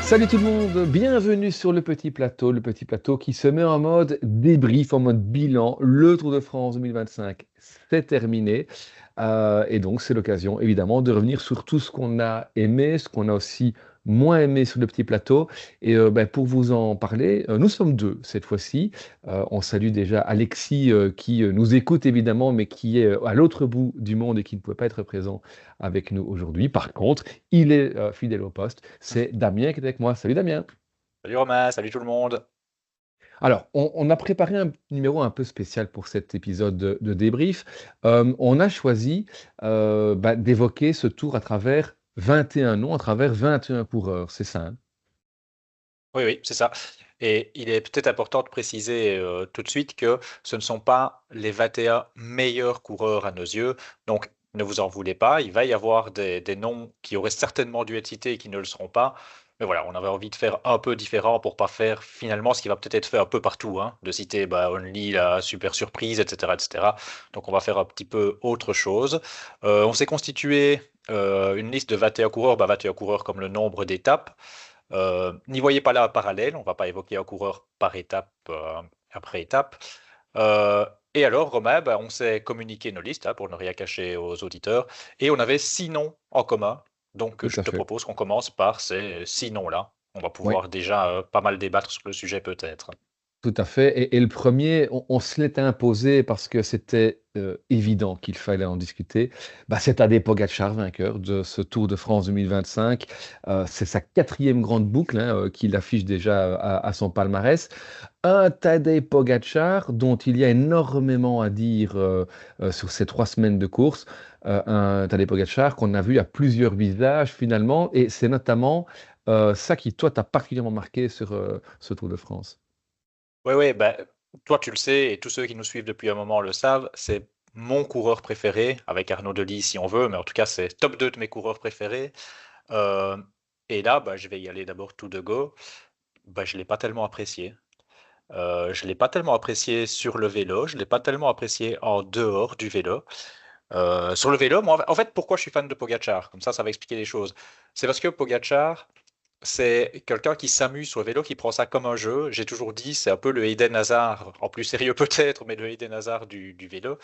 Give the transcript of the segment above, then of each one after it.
Salut tout le monde, bienvenue sur le petit plateau qui se met en mode débrief, en mode bilan. Le Tour de France 2025, c'est terminé. Et donc c'est l'occasion évidemment de revenir sur tout ce qu'on a aimé, ce qu'on a aussi moins aimé sur le petit plateau. Et pour vous en parler, nous sommes deux cette fois-ci. On salue déjà Alexis qui nous écoute évidemment, mais qui est à l'autre bout du monde et qui ne pouvait pas être présent avec nous aujourd'hui. Par contre, il est fidèle au poste. C'est Damien qui est avec moi. Salut Damien. Salut Romain, salut tout le monde. Alors, on a préparé un numéro un peu spécial pour cet épisode de débrief. On a choisi d'évoquer ce tour à travers 21 noms, à travers 21 coureurs. C'est ça, hein? Oui, oui, c'est ça. Et il est peut-être important de préciser tout de suite que ce ne sont pas les 21 meilleurs coureurs à nos yeux. Donc, ne vous en voulez pas. Il va y avoir des noms qui auraient certainement dû être cités et qui ne le seront pas. Mais voilà, on avait envie de faire un peu différent pour pas faire finalement ce qui va peut-être être fait un peu partout, hein, de citer Only, la super surprise, etc., etc. Donc, on va faire un petit peu autre chose. On s'est constitué une liste de 21 coureurs, 21 coureurs comme le nombre d'étapes. N'y voyez pas là un parallèle, on ne va pas évoquer un coureur par étape après étape. Euh, et alors, Romain, on s'est communiqué nos listes, hein, pour ne rien cacher aux auditeurs, et on avait 6 noms en commun. Donc, Tout je à te fait. propose qu'on commence par ces 6 noms-là. On va Oui. pouvoir déjà pas mal débattre sur le sujet peut-être. Tout à fait. Et le premier, on se l'était imposé parce que c'était évident qu'il fallait en discuter. C'est Tadej Pogacar, vainqueur de ce Tour de France 2025. C'est sa quatrième grande boucle, hein, qu'il affiche déjà à son palmarès. Un Tadej Pogacar dont il y a énormément à dire sur ces 3 semaines de course. Un Tadej Pogacar qu'on a vu à plusieurs visages finalement. Et c'est notamment ça qui, toi, t'a particulièrement marqué sur ce Tour de France. Oui, oui, toi tu le sais, et tous ceux qui nous suivent depuis un moment le savent, c'est mon coureur préféré, avec Arnaud Delis si on veut, mais en tout cas c'est top 2 de mes coureurs préférés. Euh, et là, je vais y aller d'abord tout de go. Je l'ai pas tellement apprécié. Je l'ai pas tellement apprécié sur le vélo, je l'ai pas tellement apprécié en dehors du vélo. Sur le vélo, moi, en fait, pourquoi je suis fan de Pogacar? Comme ça va expliquer les choses. C'est parce que Pogacar, c'est quelqu'un qui s'amuse sur le vélo, qui prend ça comme un jeu. J'ai toujours dit, c'est un peu le Eden Hazard, en plus sérieux peut-être, mais le Eden Hazard du vélo.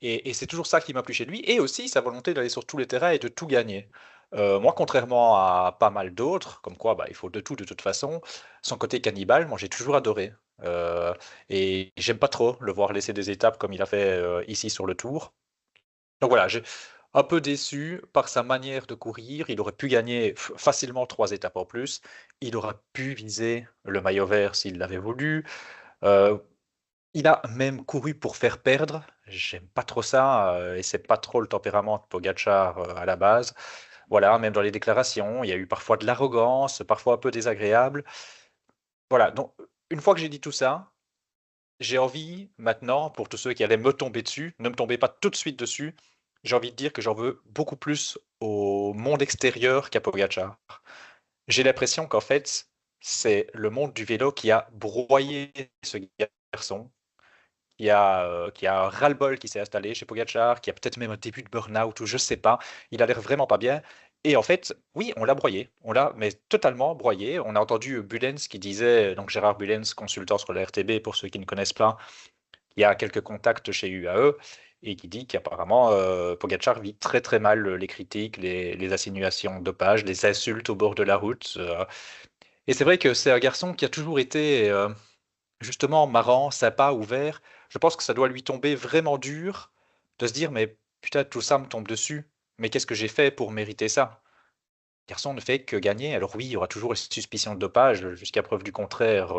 Et c'est toujours ça qui m'a plu chez lui. Et aussi sa volonté d'aller sur tous les terrains et de tout gagner. Moi, contrairement à pas mal d'autres, comme quoi il faut de tout de toute façon, son côté cannibale, moi j'ai toujours adoré. Et j'aime pas trop le voir laisser des étapes comme il a fait ici sur le Tour. Donc voilà, j'ai un peu déçu par sa manière de courir. Il aurait pu gagner facilement 3 étapes en plus. Il aurait pu viser le maillot vert s'il l'avait voulu. Euh, il a même couru pour faire perdre. J'aime pas trop ça, et c'est pas trop le tempérament de Pogacar à la base. Voilà, même dans les déclarations, il y a eu parfois de l'arrogance, parfois un peu désagréable. Voilà, donc une fois que j'ai dit tout ça, j'ai envie maintenant, pour tous ceux qui allaient me tomber dessus, ne me tombez pas tout de suite dessus. J'ai envie de dire que j'en veux beaucoup plus au monde extérieur qu'à Pogacar. J'ai l'impression qu'en fait, c'est le monde du vélo qui a broyé ce garçon, qui a un ras-le-bol qui s'est installé chez Pogacar, qui a peut-être même un début de burn-out ou je sais pas. Il a l'air vraiment pas bien. Et en fait, oui, on l'a broyé. On l'a, mais totalement broyé. On a entendu Bulens qui disait, donc Gérard Bulens, consultant sur la RTB, pour ceux qui ne connaissent pas, il y a quelques contacts chez UAE, et qui dit qu'apparemment, Pogacar vit très très mal les critiques, les insinuations de dopage, les insultes au bord de la route. Et c'est vrai que c'est un garçon qui a toujours été justement marrant, sympa, ouvert. Je pense que ça doit lui tomber vraiment dur de se dire, mais putain, tout ça me tombe dessus. Mais qu'est-ce que j'ai fait pour mériter ça? Garçon ne fait que gagner. Alors oui, il y aura toujours une suspicion de dopage, jusqu'à preuve du contraire,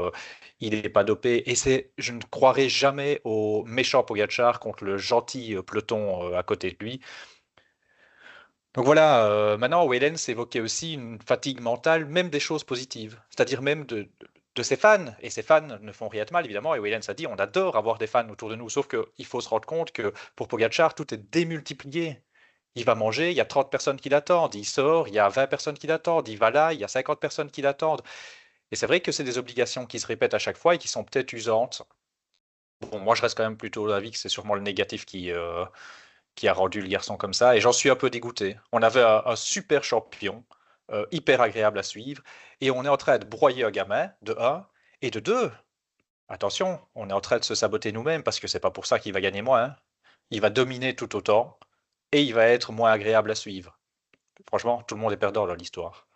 il n'est pas dopé. Et je ne croirai jamais au méchant Pogacar contre le gentil peloton à côté de lui. Donc voilà, maintenant, Wellens évoquait aussi une fatigue mentale, même des choses positives, c'est-à-dire même de ses fans. Et ses fans ne font rien de mal, évidemment. Et Wellens a dit, on adore avoir des fans autour de nous, sauf qu'il faut se rendre compte que pour Pogacar, tout est démultiplié. Il va manger, il y a 30 personnes qui l'attendent. Il sort, il y a 20 personnes qui l'attendent. Il va là, il y a 50 personnes qui l'attendent. Et c'est vrai que c'est des obligations qui se répètent à chaque fois et qui sont peut-être usantes. Bon, moi, je reste quand même plutôt d'avis que c'est sûrement le négatif qui a rendu le garçon comme ça. Et j'en suis un peu dégoûté. On avait un super champion. hyper agréable à suivre. Et on est en train de broyer un gamin, de un, et de deux. Attention, on est en train de se saboter nous-mêmes parce que c'est pas pour ça qu'il va gagner moins, hein. Il va dominer tout autant et il va être moins agréable à suivre. Franchement, tout le monde est perdant dans l'histoire.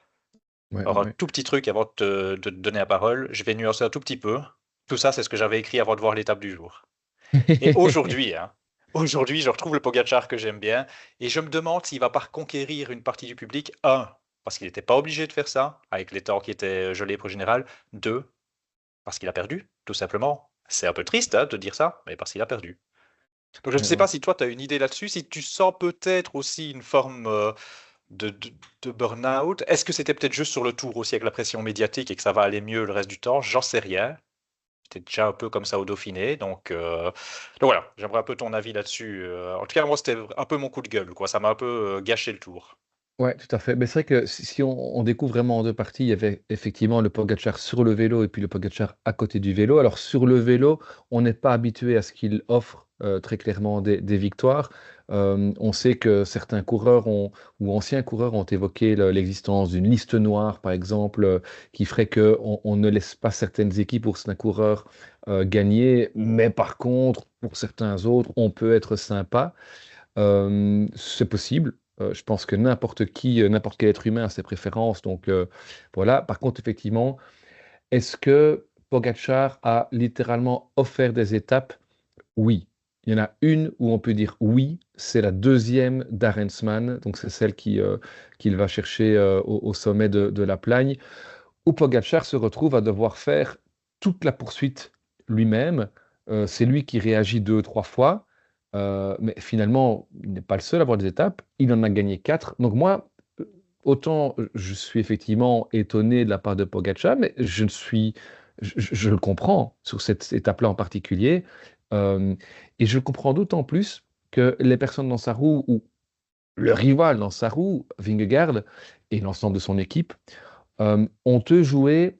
Ouais, Alors, un ouais, tout petit truc avant de te donner la parole, je vais nuancer un tout petit peu. Tout ça, c'est ce que j'avais écrit avant de voir l'étape du jour. Et ouais. aujourd'hui, hein, aujourd'hui, je retrouve le Pogacar que j'aime bien et je me demande s'il va pas reconquérir une partie du public. Un, parce qu'il n'était pas obligé de faire ça, avec les temps qui étaient gelés pour général. Deux, parce qu'il a perdu, tout simplement. C'est un peu triste hein, de dire ça, mais parce qu'il a perdu. Donc je ne Ouais, sais pas ouais. si toi, tu as une idée là-dessus, si tu sens peut-être aussi une forme de, de, de burn-out. Est-ce que c'était peut-être juste sur le tour aussi avec la pression médiatique et que ça va aller mieux le reste du temps? J'en sais rien. C'était déjà un peu comme ça au Dauphiné. Donc voilà, j'aimerais un peu ton avis là-dessus. En tout cas, moi, c'était un peu mon coup de gueule, quoi. Ça m'a un peu gâché le tour. Ouais, tout à fait. Mais c'est vrai que si on découvre vraiment en deux parties, il y avait effectivement le Pogacar sur le vélo et puis le Pogacar à côté du vélo. Alors sur le vélo, on n'est pas habitué à ce qu'il offre très clairement des victoires. On sait que certains coureurs ou anciens coureurs ont évoqué l'existence d'une liste noire, par exemple, qui ferait qu'on on ne laisse pas certaines équipes ou certains coureurs gagner. Mais par contre, pour certains autres, on peut être sympa. C'est possible. Je pense que n'importe qui, n'importe quel être humain a ses préférences. Donc voilà. Par contre, effectivement, est-ce que Pogacar a littéralement offert des étapes? Oui. Il y en a une où on peut dire oui, c'est la deuxième d'Arensman, donc c'est celle qu'il va chercher au sommet de la Plagne, où Pogacar se retrouve à devoir faire toute la poursuite lui-même. C'est lui qui réagit deux, trois fois, mais finalement, il n'est pas le seul à avoir des étapes. Il en a gagné quatre. Donc moi, autant je suis effectivement étonné de la part de Pogacar, mais je le comprends sur cette étape-là en particulier. Euh, et je le comprends d'autant plus que les personnes dans sa roue, ou le rival dans sa roue, Vingegaard, et l'ensemble de son équipe, on te jouait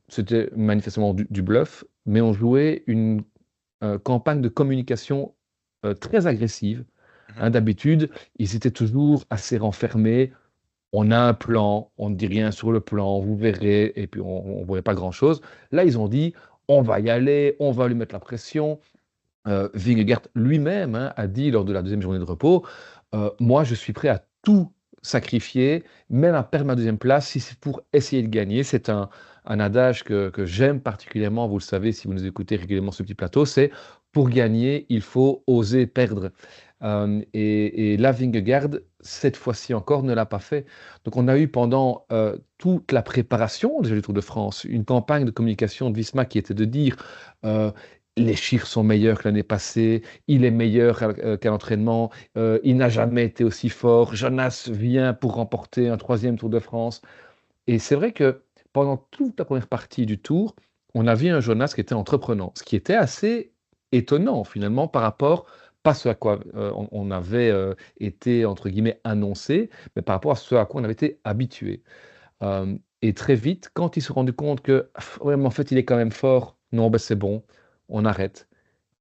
c'était manifestement du bluff, mais on jouait une campagne de communication très agressive. Mhm. Hein, d'habitude, ils étaient toujours assez renfermés. On a un plan, on ne dit rien sur le plan, vous verrez, et puis on ne voyait pas grand-chose. Là, ils ont dit, on va y aller, on va lui mettre la pression. Vingegaard lui-même hein, a dit lors de la deuxième journée de repos, moi je suis prêt à tout sacrifier, même à perdre ma deuxième place si c'est pour essayer de gagner. C'est un adage que j'aime particulièrement, vous le savez si vous nous écoutez régulièrement sur ce petit plateau, c'est pour gagner, il faut oser perdre. Et là, Vingegaard, cette fois-ci encore, ne l'a pas fait. Donc on a eu pendant toute la préparation déjà du Tour de France, une campagne de communication de Visma qui était de dire euh, les chiffres sont meilleurs que l'année passée, il est meilleur qu'à l'entraînement, il n'a jamais été aussi fort, Jonas vient pour remporter un troisième Tour de France. Et c'est vrai que pendant toute la première partie du Tour, on a vu un Jonas qui était entreprenant, ce qui était assez étonnant finalement par rapport, pas ce à quoi on avait été, entre guillemets, annoncé, mais par rapport à ce à quoi on avait été habitué. Et très vite, quand il se rendu compte que, ouais, mais en fait, il est quand même fort, non, ben c'est bon, on arrête.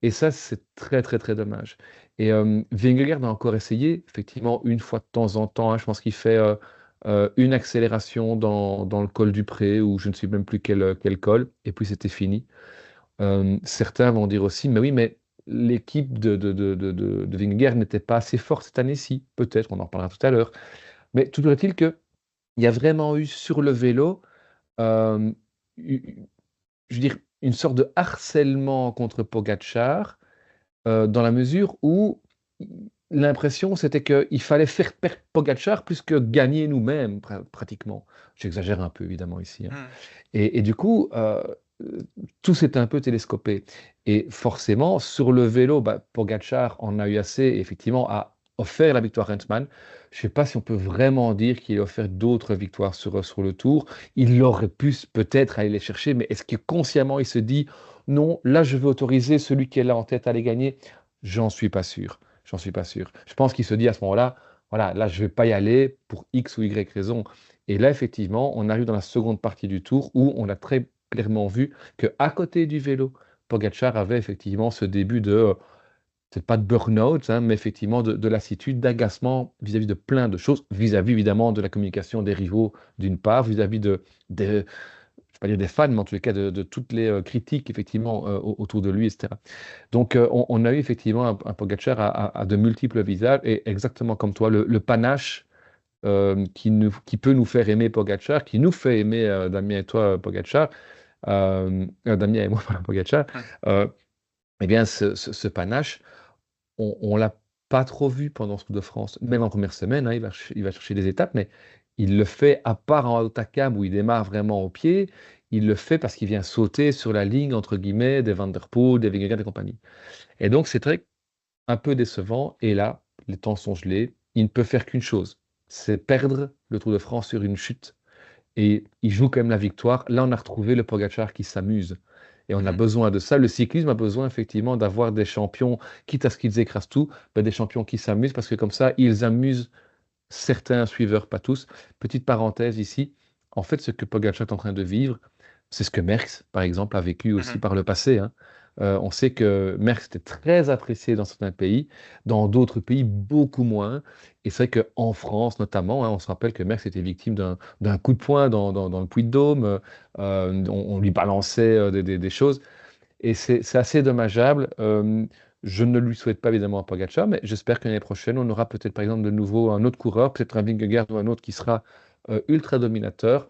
Et ça, c'est très, très, très dommage. Et Vingegaard a encore essayé, effectivement, une fois de temps en temps. Hein, je pense qu'il fait une accélération dans le col du Pré, ou je ne sais même plus quel col, et puis c'était fini. Certains vont dire aussi, mais oui, mais l'équipe de Vingegaard n'était pas assez forte cette année-ci. Peut-être, on en reparlera tout à l'heure. Mais toujours est-il qu'il y a vraiment eu sur le vélo, euh, je veux dire, une sorte de harcèlement contre Pogacar dans la mesure où l'impression c'était qu'il fallait faire perdre Pogacar plus que gagner nous-mêmes, pratiquement. J'exagère un peu évidemment ici. Hein. Mhm. Et du coup, tout s'est un peu télescopé. Et forcément, sur le vélo, bah, Pogacar en a eu assez, et effectivement, a offert la victoire à Huntsman. Je ne sais pas si on peut vraiment dire qu'il a offert d'autres victoires sur le Tour. Il aurait pu peut-être aller les chercher, mais est-ce que consciemment il se dit non, là je veux autoriser celui qui est là en tête à les gagner? J'en suis pas sûr. J'en suis pas sûr. Je pense qu'il se dit à ce moment-là, voilà, là je vais pas y aller pour X ou Y raison. Et là, effectivement, on arrive dans la seconde partie du tour où on a très clairement vu qu'à côté du vélo, Pogacar avait effectivement ce début de c'est pas de burn-out, hein, mais effectivement de lassitude, d'agacement vis-à-vis de plein de choses, vis-à-vis évidemment de la communication des rivaux d'une part, vis-à-vis je ne vais pas dire des fans, mais en tous les cas de toutes les critiques effectivement autour de lui, etc. Donc on a eu effectivement un Pogacar à de multiples visages, et exactement comme toi, le panache qui peut nous faire aimer Pogacar, qui nous fait aimer Damien et toi Pogacar, Damien et moi, pardon, Pogacar, Hum. euh, eh bien ce panache, on l'a pas trop vu pendant ce Tour de France, même en première semaine, hein, il va chercher des étapes, mais il le fait à part en Hautacam où il démarre vraiment au pied, il le fait parce qu'il vient sauter sur la ligne, entre guillemets, des Van der Poel, des Vingegaard et compagnie. Et donc c'est très un peu décevant, et là, les temps sont gelés, il ne peut faire qu'une chose, c'est perdre le Tour de France sur une chute, et il joue quand même la victoire. Là, on a retrouvé le Pogacar qui s'amuse. Et on a Mhm. besoin de ça. Le cyclisme a besoin effectivement d'avoir des champions, quitte à ce qu'ils écrasent tout, ben, des champions qui s'amusent, parce que comme ça, ils amusent certains suiveurs, pas tous. Petite parenthèse ici, en fait, ce que Pogacar est en train de vivre, c'est ce que Merckx, par exemple, a vécu aussi Mhm. par le passé, hein. On sait que Merckx était très apprécié dans certains pays, dans d'autres pays beaucoup moins. Et c'est vrai qu'en France notamment, hein, on se rappelle que Merckx était victime d'un coup de poing dans le Puy-de-Dôme. On lui balançait des choses. Et c'est assez dommageable. Je ne lui souhaite pas évidemment à Pogacar, mais j'espère que l'année prochaine, on aura peut-être par exemple de nouveau un autre coureur, peut-être un Vingegaard ou un autre qui sera ultra dominateur,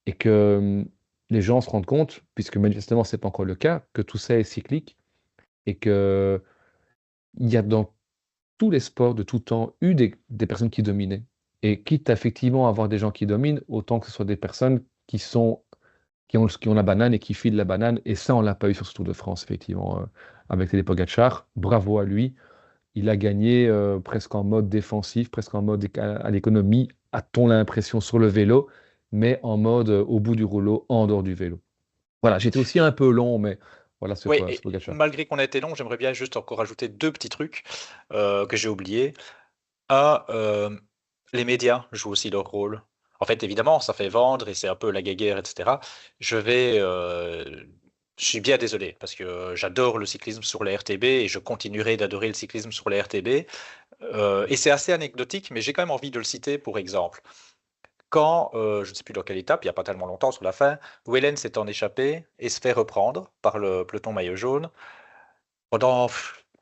et que les gens se rendent compte, puisque manifestement c'est pas encore le cas, que tout ça est cyclique, et que il y a dans tous les sports de tout temps eu des personnes qui dominaient. Et quitte à effectivement avoir des gens qui dominent, autant que ce soit des personnes qui ont la banane et qui filent la banane. Et ça, on l'a pas eu sur ce Tour de France, effectivement, avec Tadej Pogacar. Bravo à lui. Il a gagné presque en mode défensif, presque en mode à l'économie, a-t-on l'impression, sur le vélo, mais en mode au bout du rouleau, en dehors du vélo. Voilà, j'étais aussi un peu long, mais voilà Oui, sur et Pogacar. malgré qu'on a été long, j'aimerais bien juste encore ajouter deux petits trucs que j'ai oubliés. Un, les médias jouent aussi leur rôle. En fait, évidemment, ça fait vendre et c'est un peu la guéguerre, etc. Je vais, je suis bien désolé parce que j'adore le cyclisme sur les RTB et je continuerai d'adorer le cyclisme sur les RTB. Et c'est assez anecdotique, mais j'ai quand même envie de le citer pour exemple. Quand, je ne sais plus dans quelle étape, il n'y a pas tellement longtemps sur la fin, Wellens s'est en échappé et se fait reprendre par le peloton maillot jaune. Pendant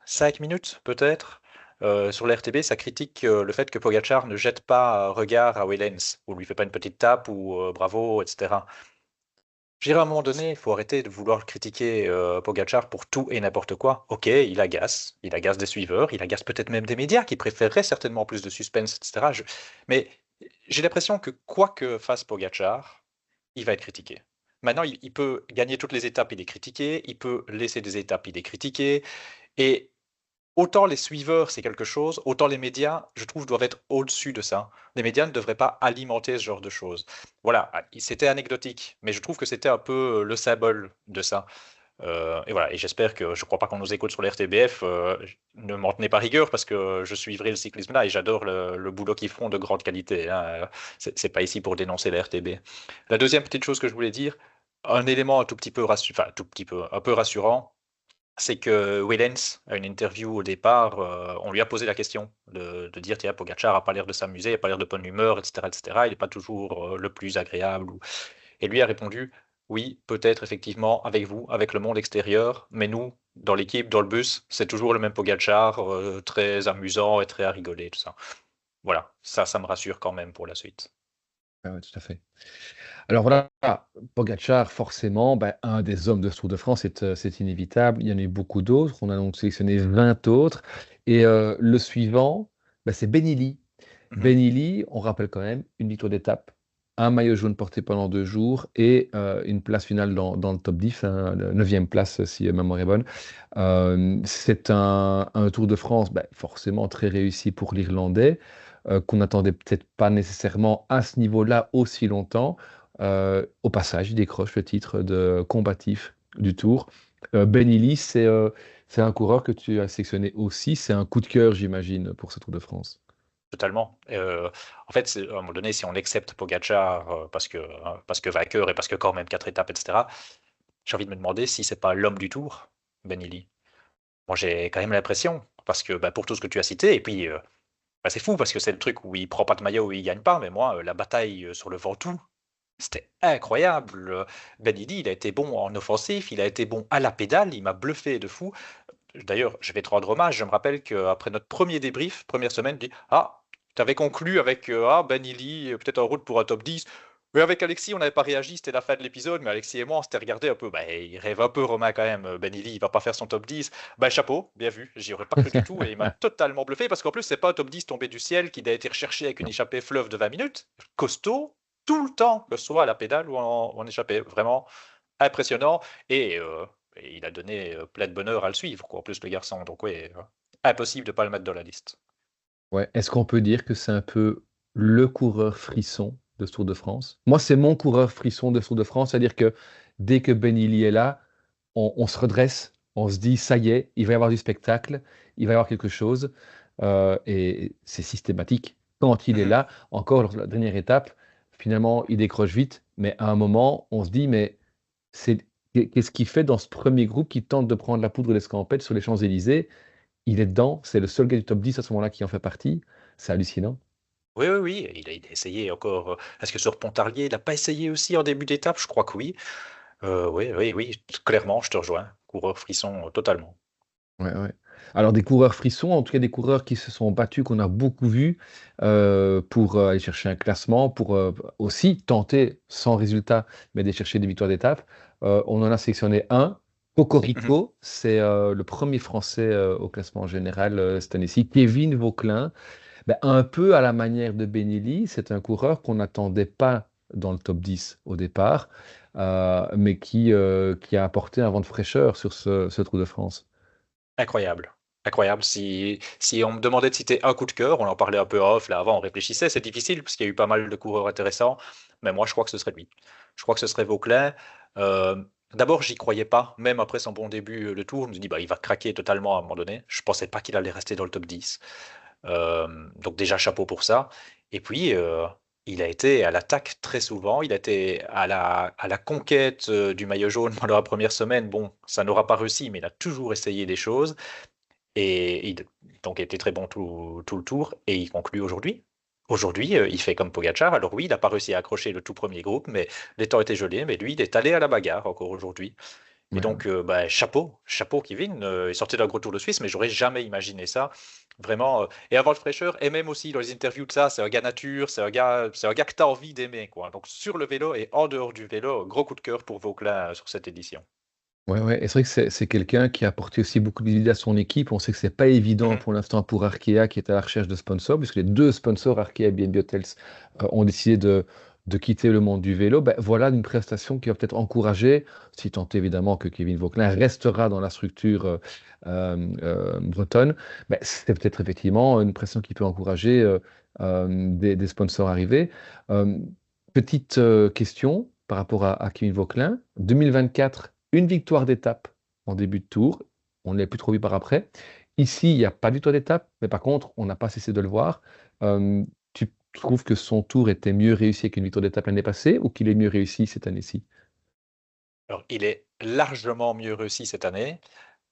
5 minutes, peut-être, sur l'RTB, ça critique le fait que Pogacar ne jette pas un regard à Wellens, ou lui fait pas une petite tape, ou bravo, etc. Je dirais à un moment donné, il faut arrêter de vouloir critiquer Pogacar pour tout et n'importe quoi. Ok, il agace des suiveurs, il agace peut-être même des médias qui préféreraient certainement plus de suspense, etc. Mais j'ai l'impression que quoi que fasse Pogacar, il va être critiqué. Maintenant, il peut gagner toutes les étapes, il est critiqué, il peut laisser des étapes, il est critiqué. Et autant les suiveurs, c'est quelque chose, autant les médias, je trouve, doivent être au-dessus de ça. Les médias ne devraient pas alimenter ce genre de choses. Voilà, c'était anecdotique, mais je trouve que c'était un peu le symbole de ça. Et voilà, et j'espère que, je ne crois pas qu'on nous écoute sur la RTBF, ne m'en tenez pas rigueur parce que je suivrai le cyclisme là et j'adore le boulot qu'ils font de grande qualité, hein. C'est pas ici pour dénoncer la RTB. La deuxième petite chose que je voulais dire, un élément un tout petit peu rassurant, enfin, tout petit peu, un peu rassurant, c'est que Wellens, à une interview au départ, on lui a posé la question de dire, tiens, Pogacar a pas l'air de s'amuser, il n'a pas l'air de bonne humeur, etc., etc. Il n'est pas toujours le plus agréable. Et lui a répondu, oui, peut-être effectivement avec vous, avec le monde extérieur, mais nous, dans l'équipe, dans le bus, c'est toujours le même Pogacar, très amusant et très à rigoler, tout ça. Voilà, ça me rassure quand même pour la suite. Ah ouais, tout à fait. Alors voilà, Pogacar, forcément, ben, un des hommes de ce Tour de France, c'est inévitable. Il y en a eu beaucoup d'autres. On a donc sélectionné 20 autres. Et le suivant, ben, c'est Benili. Mhm. Benili, on rappelle quand même, une victoire d'étape, un maillot jaune porté pendant 2 jours, et une place finale dans le top 10, hein, 9e place si ma mémoire est bonne. C'est un Tour de France ben, forcément très réussi pour l'Irlandais, qu'on n'attendait peut-être pas nécessairement à ce niveau-là aussi longtemps. Au passage, il décroche le titre de combatif du Tour. Benili, c'est un coureur que tu as sélectionné aussi. C'est un coup de cœur, j'imagine, pour ce Tour de France. Totalement. En fait, à un moment donné, si on accepte Pogacar parce que vainqueur et parce que quand même 4 étapes, etc., j'ai envie de me demander si c'est pas l'homme du Tour, Ben Illy. moi j'ai quand même l'impression, parce que pour tout ce que tu as cité, et puis c'est fou parce que c'est le truc où il prend pas de maillot, où il gagne pas, mais moi, la bataille sur le Ventoux, c'était incroyable. Ben Idi, il a été bon en offensif, il a été bon à la pédale, il m'a bluffé de fou. D'ailleurs, je vais te rendre hommage. Je me rappelle qu'après notre premier débrief, première semaine, il dit ah, tu avais conclu avec Ben Ili, peut-être en route pour un top 10. Mais avec Alexis, on n'avait pas réagi, c'était la fin de l'épisode, mais Alexis et moi, on s'était regardé un peu. Bah, il rêve un peu, Romain, quand même. Ben Ili, il va pas faire son top 10. Bah, chapeau, bien vu, j'y aurais pas cru du tout, et il m'a totalement bluffé, parce qu'en plus, c'est pas un top 10 tombé du ciel qui a été recherché avec une Non. échappée fleuve de 20 minutes. Costaud, tout le temps, que ce soit à la pédale ou en échappée. Vraiment impressionnant. Et il a donné plein de bonheur à le suivre, quoi, en plus, le garçon. Donc, oui, impossible de ne pas le mettre dans la liste. Ouais. Est-ce qu'on peut dire que c'est un peu le coureur frisson de ce Tour de France? Moi, c'est mon coureur frisson de ce Tour de France, c'est-à-dire que dès que Benili est là, on se redresse, on se dit, ça y est, il va y avoir du spectacle, il va y avoir quelque chose, et c'est systématique. Quand il est Mhm. là, encore lors de la dernière étape, finalement, il décroche vite, mais à un moment, on se dit, mais c'est qu'est-ce qu'il fait dans ce premier groupe qui tente de prendre la poudre d'escampette sur les Champs-Élysées? Il est dedans, c'est le seul gars du top 10 à ce moment-là qui en fait partie. C'est hallucinant. Oui, oui, oui, il a essayé encore. Est-ce que sur Pontarlier, il n'a pas essayé aussi en début d'étape? Je crois que oui. Oui, oui, oui, clairement, je te rejoins. Coureur frisson, totalement. Ouais, ouais. Alors des coureurs frissons, en tout cas des coureurs qui se sont battus, qu'on a beaucoup vus pour aller chercher un classement, pour aussi tenter, sans résultat, mais d'aller chercher des victoires d'étape. On en a sélectionné un. Mhm. Cocorico, c'est le premier Français au classement général cette année-ci. Kevin Vauquelin, ben, un peu à la manière de Benelli, c'est un coureur qu'on n'attendait pas dans le top 10 au départ, mais qui a apporté un vent de fraîcheur sur ce Tour de France. Incroyable. Incroyable. Si on me demandait de citer un coup de cœur, on en parlait un peu off là avant, on réfléchissait, c'est difficile parce qu'il y a eu pas mal de coureurs intéressants, mais moi je crois que ce serait lui. Je crois que ce serait Vauclin. Euh, D'abord, j'y croyais pas, même après son bon début de tour, je me suis dit bah il va craquer totalement à un moment donné. Je pensais pas qu'il allait rester dans le top 10. Donc déjà chapeau pour ça. Et puis il a été à l'attaque très souvent, il a été à la conquête du maillot jaune pendant la première semaine. Bon, ça n'aura pas réussi, mais il a toujours essayé des choses. Et il donc était très bon tout le tour et il conclut aujourd'hui. Aujourd'hui, il fait comme Pogacar. Alors oui, il n'a pas réussi à accrocher le tout premier groupe, mais les temps étaient gelés. Mais lui, il est allé à la bagarre encore aujourd'hui. Et Ouais, ouais. donc, chapeau, chapeau Kevin. Il sortait d'un gros Tour de Suisse, mais j'aurais jamais imaginé ça. Vraiment. Et avant le fraîcheur, et même aussi dans les interviews de ça, c'est un gars nature, c'est un gars que tu as envie d'aimer, quoi. Donc sur le vélo et en dehors du vélo, gros coup de cœur pour Vauclin sur cette édition. Ouais, ouais. Et c'est vrai que c'est quelqu'un qui a apporté aussi beaucoup d'idées à son équipe. On sait que c'est pas évident Mhm. pour l'instant pour Arkea qui est à la recherche de sponsors, puisque les deux sponsors, Arkea et BNB Hotels, ont décidé de quitter le monde du vélo. Ben, voilà une prestation qui va peut-être encourager, si tant est évidemment que Kevin Vauquelin restera dans la structure bretonne, ben, c'est peut-être effectivement une prestation qui peut encourager des sponsors arrivés. Euh, Petite question par rapport à Kevin Vauquelin. 2024, une victoire d'étape en début de tour. On ne l'a plus trop vu par après. Ici, il n'y a pas de victoire d'étape, mais par contre, on n'a pas cessé de le voir. Tu trouves que son tour était mieux réussi qu'une victoire d'étape l'année passée ou qu'il est mieux réussi cette année-ci? Alors, il est largement mieux réussi cette année.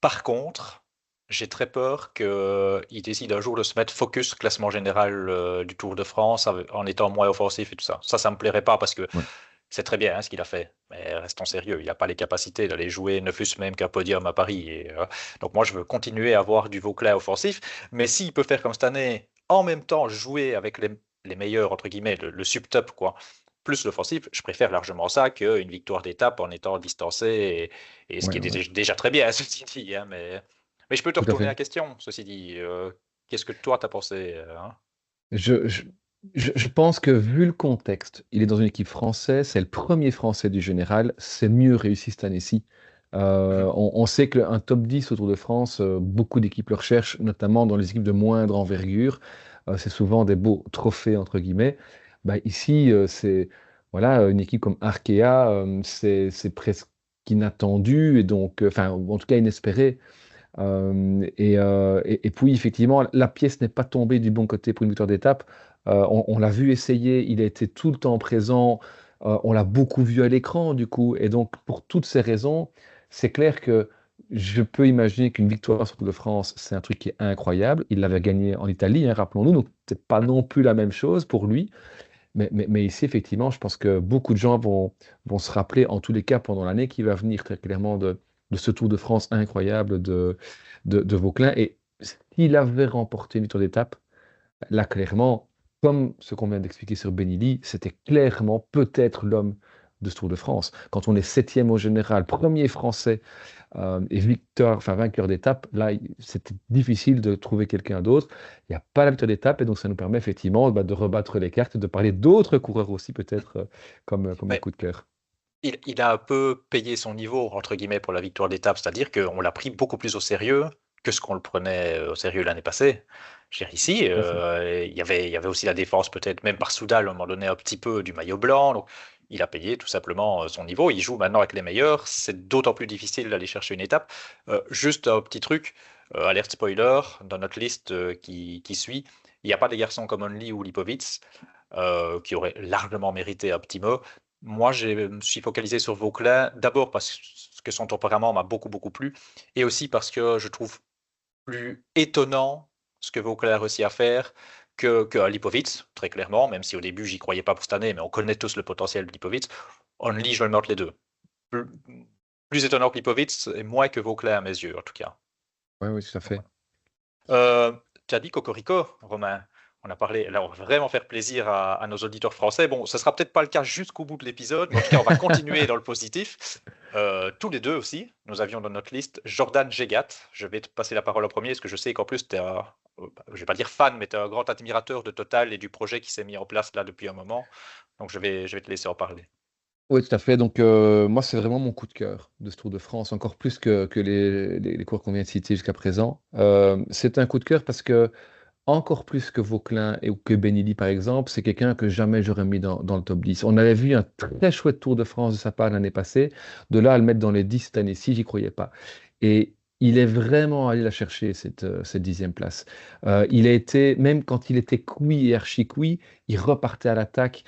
Par contre, j'ai très peur qu'il décide un jour de se mettre focus classement général du Tour de France en étant moins offensif et tout ça. Ça me plairait pas parce que Ouais, c'est très bien hein, ce qu'il a fait. Mais restons sérieux, il n'a pas les capacités d'aller jouer, ne fût-ce même qu'un podium à Paris. Donc moi, je veux continuer à avoir du Vauclin offensif. Mais s'il peut faire comme cette année, en même temps jouer avec les meilleurs, entre guillemets, le sub-top, quoi, plus l'offensif, je préfère largement ça qu'une victoire d'étape en étant distancé, et ce qui ouais, est ouais, déjà très bien, ceci dit. Hein, mais je peux te tout à retourner fait. la question, ceci dit. Qu'est-ce que toi, t'as pensé hein? Je, je, je pense que vu le contexte, il est dans une équipe française, c'est le premier Français du général, c'est mieux réussi cette année-ci. Mhm. On sait qu'un top 10 au Tour de France, beaucoup d'équipes le recherchent, notamment dans les équipes de moindre envergure. C'est souvent des beaux trophées, entre guillemets. Bah, ici, c'est voilà, une équipe comme Arkea, c'est presque inattendu, et donc, enfin, en tout cas inespéré. Et puis, effectivement, la pièce n'est pas tombée du bon côté pour une victoire d'étape. On l'a vu essayer, il a été tout le temps présent. On l'a beaucoup vu à l'écran, du coup. Et donc, pour toutes ces raisons, c'est clair que je peux imaginer qu'une victoire sur le Tour de France, c'est un truc qui est incroyable. Il l'avait gagné en Italie, hein, rappelons-nous, donc c'est pas non plus la même chose pour lui. Mais ici, effectivement, je pense que beaucoup de gens vont se rappeler, en tous les cas, pendant l'année qui va venir, très clairement, de ce Tour de France incroyable de Vauquelin. Et s'il avait remporté une victoire d'étape, là, clairement, comme ce qu'on vient d'expliquer sur Benili, c'était clairement peut-être l'homme de ce Tour de France. Quand on est septième au général, premier français et victoire, enfin vainqueur d'étape, là, c'était difficile de trouver quelqu'un d'autre. Il n'y a pas la victoire d'étape et donc ça nous permet effectivement de rebattre les cartes, de parler d'autres coureurs aussi peut-être comme un Mais coup de cœur. il a un peu payé son niveau, entre guillemets, pour la victoire d'étape, c'est-à-dire qu'on l'a pris beaucoup plus au sérieux que ce qu'on le prenait au sérieux l'année passée. Je veux dire, ici, Tout à fait. il y avait aussi la défense, peut-être même par Soudal, à un moment donné, un petit peu du maillot blanc. Donc, il a payé tout simplement son niveau. Il joue maintenant avec les meilleurs. C'est d'autant plus difficile d'aller chercher une étape. Juste un petit truc, alerte spoiler, dans notre liste qui suit, il n'y a pas des garçons comme Only ou Lipovitz qui auraient largement mérité un petit mot. Moi, je me suis focalisé sur Vauquelin, d'abord parce que son tempérament m'a beaucoup, beaucoup plu, et aussi parce que je trouve plus étonnant ce que Vauquelin a réussi à faire que Lipovitz, très clairement, même si au début, j'y croyais pas pour cette année, mais on connaît tous le potentiel de Lipovitz. Only, je le mets entre les deux. Plus, plus étonnant que Lipovitz, et moins que Vauquelin à mes yeux, en tout cas. Oui, oui, tout à Donc, fait. voilà. Tu as dit Cocorico, Romain. On a parlé, là, on va vraiment faire plaisir à nos auditeurs français. Bon, ce sera peut-être pas le cas jusqu'au bout de l'épisode, mais en tout cas, on va continuer dans le positif. Tous les deux aussi, nous avions dans notre liste Jordan Gegat. Je vais te passer la parole en premier, parce que je sais qu'en plus, tu es je vais pas dire fan, mais tu es un grand admirateur de Total et du projet qui s'est mis en place là depuis un moment. Donc, je vais te laisser en parler. Oui, tout à fait. Donc, moi, c'est vraiment mon coup de cœur de ce Tour de France, encore plus que les cours qu'on vient de citer jusqu'à présent. C'est un coup de cœur parce que encore plus que Vauquelin ou que Benili, par exemple, c'est quelqu'un que jamais j'aurais mis dans le top 10. On avait vu un très chouette Tour de France de sa part l'année passée. De là à le mettre dans les 10 cette année-ci, j'y croyais pas. Et il est vraiment allé la chercher, cette 10e place. Il a été, même quand il était cuit et archi cuit, il repartait à l'attaque.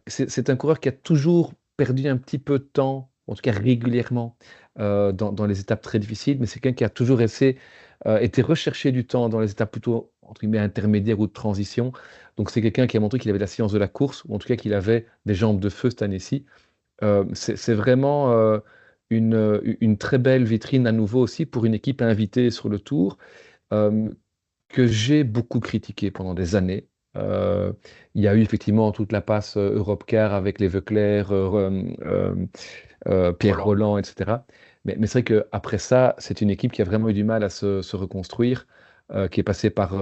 C'est un coureur qui a toujours perdu un petit peu de temps, en tout cas régulièrement, dans les étapes très difficiles, mais c'est quelqu'un qui a toujours été recherché du temps dans les étapes plutôt entre guillemets intermédiaires ou de transition. Donc c'est quelqu'un qui a montré qu'il avait la science de la course, ou en tout cas qu'il avait des jambes de feu cette année-ci. C'est vraiment une très belle vitrine à nouveau aussi pour une équipe invitée sur le Tour euh, que j'ai beaucoup critiqué pendant des années. Euh, il y a eu effectivement toute la passe Europcar avec les Veuclair, Pierre Roland. Roland, etc. Mais c'est vrai qu'après ça, c'est une équipe qui a vraiment eu du mal à se reconstruire, qui est passée par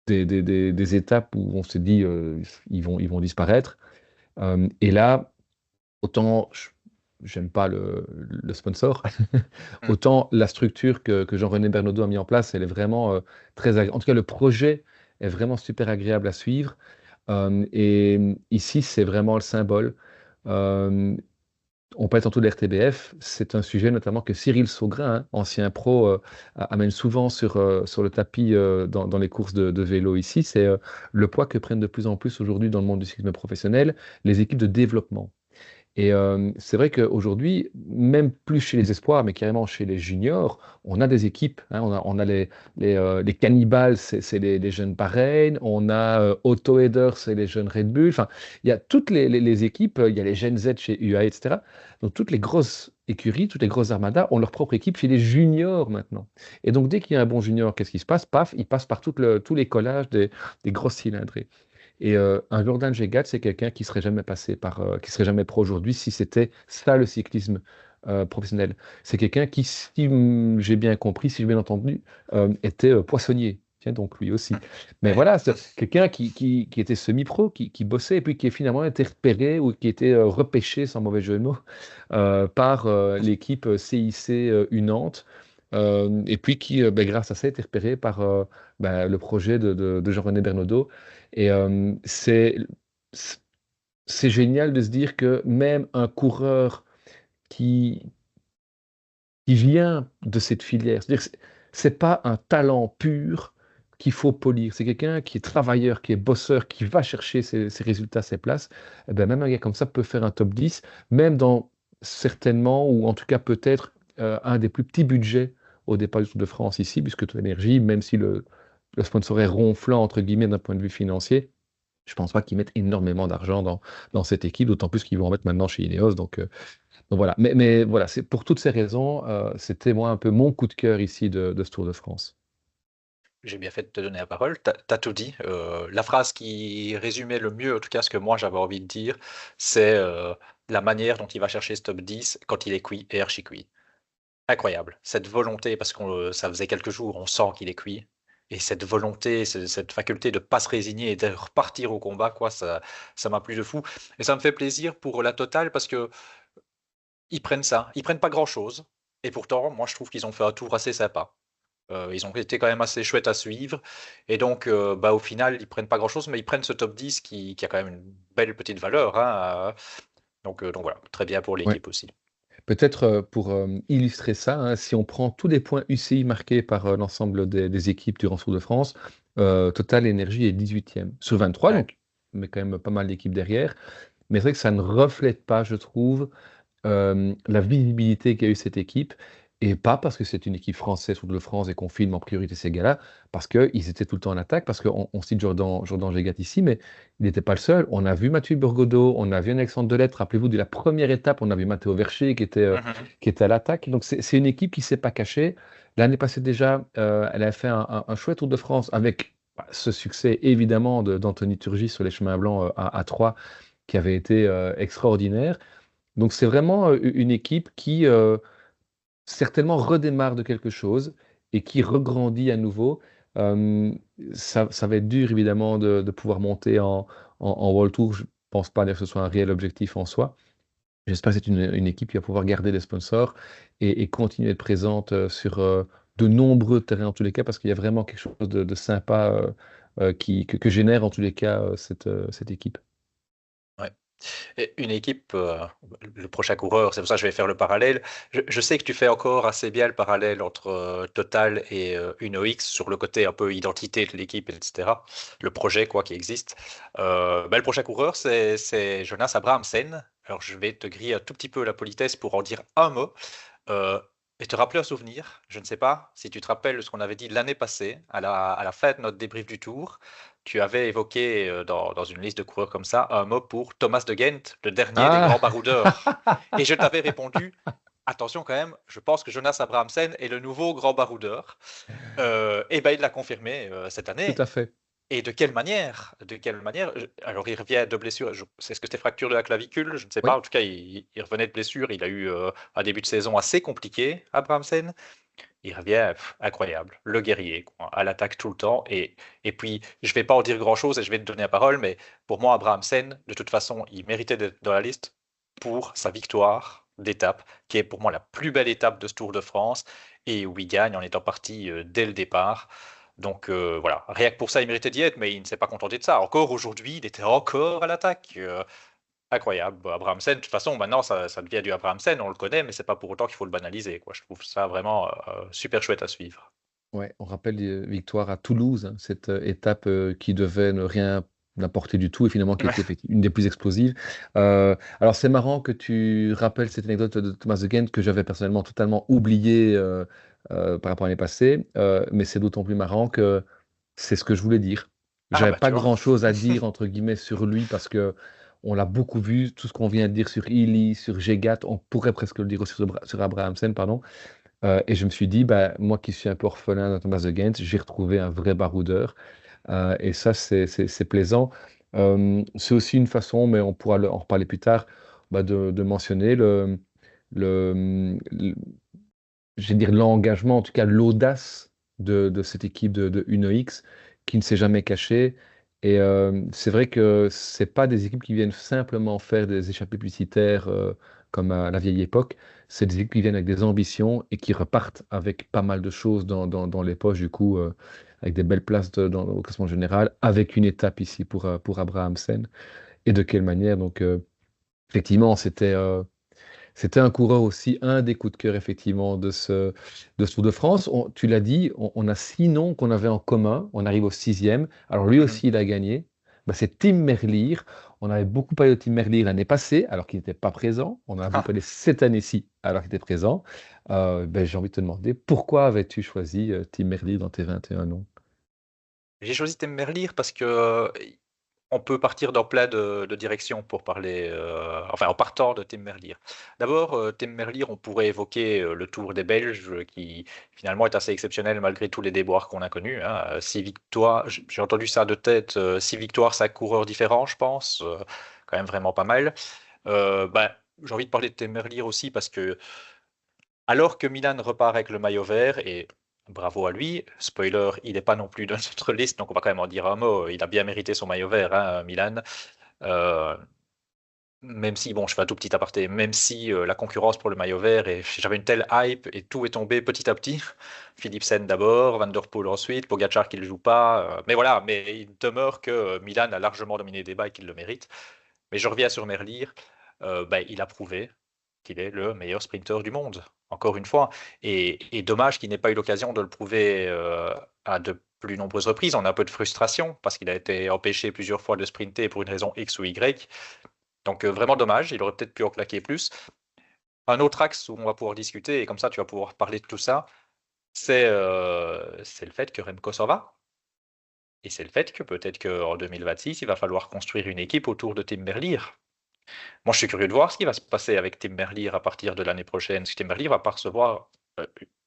des étapes où on s'est dit ils vont disparaître. Et là, autant j'aime pas le sponsor, Hmm. autant la structure que Jean-René Bernaudot a mis en place, elle est vraiment très agréable. En tout cas, le projet est vraiment super agréable à suivre. Et ici, c'est vraiment le symbole. Euh, on parle tantôt de l'RTBF, c'est un sujet notamment que Cyril Saugrain, hein, ancien pro, amène souvent sur le tapis dans les courses de vélo ici. C'est le poids que prennent de plus en plus aujourd'hui dans le monde du cyclisme professionnel les équipes de développement. Et c'est vrai qu'aujourd'hui, même plus chez les espoirs, mais carrément chez les juniors, on a des équipes, hein. On a les Cannibals, c'est les jeunes Bahreïn. On a Auto Header, c'est les jeunes Red Bull. Enfin, il y a toutes les équipes, il y a les Gen Z chez UAE, etc. Donc toutes les grosses écuries, toutes les grosses armadas ont leur propre équipe chez les juniors maintenant. Et donc dès qu'il y a un bon junior, qu'est-ce qui se passe? Paf, il passe par tous les collages des grosses cylindrées. Et un Jordan Gégat, c'est quelqu'un qui serait jamais passé qui serait jamais pro aujourd'hui si c'était ça le cyclisme professionnel. C'est quelqu'un qui, si j'ai bien compris, si j'ai bien entendu, était poissonnier. Tiens, donc lui aussi. Mais Ouais. voilà, c'est quelqu'un qui était semi-pro, qui bossait et puis qui finalement été repéré ou qui était repêché, sans mauvais jeu de mots, par l'équipe CIC Nantes. Et puis qui, ben, grâce à ça, a été repéré par ben, le projet de Jean-René Bernaudot. Et c'est c'est génial de se dire que même un coureur qui, qui vient de cette filière, c'est-à-dire que c'est pas un talent pur qu'il faut polir, c'est quelqu'un qui est travailleur, qui est bosseur, qui va chercher ses résultats, ses places. Eh ben, même un gars comme ça peut faire un top 10, même dans certainement, ou en tout cas peut-être, un des plus petits budgets au départ du Tour de France ici, puisque Total Energy, même si le sponsor est ronflant, entre guillemets, d'un point de vue financier, je pense pas qu'ils mettent énormément d'argent dans cette équipe, d'autant plus qu'ils vont en mettre maintenant chez Ineos. Donc voilà. Mais voilà, c'est pour toutes ces raisons, c'était moi un peu mon coup de cœur ici de ce Tour de France. J'ai bien fait de te donner la parole. T'as tout dit. La phrase qui résumait le mieux, en tout cas ce que moi j'avais envie de dire, c'est la manière dont il va chercher ce top 10 quand il est cuit et archi cuit. Incroyable. Cette volonté, parce que ça faisait quelques jours, on sent qu'il est cuit. Et cette volonté, cette faculté de pas se résigner et de repartir au combat, quoi, ça m'a plu de fou. Et ça me fait plaisir pour la totale parce que ils prennent ça. Ils prennent pas grand-chose. Et pourtant, moi, je trouve qu'ils ont fait un tour assez sympa. Ils ont été quand même assez chouettes à suivre. Et donc, au final, ils prennent pas grand-chose, mais ils prennent ce top 10 qui a quand même une belle petite valeur, hein. Donc voilà, très bien pour Ouais. l'équipe aussi. Peut-être pour illustrer ça, hein, si on prend tous les points UCI marqués par l'ensemble des équipes durant ce Tour de France, Total Energy est 18e sur 23, Ouais. donc, mais quand même pas mal d'équipes derrière. Mais c'est vrai que ça ne reflète pas, je trouve, la visibilité qu'a eu cette équipe, et pas parce que c'est une équipe française ou de France et qu'on filme en priorité ces gars-là, parce qu'ils étaient tout le temps en attaque, parce qu'on cite Jordan Gégat ici, mais il n'était pas le seul. On a vu Mathieu Burgodeau, on a vu Alexandre Delettre. Rappelez-vous, de la première étape, on a vu Matteo Vercher Mhm. qui était à l'attaque. Donc c'est une équipe qui ne s'est pas cachée. L'année passée déjà, elle a fait un chouette Tour de France avec ce succès évidemment d'Anthony Turgis sur les chemins blancs à 3 qui avait été extraordinaire. Donc c'est vraiment une équipe qui certainement redémarre de quelque chose et qui regrandit à nouveau. Euh, ça va être dur évidemment de pouvoir monter en World Tour. Je ne pense pas d'ailleurs que ce soit un réel objectif en soi. J'espère que c'est une équipe qui va pouvoir garder des sponsors et continuer à être présente sur de nombreux terrains en tous les cas, parce qu'il y a vraiment quelque chose de sympa que génère en tous les cas cette équipe. Ouais. Et une équipe, le prochain coureur, c'est pour ça que je vais faire le parallèle. Je sais que tu fais encore assez bien le parallèle entre Total et UNOX sur le côté un peu identité de l'équipe, etc. Le projet, quoi, qui existe. Le prochain coureur, c'est Jonas Abrahamsen. Alors, je vais te griller un tout petit peu la politesse pour en dire un mot. Euh, et te rappeler un souvenir. Je ne sais pas si tu te rappelles de ce qu'on avait dit l'année passée, à la fin de notre débrief du tour. Tu avais évoqué dans une liste de coureurs comme ça un mot pour Thomas de Gent, le dernier des grands Ah baroudeurs. Et je t'avais répondu, attention quand même, je pense que Jonas Abrahamsen est le nouveau grand baroudeur. Et ben il l'a confirmé cette Tout année. à fait. Et de quelle manière? De quelle manière? Alors, il revient de blessure. C'est ce que c'était fracture de la clavicule? Je ne sais pas. Oui. En tout cas, il revenait de blessure. Il a eu un début de saison assez compliqué, Abrahamsen. Il revient incroyable. Le guerrier, quoi, à l'attaque tout le temps. Et puis, je ne vais pas en dire grand-chose et je vais te donner la parole, mais pour moi, Abrahamsen, de toute façon, il méritait d'être dans la liste pour sa victoire d'étape, qui est pour moi la plus belle étape de ce Tour de France et où il gagne en étant parti dès le départ. Donc voilà, rien que pour ça, il méritait d'y être, mais il ne s'est pas contenté de ça. Encore aujourd'hui, il était encore à l'attaque. Incroyable. Bon, Abrahamsen, de toute façon, maintenant, ça devient du Abrahamsen, on le connaît, mais c'est pas pour autant qu'il faut le banaliser, quoi. Je trouve ça vraiment super chouette à suivre. Ouais, on rappelle les victoires à Toulouse, hein, cette étape qui devait ne rien n'apporter du tout et finalement qui était une des plus explosives. Alors c'est marrant que tu rappelles cette anecdote de Thomas de Gent que j'avais personnellement totalement oublié par rapport à l'année passée, mais c'est d'autant plus marrant que c'est ce que je voulais dire. Ah J'avais bah pas tu vois. grand-chose à dire entre guillemets sur lui parce que on l'a beaucoup vu, tout ce qu'on vient de dire sur Illy, sur Gegat, on pourrait presque le dire aussi sur Abrahamsen, pardon. Et je me suis dit, bah, moi qui suis un peu orphelin de Thomas de Gent, j'ai retrouvé un vrai baroudeur. Et ça, c'est plaisant. C'est aussi une façon, mais on pourra en reparler plus tard, bah, de mentionner le, je vais dire l'engagement, en tout cas l'audace de cette équipe de Uno X qui ne s'est jamais cachée. Et c'est vrai que c'est pas des équipes qui viennent simplement faire des échappées publicitaires comme à la vieille époque. C'est des équipes qui viennent avec des ambitions et qui repartent avec pas mal de choses dans les poches, du coup, avec des belles places au classement général, avec une étape ici pour Abrahamsen. Et de quelle manière, donc, effectivement, c'était un coureur aussi, un des coups de cœur effectivement de ce Tour de France. Tu l'as dit, on a 6 noms qu'on avait en commun. On arrive au 6e. Alors lui Mhm. aussi, il a gagné. bah, c'est Tim Merlier. On avait beaucoup parlé de Tim Merlier l'année passée, alors qu'il n'était pas présent. On en a beaucoup Ah, parlé cette année-ci, alors qu'il était présent. Ben, j'ai envie de te demander, pourquoi avais-tu choisi Tim Merlier dans tes 21 noms? j'ai choisi Temmerlire parce que on peut partir dans plein de directions pour parler, enfin en partant de Temmerlire. D'abord, Temmerlire, on pourrait évoquer le Tour des Belges qui finalement est assez exceptionnel malgré tous les déboires qu'on a connus. Hein. 6 victoires, j'ai entendu ça de tête, 6 victoires, 5 coureurs différents, je pense, quand même vraiment pas mal. Bah, j'ai envie de parler de Temmerlire aussi parce que alors que Milan repart avec le maillot vert, et bravo à lui, spoiler, il n'est pas non plus dans notre liste, donc on va quand même en dire un mot, il a bien mérité son maillot vert, hein, Milan. Euh, Même si, bon, je fais un tout petit aparté, même si la concurrence pour le maillot vert, et j'avais une telle hype, et tout est tombé petit à petit. Philipsen d'abord, Van Der Poel ensuite, Pogacar qui ne le joue pas, mais voilà, mais il demeure que Milan a largement dominé le débat et qu'il le mérite. Mais je reviens sur Merlier, bah, il a prouvé qu'il est le meilleur sprinter du monde, encore une fois. Et dommage qu'il n'ait pas eu l'occasion de le prouver à de plus nombreuses reprises. On a un peu de frustration parce qu'il a été empêché plusieurs fois de sprinter pour une raison X ou Y. Donc vraiment dommage, il aurait peut-être pu en claquer plus. Un autre axe où on va pouvoir discuter, et comme ça tu vas pouvoir parler de tout ça, c'est le fait que Remco s'en va. Et c'est le fait que peut-être qu'en 2026, il va falloir construire une équipe autour de Tim Merlier. Moi, je suis curieux de voir ce qui va se passer avec Tim Merlier à partir de l'année prochaine. Parce que Tim Merlier va pas recevoir,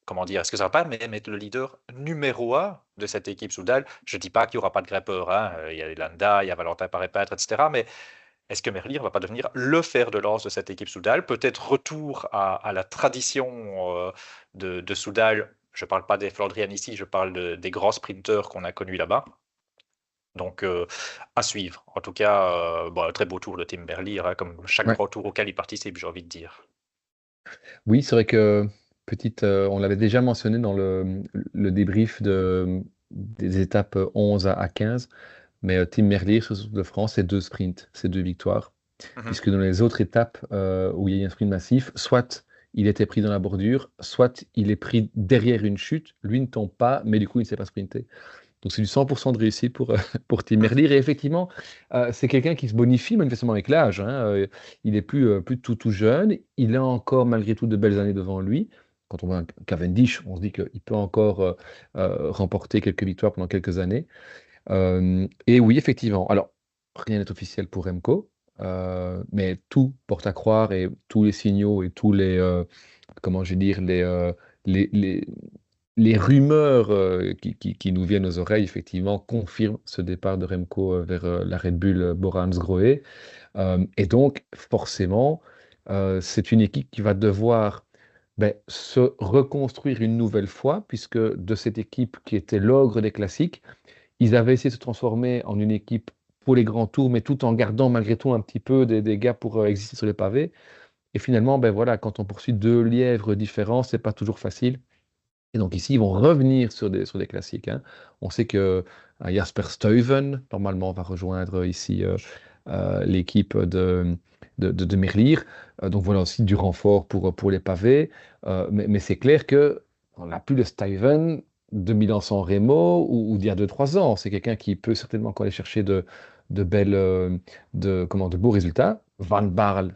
comment dire, est-ce que ça va pas même être le leader numéro un de cette équipe Soudal? Je dis pas qu'il y aura pas de grimpeurs, hein. Il y a Landa, il y a Valentin Paré-Peintre, etc. Mais est-ce que Merlier va pas devenir le fer de lance de cette équipe Soudal? Peut-être retour à la tradition de Soudal. Je parle pas des Flandriennes ici, je parle des grands sprinteurs qu'on a connus là-bas. Donc, à suivre. En tout cas, bon, un très beau tour de Tim Merlier, hein, comme chaque Ouais. grand tour auquel il participe, j'ai envie de dire. Oui, c'est vrai que on l'avait déjà mentionné dans le débrief des étapes 11 à 15, mais Tim Merlier sur le Tour de France, c'est 2 sprints, c'est 2 victoires. Mhm. Puisque dans les autres étapes où il y a eu un sprint massif, soit il était pris dans la bordure, soit il est pris derrière une chute, lui ne tombe pas, mais du coup il ne sait pas sprinter. Donc c'est du 100% de réussite pour, pour Tim Merlier. Et effectivement, c'est quelqu'un qui se bonifie manifestement avec l'âge, hein. Il est plus tout jeune, il a encore malgré tout de belles années devant lui. Quand on voit un Cavendish, on se dit qu'il peut encore remporter quelques victoires pendant quelques années. Et oui, effectivement. Alors, rien n'est officiel pour Remco, mais tout porte à croire et tous les signaux et tous les, comment je vais dire, les, les, les rumeurs qui nous viennent aux oreilles, effectivement, confirment ce départ de Remco vers la Red Bull Bora-Hansgrohe. Et donc, forcément, c'est une équipe qui va devoir ben, se reconstruire une nouvelle fois, puisque de cette équipe qui était l'ogre des classiques, ils avaient essayé de se transformer en une équipe pour les grands tours, mais tout en gardant malgré tout un petit peu des gars pour exister sur les pavés. Et finalement, ben voilà, quand on poursuit 2 lièvres différents, c'est pas toujours facile. Et donc ici, ils vont revenir sur des classiques, hein. On sait que Jasper Stuyven, normalement, va rejoindre ici l'équipe de Merlier. Donc voilà aussi du renfort pour les pavés. Mais c'est clair que on n'a plus le Stuyven de Milan-San Remo ou d'il y a 2, 3 ans. C'est quelqu'un qui peut certainement encore aller chercher de belles, de beaux résultats. Van Baarle,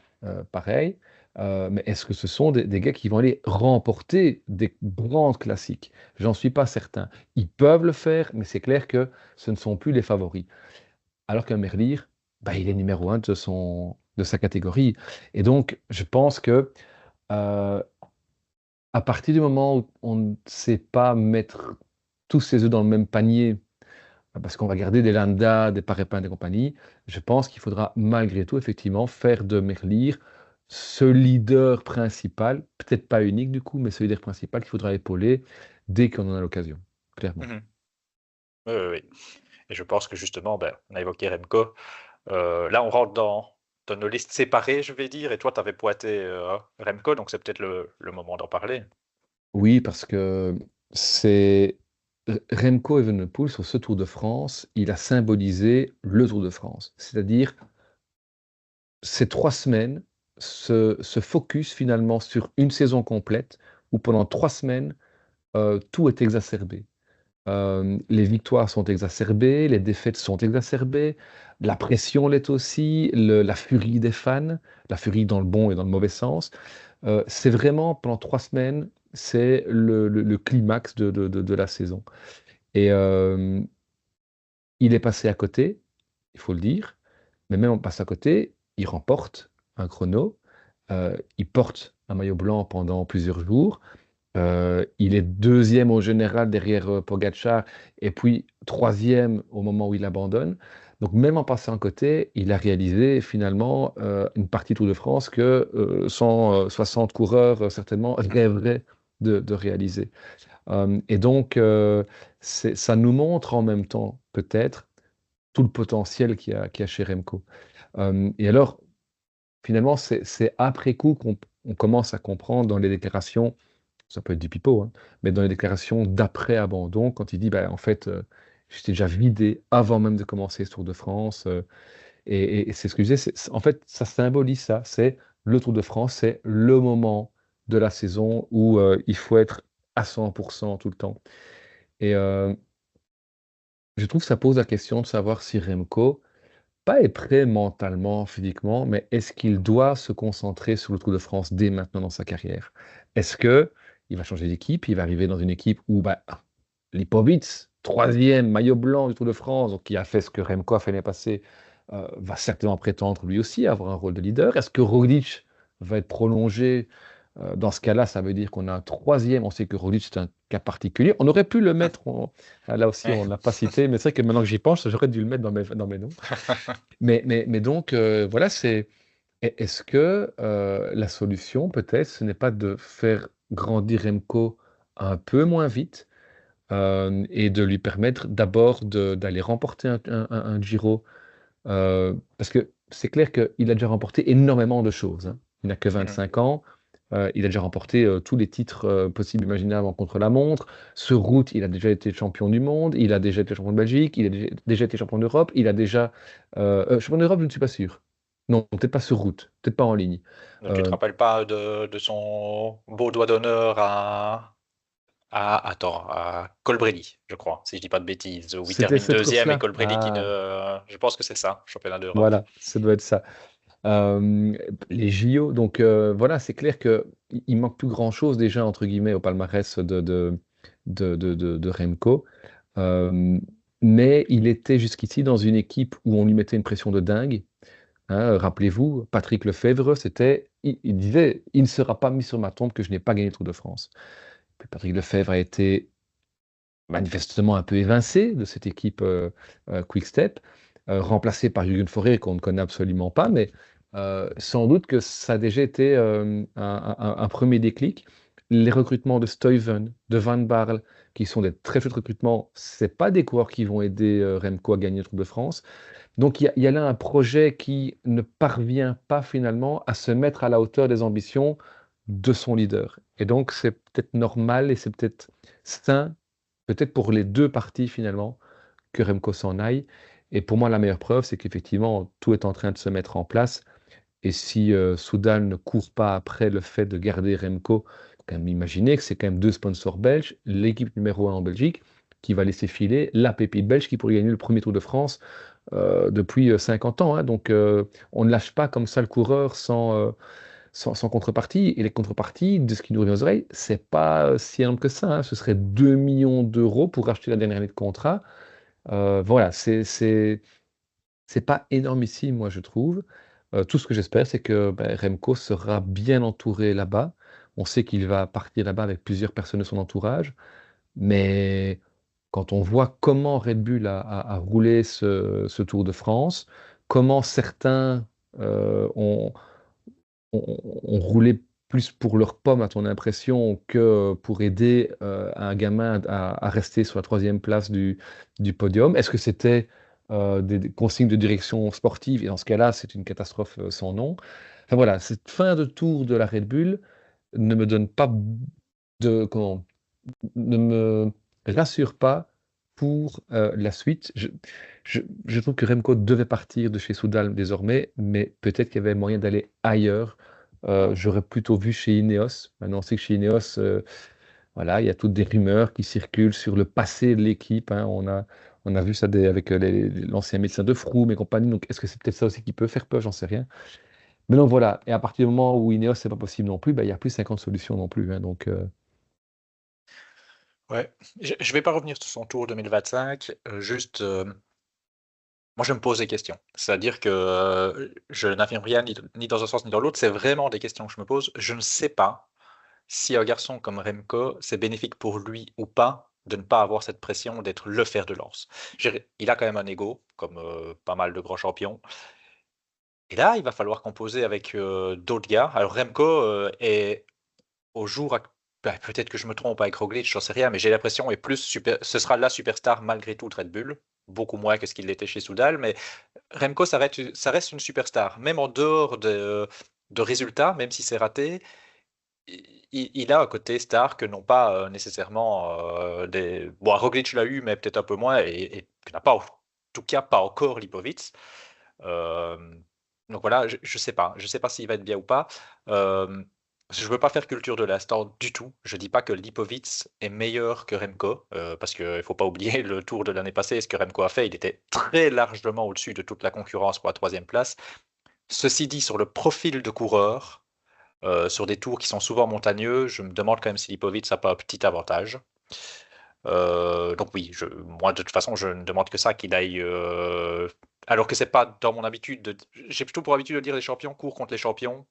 pareil. Mais est-ce que ce sont des gars qui vont aller remporter des grandes classiques? J'en suis pas certain. Ils peuvent le faire, mais c'est clair que ce ne sont plus les favoris. Alors qu'un Merlier, bah, il est numéro un de sa catégorie. Et donc, je pense que euh, à partir du moment où on ne sait pas mettre tous ses œufs dans le même panier, parce qu'on va garder des Landa, des Parépin et compagnie, je pense qu'il faudra malgré tout, effectivement, faire de Merlier ce leader principal, peut-être pas unique du coup, mais ce leader principal qu'il faudra épauler dès qu'on en a l'occasion, clairement. Mhm. Oui, oui, oui. Et je pense que justement, ben, on a évoqué Remco. Là, on rentre dans nos listes séparées, je vais dire, et toi, tu avais pointé Remco, donc c'est peut-être le moment d'en parler. Oui, parce que c'est Remco Evenepoel sur ce Tour de France, il a symbolisé le Tour de France. C'est-à-dire ces 3 semaines se focus finalement sur une saison complète où pendant 3 semaines, tout est exacerbé. Les victoires sont exacerbées, les défaites sont exacerbées, la pression l'est aussi, la furie des fans, la furie dans le bon et dans le mauvais sens. C'est vraiment, pendant 3 semaines, c'est le climax de la saison. Et il est passé à côté, il faut le dire, mais même en passant à côté, il remporte un chrono, il porte un maillot blanc pendant plusieurs jours. Il est deuxième au général derrière Pogacar et puis troisième au moment où il abandonne. Donc même en passant à côté, il a réalisé finalement une partie Tour de France que 160 coureurs certainement rêveraient de réaliser. Et donc ça nous montre en même temps peut-être tout le potentiel qu'il y a chez Remco. Et alors finalement c'est après coup qu'on commence à comprendre dans les déclarations, ça peut être du pipeau, hein, mais dans les déclarations d'après-abandon, quand il dit, bah, en fait, j'étais déjà vidé avant même de commencer ce Tour de France. Et c'est ce que je disais, en fait, ça symbolise ça. C'est le Tour de France, c'est le moment de la saison où il faut être à 100% tout le temps. Et je trouve que ça pose la question de savoir si Remco, pas est prêt mentalement, physiquement, mais est-ce qu'il doit se concentrer sur le Tour de France dès maintenant dans sa carrière? Est-ce que il va changer d'équipe, il va arriver dans une équipe où bah, Lipovic, troisième maillot blanc du Tour de France, donc qui a fait ce que Remco a fait l'année passée, va certainement prétendre lui aussi à avoir un rôle de leader. Est-ce que Roglic va être prolongé? Dans ce cas-là, ça veut dire qu'on a un troisième. On sait que Roglic, c'est un cas particulier. On aurait pu le mettre, là aussi, on ne l'a pas cité, mais c'est vrai que maintenant que j'y pense, j'aurais dû le mettre dans mes noms. Mais donc, voilà, est-ce que la solution, peut-être, ce n'est pas de faire grandir Remco un peu moins vite et de lui permettre d'abord d'aller remporter un Giro parce que c'est clair qu'il a déjà remporté énormément de choses, hein. Il n'a que Mhm. 25 ans. Il a déjà remporté tous les titres possibles, imaginables en contre-la-montre. Sur route, il a déjà été champion du monde, il a déjà été champion de Belgique, il a déjà été champion d'Europe, il a déjà... champion d'Europe, je ne suis pas sûr. Non, peut-être pas sur route, peut-être pas en ligne. Donc, tu te Euh, rappelles pas de son beau doigt d'honneur attends, à Colbrelli, je crois, si je dis pas de bêtises, où il C'était termine cette deuxième et course-là. Colbrelli qui Ah, ne... Je pense que c'est ça, championnat d'Europe. voilà, ça doit être ça. Euh, les JO, donc voilà, c'est clair qu'il manque plus grand-chose déjà, entre guillemets, au palmarès de Remco. Euh, mais il était jusqu'ici dans une équipe où on lui mettait une pression de dingue, hein. Rappelez-vous, Patrick Lefevre, il disait, il ne sera pas mis sur ma tombe que je n'ai pas gagné le Tour de France. Puis Patrick Lefevre a été manifestement un peu évincé de cette équipe Quick Step, remplacé par Jürgen Forêt qu'on ne connaît absolument pas, mais sans doute que ça a déjà été un premier déclic. Les recrutements de Stuyven, de Van Barle, qui sont des très chouettes recrutements, c'est pas des coureurs qui vont aider Remco à gagner le Tour de France. Donc il y a là un projet qui ne parvient pas finalement à se mettre à la hauteur des ambitions de son leader. Et donc c'est peut-être normal et c'est peut-être sain, peut-être pour les deux parties finalement, que Remco s'en aille. Et pour moi, la meilleure preuve, c'est qu'effectivement, tout est en train de se mettre en place. Et si Soudal ne court pas après le fait de garder Remco, il faut quand même imaginer que c'est quand même deux sponsors belges, l'équipe numéro 1 en Belgique, qui va laisser filer la pépite belge qui pourrait gagner le premier Tour de France depuis 50 ans, hein. Donc on ne lâche pas comme ça le coureur sans contrepartie. Et les contreparties, de ce qui nous revient aux oreilles, c'est pas si énorme que ça, hein. Ce serait 2 millions d'euros pour racheter la dernière année de contrat. Voilà, c'est pas énormissime, moi, je trouve. Tout ce que j'espère, c'est que ben, Remco sera bien entouré là-bas. On sait qu'il va partir là-bas avec plusieurs personnes de son entourage, mais quand on voit comment Red Bull a roulé ce Tour de France, comment certains ont roulé plus pour leurs pommes, à ton impression, que pour aider un gamin à rester sur la troisième place du podium. Est-ce que c'était des consignes de direction sportive? Et dans ce cas-là, c'est une catastrophe sans nom. Enfin voilà, cette fin de tour de la Red Bull ne me donne pas comment, ne me rassure pas pour la suite. Je trouve que Remco devait partir de chez Soudal désormais, mais peut-être qu'il y avait moyen d'aller ailleurs. J'aurais plutôt vu chez Ineos. Maintenant, on sait que chez Ineos, Voilà, il y a toutes des rumeurs qui circulent sur le passé de l'équipe, hein. On a vu ça avec l'ancien médecin de Froome et compagnie. Donc, est-ce que c'est peut-être ça aussi qui peut faire peur? J'en sais rien. Mais donc voilà. Et à partir du moment où Ineos, c'est pas possible non plus, bah, il n'y a plus 50 solutions non plus, hein. Donc, Ouais. Je vais pas revenir sur son tour 2025. Juste, moi, je me pose des questions. C'est-à-dire que je n'affirme rien ni dans un sens ni dans l'autre. C'est vraiment des questions que je me pose. Je ne sais pas si un garçon comme Remco, c'est bénéfique pour lui ou pas de ne pas avoir cette pression d'être le fer de lance. Il a quand même un ego, comme pas mal de grands champions. Et là, il va falloir composer avec d'autres gars. Alors Remco est au jour, bah, peut-être que je me trompe avec Roglic, j'en sais rien, mais j'ai l'impression est plus super, ce sera la superstar malgré tout de Red Bull, beaucoup moins que ce qu'il l'était chez Soudal, mais Remco, ça reste une superstar, même en dehors de résultats, même si c'est raté. Il a un côté star que n'ont pas nécessairement des. Bon, Roglic l'a eu, mais peut-être un peu moins, et que n'a pas, en tout cas, pas encore Lipovic. Euh, donc voilà, je sais pas. Je sais pas s'il va être bien ou pas. Euh, je veux pas faire culture de l'instant du tout. Je dis pas que Lipovic est meilleur que Remco, parce qu'il faut pas oublier le tour de l'année passée, ce que Remco a fait. Il était très largement au-dessus de toute la concurrence pour la troisième place. Ceci dit, sur le profil de coureur, sur des tours qui sont souvent montagneux, je me demande quand même si Lipovic n'a pas un petit avantage. Donc oui, moi de toute façon, je ne demande que ça, qu'il aille. Alors que c'est pas dans mon habitude. J'ai plutôt pour habitude de dire les champions courent contre les champions,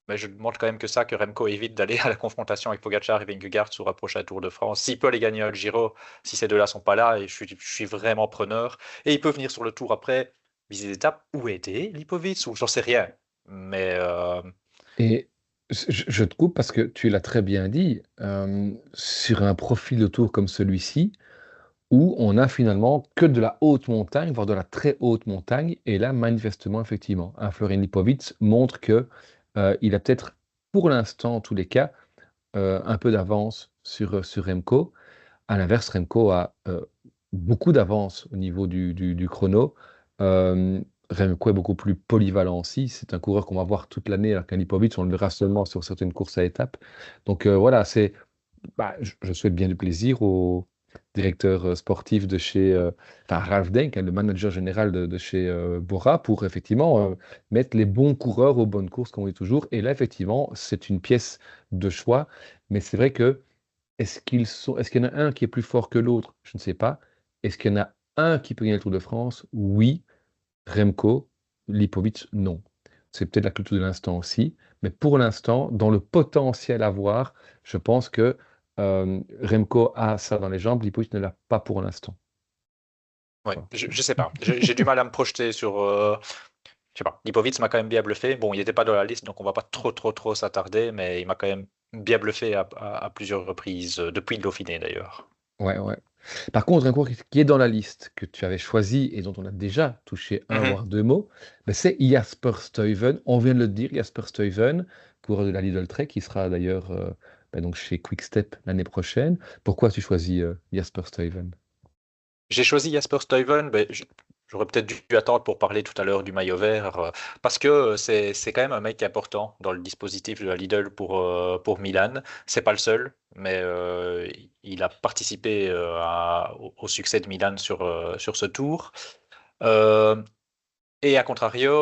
mais je demande quand même que ça, que Remco évite d'aller à la confrontation avec Pogacar et Vingegaard sur un prochain Tour de France. S'il peut aller gagner le Giro, si ces deux-là sont pas là, et je suis vraiment preneur. Et il peut venir sur le Tour après, viser des étapes. Où était Lipovic? Ou j'en sais rien. Mais et je te coupe parce que tu l'as très bien dit, sur un profil de tour comme celui-ci, où on a finalement que de la haute montagne, voire de la très haute montagne. Et là, manifestement, effectivement, un Florin Lipovic montre que il a peut-être, pour l'instant, en tous les cas, un peu d'avance sur Remco. À l'inverse, Remco a beaucoup d'avance au niveau du chrono. Euh, Remco est beaucoup plus polyvalent aussi. C'est un coureur qu'on va voir toute l'année, alors qu'un Lipovic, on le verra seulement sur certaines courses à étapes. Donc voilà, je souhaite bien du plaisir au directeur sportif de chez, enfin Ralph Denk, hein, le manager général de chez Bora, pour effectivement mettre les bons coureurs aux bonnes courses, comme on dit toujours. Et là, effectivement, c'est une pièce de choix. Mais c'est vrai que est-ce qu'il y en a un qui est plus fort que l'autre? Je ne sais pas. Est-ce qu'il y en a un qui peut gagner le Tour de France? Oui. Remco, Lipovic, non. C'est peut-être la culture de l'instant aussi, mais pour l'instant, dans le potentiel à voir, je pense que Remco a ça dans les jambes, Lipovic ne l'a pas pour l'instant. ouais, Voilà. je sais pas. J'ai du mal à me projeter sur. Je sais pas. Lipovic m'a quand même bien bluffé. Bon, il n'était pas dans la liste, donc on va pas trop s'attarder, mais il m'a quand même bien bluffé à plusieurs reprises, depuis le Dauphiné d'ailleurs. Ouais, ouais. Par contre, un cours qui est dans la liste que tu avais choisi et dont on a déjà touché un Mhm. voire deux mots, ben, c'est Jasper Stuyven. On vient de le dire, Jasper Stuyven, coureur de la Lidl Trek, qui sera d'ailleurs ben, donc chez Quick-Step l'année prochaine. Pourquoi tu choisis Jasper Stuyven? J'ai choisi Jasper Stuyven, mais j'aurais peut-être dû attendre pour parler tout à l'heure du maillot vert, parce que c'est quand même un mec important dans le dispositif de la Lidl pour Milan. C'est pas le seul, mais il a participé au succès de Milan sur ce tour. Euh, Et à contrario,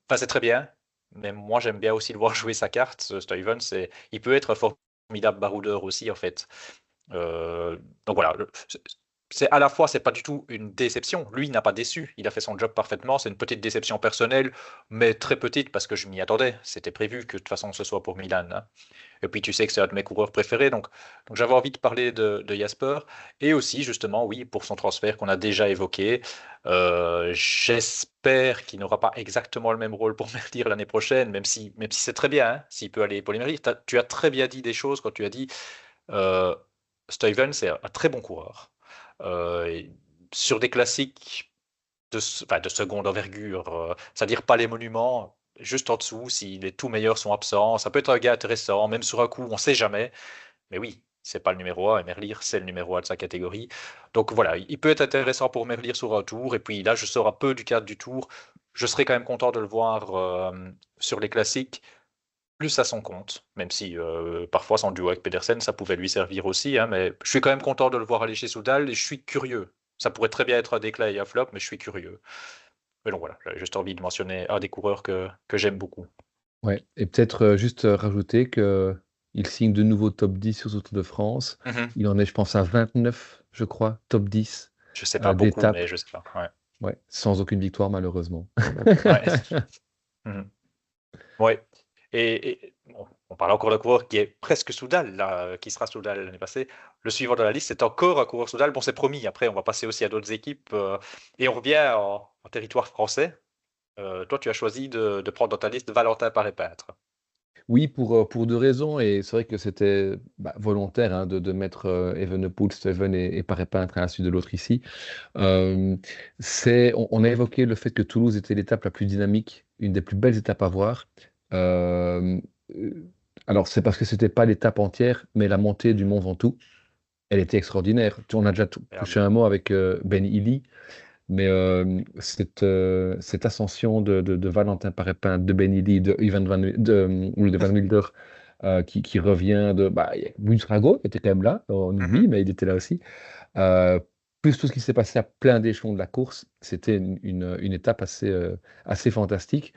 enfin, c'est très bien, mais moi j'aime bien aussi le voir jouer sa carte. Stuyven, il peut être un formidable baroudeur aussi en fait. Euh, donc voilà, c'est à la fois c'est pas du tout une déception. Lui il n'a pas déçu, il a fait son job parfaitement. C'est une petite déception personnelle, mais très petite parce que je m'y attendais. C'était prévu que de toute façon ce soit pour Milan, hein. Et puis tu sais que c'est un de mes coureurs préférés, donc j'avais envie de parler de Jasper. Et aussi, justement, oui, pour son transfert qu'on a déjà évoqué. J'espère qu'il n'aura pas exactement le même rôle pour Merlier l'année prochaine, même si c'est très bien, hein, s'il peut aller pour les Merlier. Tu as très bien dit des choses quand tu as dit euh, Stuyven, c'est un très bon coureur. Et sur des classiques enfin, de seconde envergure, c'est-à-dire pas les monuments, juste en dessous, si les tout meilleurs sont absents, ça peut être un gars intéressant, même sur un coup, on ne sait jamais. Mais oui, c'est pas le numéro 1, et Merlier, c'est le numéro 1 de sa catégorie. Donc voilà, il peut être intéressant pour Merlier sur un tour, et puis là, je sors un peu du cadre du tour. Je serais quand même content de le voir sur les classiques. plus à son compte, même si parfois son duo avec Pedersen, ça pouvait lui servir aussi, hein, mais je suis quand même content de le voir aller chez Soudal et je suis curieux. Ça pourrait très bien être un déclat et un flop, mais je suis curieux. Mais donc voilà, j'avais juste envie de mentionner un des coureurs que j'aime beaucoup. Ouais, et peut-être juste rajouter que il signe de nouveau top 10 sur ce Tour de France. Mhm. Il en est, je pense, à 29, je crois, top 10 Je sais pas beaucoup, d'étapes. mais je sais pas. Ouais. Ouais, sans aucune victoire, malheureusement. Ouais. Mhm. Ouais. Bon, on parle encore d'un coureur qui est presque Soudal, là, qui sera Soudal l'année passée. Le suivant de la liste, c'est encore un coureur Soudal. Bon, c'est promis. Après, on va passer aussi à d'autres équipes. Et on revient en territoire français. Toi, tu as choisi de prendre dans ta liste Valentin Paré-Peintre. Oui, pour deux raisons, et c'est vrai que c'était volontaire hein, de mettre Evenepoel, Steven et Paré-Peintre à la suite de l'autre ici. Euh, on a évoqué le fait que Toulouse était l'étape la plus dynamique, une des plus belles étapes à voir. Euh, euh, alors, c'est parce que c'était pas l'étape entière, mais la montée du Mont Ventoux, elle était extraordinaire. On a déjà touché Incroyable. un mot avec Ben Illy, mais cette ascension de Valentin Paré-Peintre, de Ben Illy, de Ivan ou de Van Wilder, qui revient de. Bah, Buitrago était quand même là, on Mhm. oublie, mais il était là aussi. Euh, Plus tout ce qui s'est passé à plein d'échelons de la course, c'était une étape assez fantastique.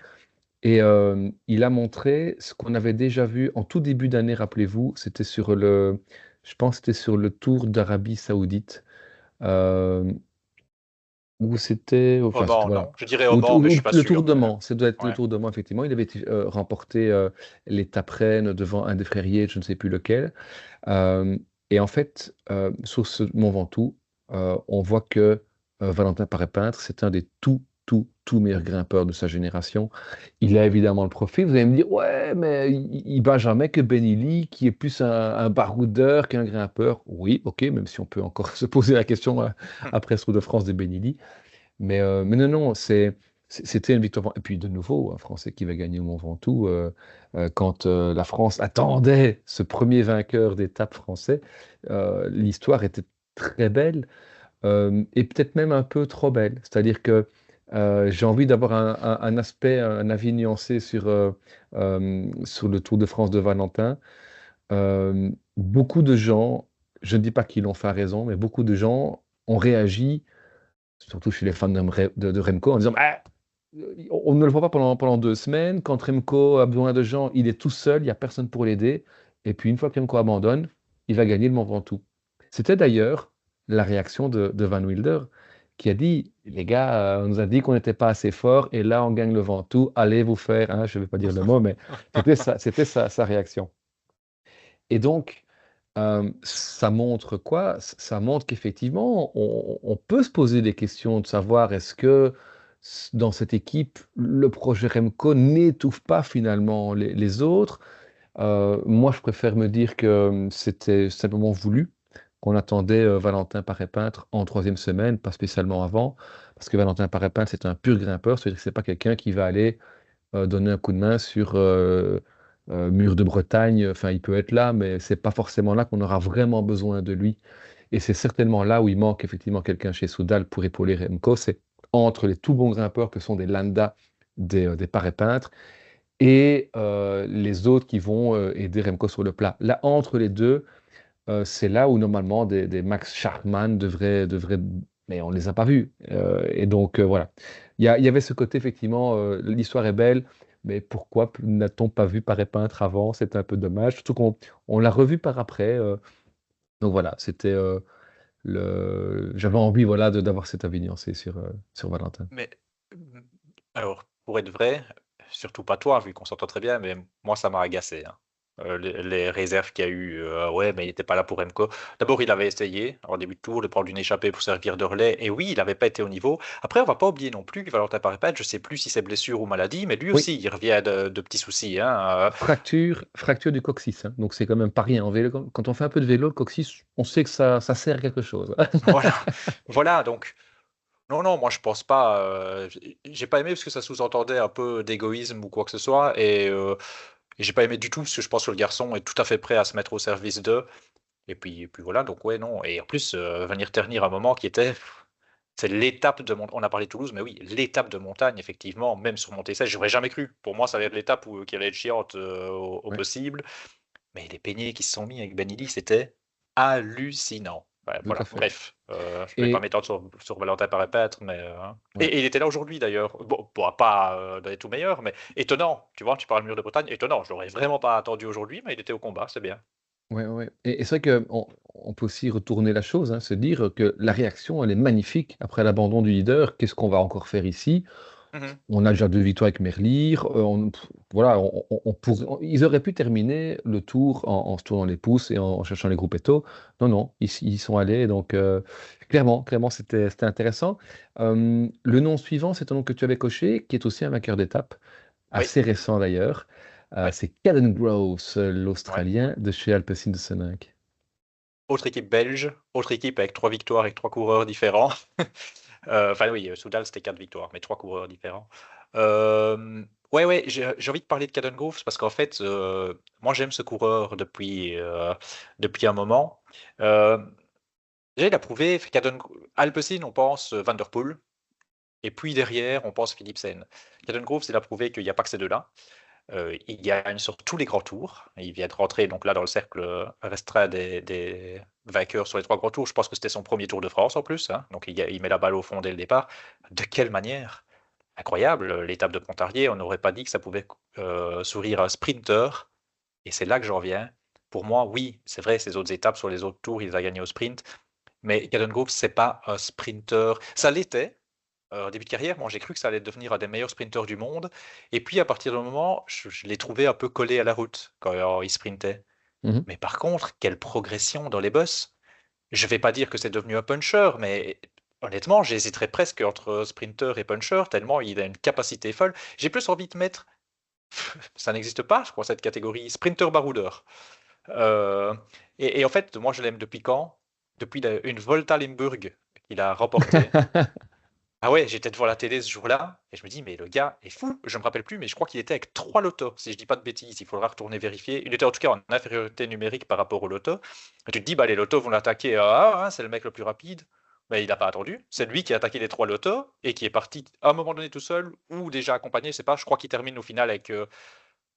Et il a montré ce qu'on avait déjà vu en tout début d'année, rappelez-vous, je pense que c'était sur le Tour d'Arabie Saoudite, euh, où enfin c'était Oman, voilà, non? Je dirais Oman, mais je suis pas le Tour sûr. de Mais... Mans, ça doit être le Ouais. Tour de Mans, effectivement. Il avait remporté l'étape reine devant un des frères Yates, je ne sais plus lequel. Euh, et en fait, sur ce Mont Ventoux, on voit que Valentin Paré-Peintre, c'est un des tout meilleurs grimpeurs de sa génération. Il a évidemment le profil. Vous allez me dire, ouais, mais il bat jamais que Benili, qui est plus un baroudeur qu'un grimpeur. Oui, ok, même si on peut encore se poser la question après ce Tour de France de Benili. Mais non, non, c'était une victoire. Et puis de nouveau, un Français qui va gagner au Mont Ventoux, quand la France attendait ce premier vainqueur d'étape français, l'histoire était très belle et peut-être même un peu trop belle. C'est-à-dire que j'ai envie d'avoir un aspect, un avis nuancé sur le Tour de France de Valentin. Beaucoup de gens, je ne dis pas qu'ils l'ont fait à raison, mais beaucoup de gens ont réagi surtout chez les fans de Remco, en disant ah, on ne le voit pas pendant 2 semaines. Quand Remco a besoin de gens, il est tout seul, il n'y a personne pour l'aider. Et puis une fois que Remco abandonne, il va gagner le Mont Ventoux. C'était d'ailleurs la réaction de Van Wilder qui a dit les gars, on nous a dit qu'on n'était pas assez fort et là on gagne le Ventoux, allez vous faire, hein, je ne vais pas dire le mot, mais c'était sa réaction. Et donc, ça montre quoi? Ça montre qu'effectivement, on peut se poser des questions de savoir est-ce que dans cette équipe, le projet Remco n'étouffe pas finalement les autres. Moi, je préfère me dire que c'était simplement voulu, qu'on attendait Valentin Paré-Peintre en troisième semaine, pas spécialement avant, parce que Valentin Paré-Peintre, c'est un pur grimpeur, c'est-à-dire que c'est pas quelqu'un qui va aller donner un coup de main sur Mur de Bretagne. Enfin, il peut être là, mais c'est pas forcément là qu'on aura vraiment besoin de lui. Et c'est certainement là où il manque effectivement quelqu'un chez Soudal pour épauler Remco. C'est entre les tout bons grimpeurs que sont des Landa, des Paré-Peintres, et les autres qui vont aider Remco sur le plat. Là, entre les deux, c'est là où normalement des Max Schachmann devraient, mais on ne les a pas vus. Et donc voilà. Il y avait ce côté, effectivement, l'histoire est belle, mais pourquoi n'a-t-on pas vu Paré Peintre avant? C'est un peu dommage, surtout qu'on l'a revu par après. Donc voilà, j'avais envie voilà, d'avoir cet avis nuancé sur Valentin. Mais alors, pour être vrai, surtout pas toi, vu qu'on s'entend très bien, mais moi, ça m'a agacé, hein. Les réserves qu'il y a eu, ouais, mais il n'était pas là pour Remco. D'abord, il avait essayé, en début de tour, de prendre une échappée pour servir de relais, et oui, il n'avait pas été au niveau. Après, on va pas oublier non plus que Valentin Paré-Peintre, je sais plus si c'est blessure ou maladie, mais lui Oui, aussi, il revient de petits soucis, hein. fracture du coccyx, hein. Donc c'est quand même pas rien. En vélo, quand on fait un peu de vélo, le coccyx, on sait que ça sert à quelque chose. Voilà, voilà, donc non, non, moi je pense pas. J'ai pas aimé parce que ça sous-entendait un peu d'égoïsme ou quoi que ce soit, et j'ai pas aimé du tout parce que je pense que le garçon est tout à fait prêt à se mettre au service d'eux. Et puis voilà, donc ouais, non. Et en plus, venir ternir un moment qui était C'est l'étape de montagne. On a parlé de Toulouse, mais oui, l'étape de montagne, effectivement, même sur Montée 16, j'aurais jamais cru. Pour moi, ça allait être l'étape qui allait être chiante au Ouais, possible. Mais les peignés qui se sont mis avec Benili, c'était hallucinant. Ouais, tout à voilà, fait. bref, je ne vais pas Et m'étendre sur Valentin Parapètre, mais ouais. et il était là aujourd'hui d'ailleurs. Bon, pas dans les tout meilleurs, mais étonnant. Tu vois, tu parles mur de Bretagne, étonnant. Je l'aurais vraiment pas attendu aujourd'hui, mais il était au combat, c'est bien. Ouais, ouais. Et c'est vrai qu'on peut aussi retourner la chose, hein, se dire que la réaction, elle est magnifique après l'abandon du leader. Qu'est-ce qu'on va encore faire ici? Mhm. On a déjà 2 victoires avec Merlier. Voilà, ils auraient pu terminer le tour en se tournant les pouces et en cherchant les groupettos. Non, non, ils y sont allés. Donc, clairement, c'était intéressant. Le nom suivant, c'est un nom que tu avais coché, qui est aussi un vainqueur d'étape, Oui, assez récent d'ailleurs. oui, C'est Caden Groves, ouais. l'Australien de chez Alpecin de Seninck. Autre équipe belge, autre équipe avec 3 victoires avec 3 coureurs différents. Enfin oui, Soudal c'était 4 victoires, mais 3 coureurs différents. Ouais, ouais, j'ai envie de parler de Caden Groves parce qu'en fait, moi j'aime ce coureur depuis un moment. Euh, Déjà, il a prouvé, Alpecin, on pense Van der Poel, et puis derrière, on pense Philipsen. Caden Groves, il a prouvé qu'il n'y a pas que ces deux-là. Il gagne sur tous les grands tours. Il vient de rentrer donc là dans le cercle restreint des vainqueurs sur les 3 grands tours. Je pense que c'était son premier Tour de France en plus, hein. Donc il met la balle au fond dès le départ. De quelle manière? Incroyable. L'étape de Pontarlier, on n'aurait pas dit que ça pouvait sourire à un sprinter. Et c'est là que j'en viens. Pour moi, oui, c'est vrai, ces autres étapes sur les autres tours, il a gagné au sprint. Mais Caden Groves, c'est pas un sprinter. Ça l'était, en début de carrière, moi j'ai cru que ça allait devenir un des meilleurs sprinteurs du monde. Et puis à partir du moment, je l'ai trouvé un peu collé à la route quand il sprintait. Mhm. Mais par contre, quelle progression dans les bosses. Je vais pas dire que c'est devenu un puncher, mais honnêtement, j'hésiterais presque entre sprinter et puncher, tellement il a une capacité folle. J'ai plus envie de mettre, ça n'existe pas, je crois, cette catégorie, sprinter baroudeur. Euh, et en fait, moi je l'aime depuis quand? Depuis une Volta Limburg qu'il a remportée. Ah ouais, j'étais devant la télé ce jour-là et je me dis, mais le gars est fou. Je me rappelle plus, mais je crois qu'il était avec 3 lotos, si je dis pas de bêtises. Il faudra retourner vérifier. Il était en tout cas en infériorité numérique par rapport au loto. Et tu te dis, bah les lotos vont l'attaquer. C'est le mec le plus rapide. Mais il n'a pas attendu. C'est lui qui a attaqué les 3 lotos et qui est parti à un moment donné tout seul ou déjà accompagné. Je sais pas. Je crois qu'il termine au final avec.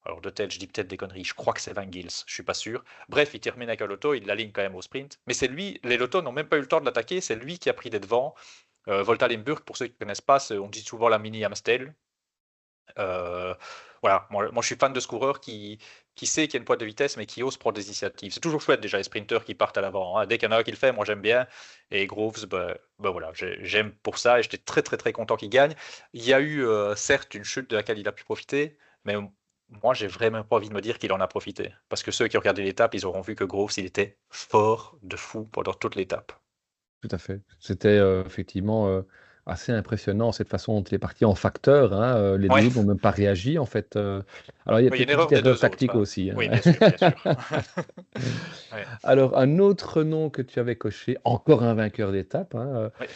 Alors de tête, je dis peut-être des conneries. Je crois que c'est Van Gils. Je suis pas sûr. Bref, il termine avec un loto. Il l'aligne quand même au sprint. Mais c'est lui. Les lotos n'ont même pas eu le temps de l'attaquer. C'est lui qui a pris des devants. Volta Limburg, pour ceux qui ne connaissent pas, on dit souvent la mini Amstel. Euh, voilà, moi je suis fan de ce coureur qui sait qu'il y a une pointe de vitesse, mais qui ose prendre des initiatives. C'est toujours chouette déjà les sprinteurs qui partent à l'avant, hein. Dès qu'il y en a un qui le fait, moi j'aime bien. Et Groves, bah voilà, j'aime pour ça et j'étais très très très content qu'il gagne. Il y a eu certes une chute de laquelle il a pu profiter, mais moi j'ai vraiment pas envie de me dire qu'il en a profité. Parce que ceux qui ont regardé l'étape, ils auront vu que Groves, il était fort de fou pendant toute l'étape. Tout à fait. C'était effectivement assez impressionnant cette façon dont il est parti en facteur, hein. Les deux Ouais, autres n'ont même pas réagi en fait. Alors il y a il y a une peut-être une erreur petite des erreur deux autres, tactique hein. aussi, Oui, hein. bien sûr, bien sûr. Ouais. Alors un autre nom que tu avais coché, encore un vainqueur d'étape, hein, Oui.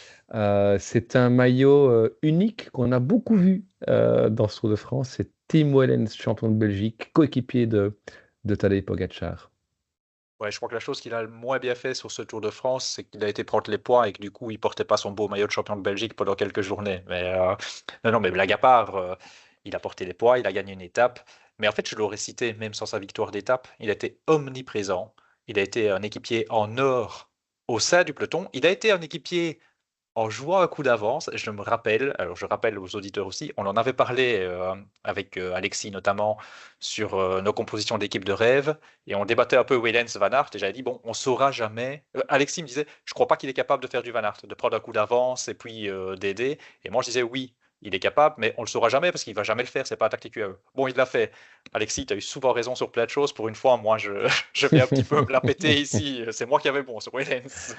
c'est un maillot unique qu'on a beaucoup Mhm. vu dans ce Tour de France. C'est Tim Wellens, champion de Belgique, coéquipier de Tadej Pogacar. Ouais, je crois que la chose qu'il a le moins bien fait sur ce Tour de France, c'est qu'il a été prendre les points et que du coup, il portait pas son beau maillot de champion de Belgique pendant quelques journées. Mais non, non, mais blague à part, il a porté les poids, il a gagné une étape. Mais en fait, je l'aurais cité, même sans sa victoire d'étape, il a été omniprésent. Il a été un équipier en or au sein du peloton. Il a été un équipier en jouant un coup d'avance. Je me rappelle, alors je rappelle aux auditeurs aussi, on en avait parlé avec Alexis notamment sur nos compositions d'équipe de rêve et on débattait un peu Wellens Van Aert et j'avais dit bon, on saura jamais. Alexis me disait, je crois pas qu'il est capable de faire du Van Aert, de prendre un coup d'avance et puis d'aider. Et moi je disais oui. Il est capable, mais on le saura jamais parce qu'il va jamais le faire. C'est pas un tactique UE. Bon, il l'a fait. Alexis, tu as eu souvent raison sur plein de choses. Pour une fois, moi, je vais un petit peu me la péter ici. C'est moi qui avais bon sur Wellens.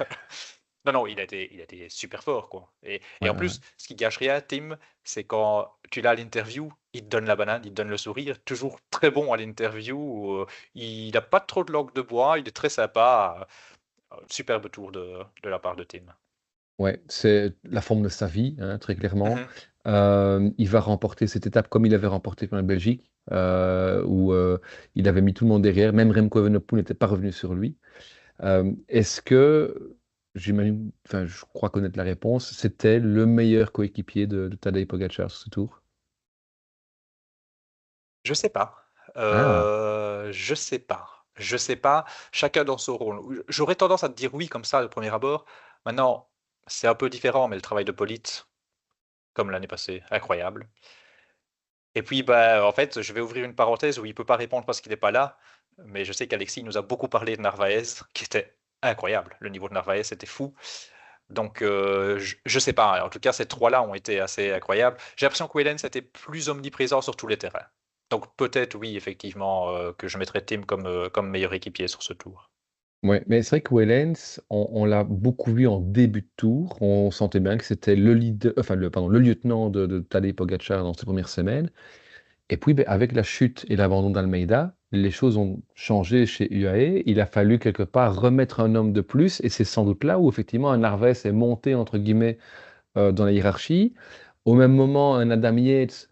Non, non, il a été super fort, quoi. Et Ouais, en ouais, ouais. plus, ce qui gâche rien, Tim, c'est quand tu l'as à l'interview, il te donne la banane, il te donne le sourire, toujours très bon à l'interview. Il n'a pas trop de langue de bois, il est très sympa. Superbe tour de la part de Tim. Ouais, c'est la forme de sa vie, hein, très clairement. Mhm. Il va remporter cette étape comme il avait remporté pour la Belgique, où il avait mis tout le monde derrière. Même Remco Evenepoel n'était pas revenu sur lui. Est-ce que j'imagine, enfin, je crois connaître la réponse, c'était le meilleur coéquipier de Tadej Pogacar sur ce tour. Je sais pas. Ah, Je sais pas. Je sais pas. Chacun dans son rôle. J'aurais tendance à te dire oui comme ça de premier abord. Maintenant, c'est un peu différent, mais le travail de Polite, comme l'année passée, incroyable. Et puis, bah, en fait, je vais ouvrir une parenthèse où il peut pas répondre parce qu'il n'est pas là. Mais je sais qu'Alexis nous a beaucoup parlé de Narvaez, qui était incroyable. Le niveau de Narvaez était fou. Donc, je sais pas. En tout cas, ces trois-là ont été assez incroyables. J'ai l'impression que Wellens était plus omniprésent sur tous les terrains. Donc, peut-être, oui, effectivement, que je mettrais Tim comme meilleur équipier sur ce tour. ouais, mais c'est vrai que Wellens, on l'a beaucoup vu en début de tour. On sentait bien que c'était le leader, enfin pardon, le lieutenant de Tadej Pogacar dans ses premières semaines. Et puis, ben, avec la chute et l'abandon d'Almeida, les choses ont changé chez UAE. Il a fallu quelque part remettre un homme de plus, et c'est sans doute là où effectivement un Narvaez est monté entre guillemets dans la hiérarchie. Au même moment, un Adam Yates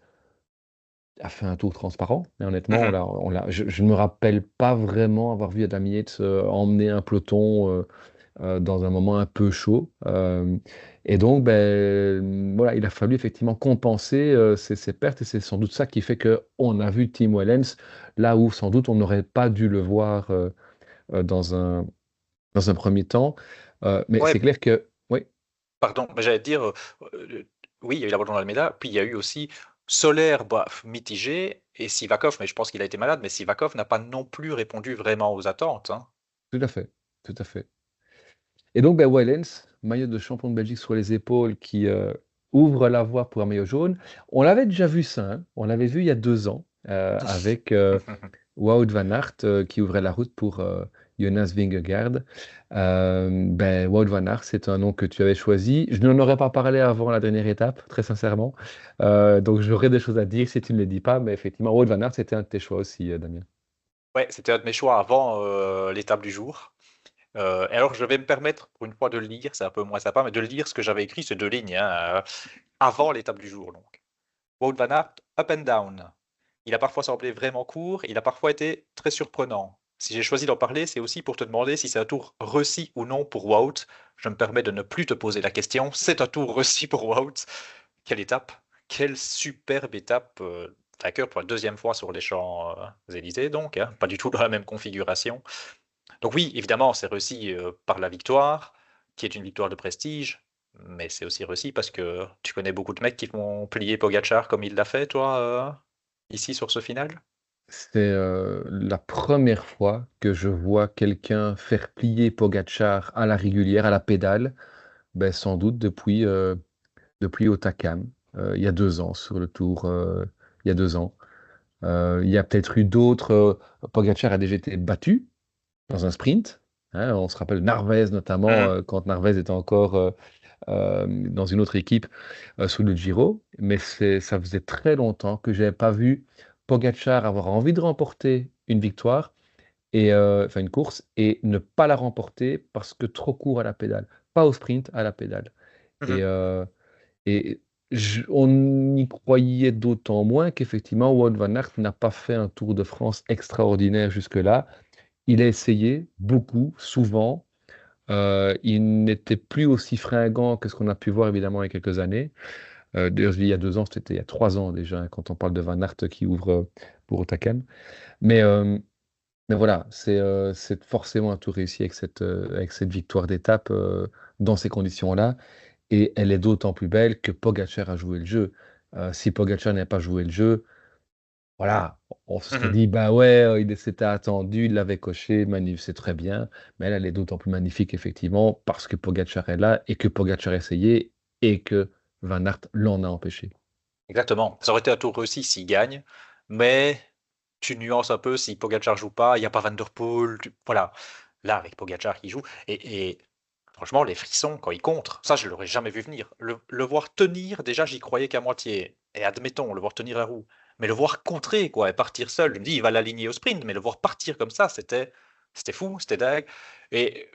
a fait un tour transparent. Et honnêtement, Mhm. je ne me rappelle pas vraiment avoir vu Adam Yates emmener un peloton dans un moment un peu chaud. Et donc, ben, voilà, il a fallu effectivement compenser ces pertes. Et c'est sans doute ça qui fait qu'on a vu Tim Wellens là où sans doute on n'aurait pas dû le voir euh, dans un, dans un premier temps. Mais Ouais, c'est clair que, oui, pardon, mais j'allais te dire, euh, oui, il y a eu l'abandon d'Almeida, puis il y a eu aussi Solaire, bah, mitigé, et Sivakov, mais je pense qu'il a été malade, mais Sivakov n'a pas non plus répondu vraiment aux attentes, hein. tout à fait, tout à fait. Et donc, ben, Wellens, maillot de champion de Belgique sur les épaules, qui ouvre la voie pour un maillot jaune. On l'avait déjà vu ça, hein. On l'avait vu il y a 2 ans avec Wout van Aert qui ouvrait la route pour Jonas Vingegaard. Ben, Wout van Aert, c'est un nom que tu avais choisi. Je n'en aurais pas parlé avant la dernière étape, très sincèrement. Donc j'aurais des choses à dire si tu ne les dis pas, mais effectivement, Wout van Aert, c'était un de tes choix aussi, Damien. Ouais, c'était un de mes choix avant l'étape du jour. Et alors, je vais me permettre, pour une fois, de le lire, c'est un peu moins sympa, mais de le lire ce que j'avais écrit, c'est 2 lignes, hein, avant l'étape du jour. Donc, Wout van Aert, up and down. Il a parfois semblé vraiment court, il a parfois été très surprenant. Si j'ai choisi d'en parler, c'est aussi pour te demander si c'est un tour réussi ou non pour Wout. Je me permets de ne plus te poser la question. C'est un tour réussi pour Wout. Quelle étape! Quelle superbe étape! Vainqueur pour la deuxième fois sur les Champs-Élysées, donc, hein, pas du tout dans la même configuration. Donc oui, évidemment, c'est réussi par la victoire, qui est une victoire de prestige, mais c'est aussi réussi parce que tu connais beaucoup de mecs qui vont plier Pogacar comme il l'a fait, toi, ici sur ce final? C'est la première fois que je vois quelqu'un faire plier Pogacar à la régulière, à la pédale, ben, sans doute depuis Otakam, il y a 2 ans, sur le Tour, il y a 2 ans. Il y a peut-être eu d'autres. Pogacar a déjà été battu dans un sprint, hein. On se rappelle Narvaez notamment, Mhm. quand Narvaez était encore dans une autre équipe sous le Giro. Mais ça faisait très longtemps que je n'avais pas vu Pogacar avoir envie de remporter une victoire, enfin une course, et ne pas la remporter parce que trop court à la pédale. Pas au sprint, à la pédale. Et, Mhm. euh, et on y croyait d'autant moins qu'effectivement, Wout van Aert n'a pas fait un Tour de France extraordinaire jusque-là. Il a essayé beaucoup, souvent. Il n'était plus aussi fringant que ce qu'on a pu voir évidemment il y a quelques années. D'ailleurs, je dis il y a 2 ans, c'était il y a 3 ans déjà, hein, quand on parle de Van Aert qui ouvre pour Otakam. Mais, euh, mais voilà, c'est forcément un tour réussi avec cette victoire d'étape dans ces conditions-là. Et elle est d'autant plus belle que Pogacar a joué le jeu. Si Pogacar n'avait pas joué le jeu, voilà, on se serait Mhm. dit, bah ouais, il s'était attendu, il l'avait coché, c'est très bien. Mais elle est d'autant plus magnifique, effectivement, parce que Pogacar est là et que Pogacar a essayé et que Van Aert l'en a empêché. Exactement. Ça aurait été un tour réussi s'il gagne, mais tu nuances un peu si Pogacar joue pas, il n'y a pas Van der Poel, voilà. Là, avec Pogacar qui joue, et franchement, les frissons quand il contre, ça, je l'aurais jamais vu venir. Le voir tenir, déjà, j'y croyais qu'à moitié. Et admettons, le voir tenir la roue. Mais le voir contrer, quoi, et partir seul, je me dis, il va l'aligner au sprint, mais le voir partir comme ça, c'était fou, c'était dingue. Et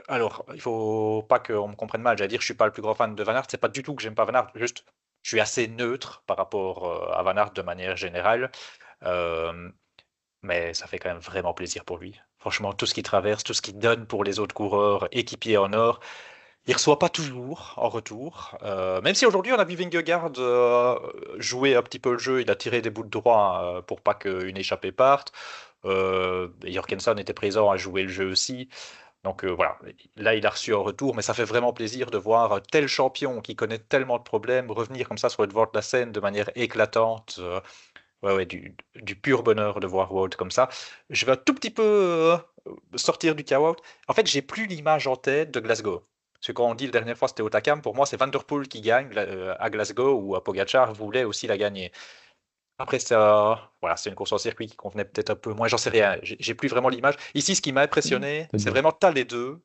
alors, il faut pas qu'on me comprenne mal, j'allais dire, je suis pas le plus grand fan de Van Aert, c'est pas du tout que j'aime pas Van Aert, juste, je suis assez neutre par rapport à Van Aert de manière générale. Euh, mais ça fait quand même vraiment plaisir pour lui. Franchement, tout ce qu'il traverse, tout ce qu'il donne pour les autres coureurs équipiers en or, il reçoit pas toujours en retour. Même si aujourd'hui on a vu Vingegaard jouer un petit peu le jeu, il a tiré des bouts de droit pour pas qu'une échappée parte. Jorgensen était présent à jouer le jeu aussi. Donc voilà, là il a reçu un retour, mais ça fait vraiment plaisir de voir un tel champion qui connaît tellement de problèmes revenir comme ça sur le devant de la scène de manière éclatante. Ouais, ouais, du pur bonheur de voir Wout comme ça. Je vais un tout petit peu sortir du cas Wout. En fait, j'ai plus l'image en tête de Glasgow. Parce que quand on dit la dernière fois c'était Otakam, pour moi c'est Van Der Poel qui gagne à Glasgow ou à Pogacar voulait aussi la gagner. Après, ça, voilà, c'est une course en circuit qui convenait peut-être un peu moins, j'en sais rien. J'ai plus vraiment l'image. Ici, ce qui m'a impressionné, C'est c'est bien. vraiment t'as les deux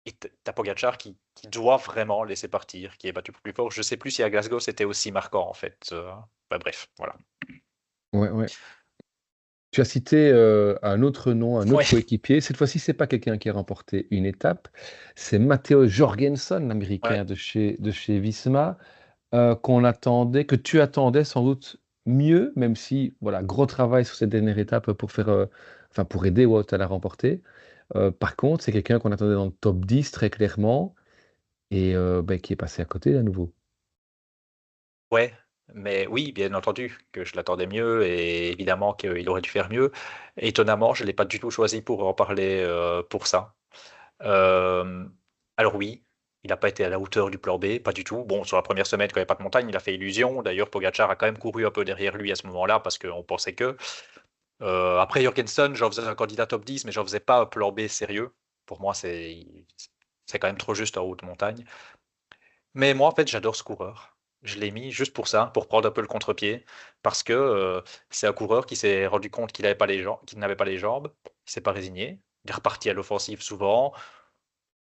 et t'as Pogacar qui doit vraiment laisser partir, qui est battu plus fort. Je sais plus si à Glasgow c'était aussi marquant en fait. Bah, bref, voilà. Ouais, ouais. Tu as cité un autre nom, un Ouais, autre coéquipier. Cette fois-ci, c'est pas quelqu'un qui a remporté une étape, c'est Matteo Jorgensen, ouais. l'Américain de chez Visma, qu'on attendait, que tu attendais sans doute mieux, même si, voilà, gros travail sur cette dernière étape pour faire, enfin, pour aider Wout à la remporter. Par contre, c'est quelqu'un qu'on attendait dans le top 10 très clairement et ben, qui est passé à côté à nouveau. Ouais, mais oui, bien entendu que je l'attendais mieux et évidemment qu'il aurait dû faire mieux. Étonnamment, je ne l'ai pas du tout choisi pour en parler pour ça. Euh, alors oui, il n'a pas été à la hauteur du plan B, pas du tout. Bon, sur la première semaine, quand il n'y avait pas de montagne, il a fait illusion. D'ailleurs, Pogacar a quand même couru un peu derrière lui à ce moment-là parce qu'on pensait que. Après Jorgensen, j'en faisais un candidat top 10, mais j'en faisais pas un plan B sérieux. Pour moi, c'est quand même trop juste en haute montagne. Mais moi, en fait, j'adore ce coureur. Je l'ai mis juste pour ça, pour prendre un peu le contre-pied, parce que c'est un coureur qui s'est rendu compte qu'il n'avait pas les jambes, qu'il n'avait pas les jambes, il s'est pas résigné, il est reparti à l'offensive souvent,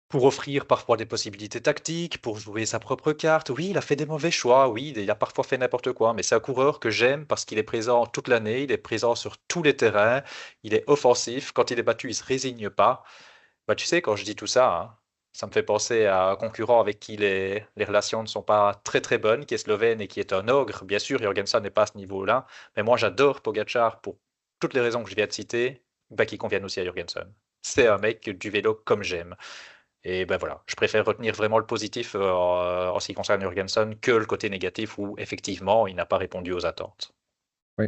pour offrir parfois des possibilités tactiques, pour jouer sa propre carte. Oui, il a fait des mauvais choix, oui, il a parfois fait n'importe quoi, mais c'est un coureur que j'aime parce qu'il est présent toute l'année, il est présent sur tous les terrains, il est offensif, quand il est battu, il se résigne pas. Bah, tu sais, quand je dis tout ça, hein, ça me fait penser à un concurrent avec qui les relations ne sont pas très très bonnes, qui est slovène et qui est un ogre. Bien sûr, Jorgensen n'est pas à ce niveau-là, mais moi j'adore Pogacar pour toutes les raisons que je viens de citer, bah, qui conviennent aussi à Jorgensen. C'est un mec du vélo comme j'aime. Et ben voilà, je préfère retenir vraiment le positif en ce qui concerne Jorgensen que le côté négatif où effectivement il n'a pas répondu aux attentes. Oui.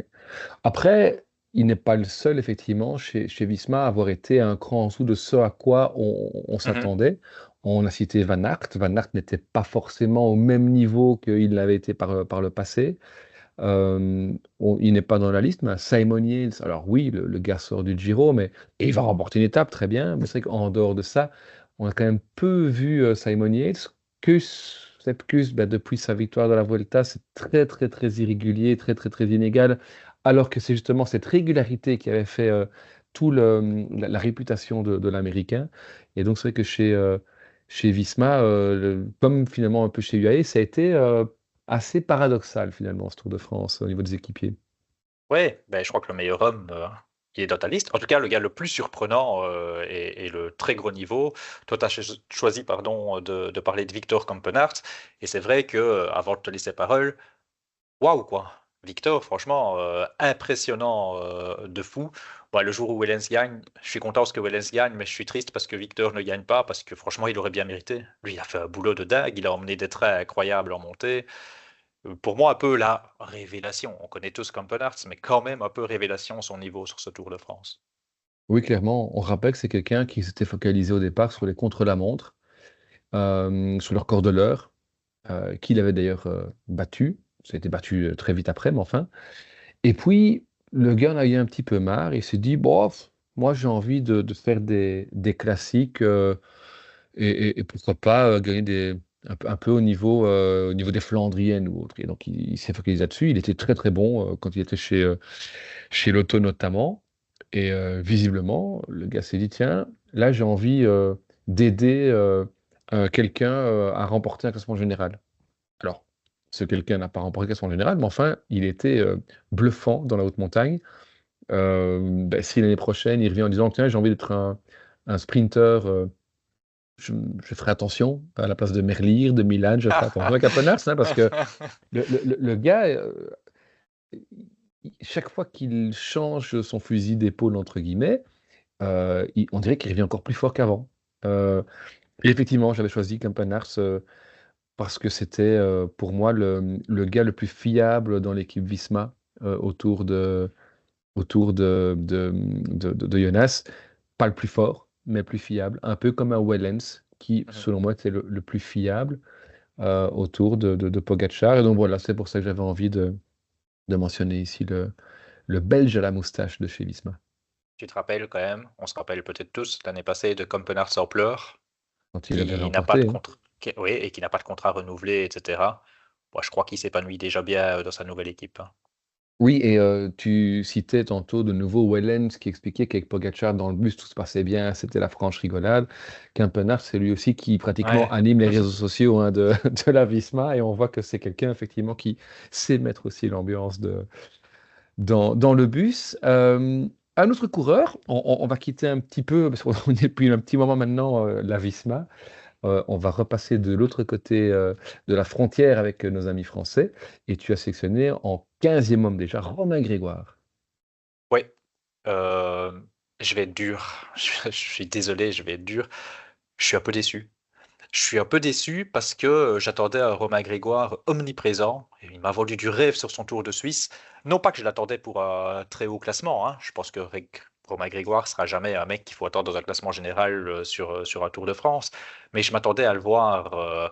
Après, il n'est pas le seul, effectivement, chez Visma à avoir été un cran en dessous de ce à quoi on Mhm. s'attendait. On a cité Van Aert. Van Aert n'était pas forcément au même niveau qu'il l'avait été par le passé. Il n'est pas dans la liste, mais Simon Yates, alors oui, le gars sort du Giro, mais et il va remporter une étape, très bien. Mais c'est vrai qu'en dehors de ça, on a quand même peu vu Simon Yates. Sepp Kuss, ben, depuis sa victoire de la Vuelta, c'est très, très, très irrégulier, très, très, très inégal. Alors que c'est justement cette régularité qui avait fait tout la réputation de l'Américain. Et donc, c'est vrai que chez Visma, comme finalement un peu chez UAE, ça a été assez paradoxal finalement ce Tour de France au niveau des équipiers. Ouais, ben, je crois que le meilleur homme, il est dans ta liste. En tout cas, le gars le plus surprenant et le très gros niveau. Toi, tu as choisi pardon, de parler de Victor Kampenaerts. Et c'est vrai que avant de te laisser parole, waouh quoi. Victor, franchement, impressionnant de fou. Bon, le jour où Wellens gagne, je suis content parce que Wellens gagne, mais je suis triste parce que Victor ne gagne pas, parce que franchement, il aurait bien mérité. Lui, il a fait un boulot de dingue, il a emmené des trains incroyables en montée. Pour moi, un peu la révélation. On connaît tous Campenarts, mais quand même un peu révélation son niveau sur ce Tour de France. Oui, clairement, on rappelle que c'est quelqu'un qui s'était focalisé au départ sur les contre-la-montre, sur le record de l'heure, qu'il avait d'ailleurs battu. Ça a été battu très vite après, mais enfin. Et puis, le gars en a eu un petit peu marre. Il s'est dit, bon, moi j'ai envie de faire des classiques et pourquoi pas gagner un peu au niveau des Flandriennes ou autre. Et donc, il s'est focalisé là-dessus. Il était très très bon quand il était chez Lotto notamment. Et visiblement, le gars s'est dit, tiens, là j'ai envie d'aider quelqu'un à remporter un classement général. Alors, ce quelqu'un n'a pas remporté le classement général, mais enfin, il était bluffant dans la haute montagne. Ben, si l'année prochaine, il revient en disant, tiens, j'ai envie d'être un sprinter, je ferai attention à la place de Merlier, de Milan, je ferai attention à Capenas, hein, parce que le gars, chaque fois qu'il change son fusil d'épaule, entre guillemets, on dirait qu'il revient encore plus fort qu'avant. Euh, et effectivement, j'avais choisi Campenars parce que c'était pour moi le gars le plus fiable dans l'équipe Visma autour de Jonas. Pas le plus fort, mais plus fiable. Un peu comme un Wellens, qui, Mhm. selon moi, était le plus fiable autour de Pogacar. Et donc voilà, c'est pour ça que j'avais envie de mentionner ici le Belge à la moustache de chez Visma, Tu te rappelles quand même, on se rappelle peut-être tous, l'année passée de Campenard sans pleurs, quand il avait qui n'a pas de remporté, hein. contrat, oui, et qui n'a pas de contrat renouvelé, etc. Moi, je crois qu'il s'épanouit déjà bien dans sa nouvelle équipe, hein. Oui, et tu citais tantôt de nouveau Wellens qui expliquait qu'avec Pogacar dans le bus, tout se passait bien, c'était la franche rigolade. Campenard, c'est lui aussi qui pratiquement Ouais. anime les réseaux sociaux hein, de la Visma, et on voit que c'est quelqu'un effectivement qui sait mettre aussi l'ambiance dans le bus. Un autre coureur, on va quitter un petit peu, parce qu'on est depuis un petit moment maintenant, la Visma. On va repasser de l'autre côté de la frontière avec nos amis français. Et tu as sélectionné en 15e homme déjà, Romain Grégoire. Ouais. Euh, je vais être dur. Je suis désolé, je vais être dur. Je suis un peu déçu. Je suis un peu déçu parce que j'attendais un Romain Grégoire omniprésent. Et il m'a vendu du rêve sur son Tour de Suisse. Non pas que je l'attendais pour un très haut classement, hein. Je pense que Romain Grégoire sera jamais un mec qu'il faut attendre dans un classement général sur un Tour de France. Mais je m'attendais à le voir,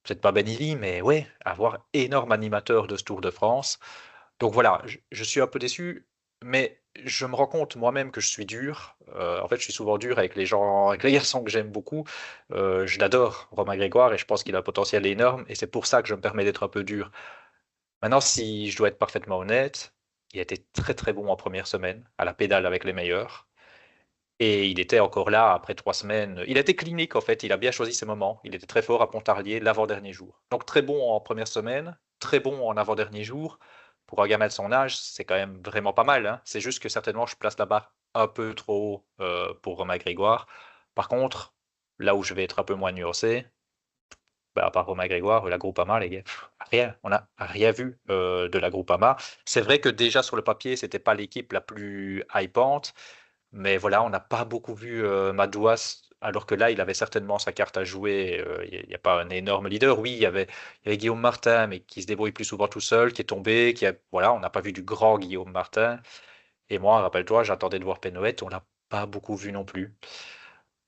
peut-être pas Ben Illy, mais ouais, à voir énorme animateur de ce Tour de France. Donc voilà, je suis un peu déçu, mais je me rends compte moi-même que je suis dur. En fait, je suis souvent dur avec les gens, avec les garçons que j'aime beaucoup. Je l'adore, Romain Grégoire, et je pense qu'il a un potentiel énorme, et c'est pour ça que je me permets d'être un peu dur. Maintenant, si je dois être parfaitement honnête, il a été très très bon en première semaine, à la pédale avec les meilleurs. Et il était encore là après 3 semaines. Il était clinique en fait, il a bien choisi ses moments. Il était très fort à Pontarlier l'avant-dernier jour. Donc très bon en première semaine, très bon en avant-dernier jour. Pour un gamin de son âge, c'est quand même vraiment pas mal, hein. C'est juste que certainement je place la barre un peu trop haut pour Romain Grégoire. Par contre, là où je vais être un peu moins nuancé, bah, à part Romain Grégoire, la Groupama, les gars, rien. On n'a rien vu de la Groupama. C'est vrai que déjà sur le papier, c'était pas l'équipe la plus hypante. Mais voilà, on n'a pas beaucoup vu Madouas, alors que là, il avait certainement sa carte à jouer. Il n'y a pas un énorme leader. Oui, il y avait Guillaume Martin, mais qui se débrouille plus souvent tout seul, qui est tombé, voilà, on n'a pas vu du grand Guillaume Martin. Et moi, rappelle-toi, j'attendais de voir Penouette, on l'a pas beaucoup vu non plus.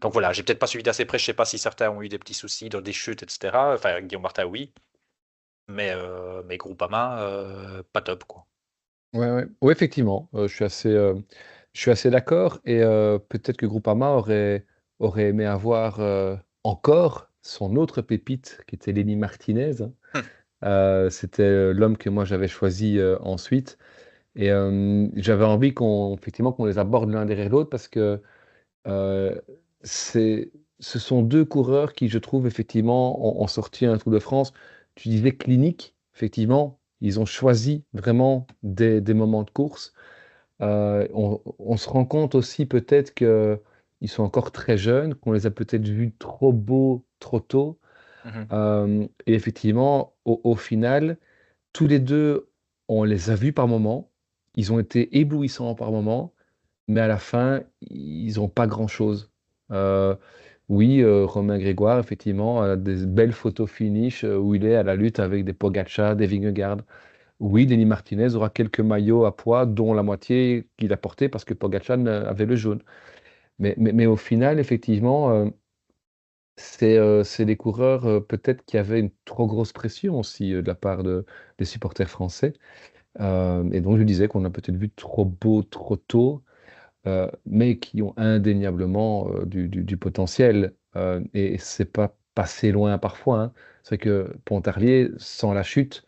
Donc voilà, j'ai peut-être pas suivi d'assez près. Je sais pas si certains ont eu des petits soucis dans des chutes, etc. Enfin, Guillaume Martin, oui, mais Groupama, pas top, quoi. Ouais, ouais. Ouais, effectivement, je suis assez d'accord. Et peut-être que Groupama aurait aimé avoir encore son autre pépite, qui était Lenny Martinez, hein. Hum, C'était l'homme que moi j'avais choisi ensuite. Et j'avais envie effectivement, qu'on les aborde l'un derrière l'autre parce que euh, c'est, ce sont deux coureurs qui, je trouve, effectivement, ont sorti un Tour de France. Tu disais clinique, effectivement, ils ont choisi vraiment des moments de course. On se rend compte aussi peut-être qu'ils sont encore très jeunes, qu'on les a peut-être vus trop beaux trop tôt. mhm, Et effectivement, au final, tous les deux, on les a vus par moments. Ils ont été éblouissants par moments, mais à la fin, ils n'ont pas grand-chose. Euh, oui, Romain Grégoire, effectivement, a des belles photos finish où il est à la lutte avec des Pogacar, des Vingegaard. Oui, Denis Martinez aura quelques maillots à poids, dont la moitié qu'il a porté parce que Pogacar avait le jaune. Mais au final, effectivement, c'est des coureurs peut-être qui avaient une trop grosse pression aussi de la part des supporters français. Et donc je disais qu'on a peut-être vu trop beau, trop tôt, mais qui ont indéniablement du potentiel. Et c'est pas passé loin parfois, hein. C'est que Pontarlier, sans la chute,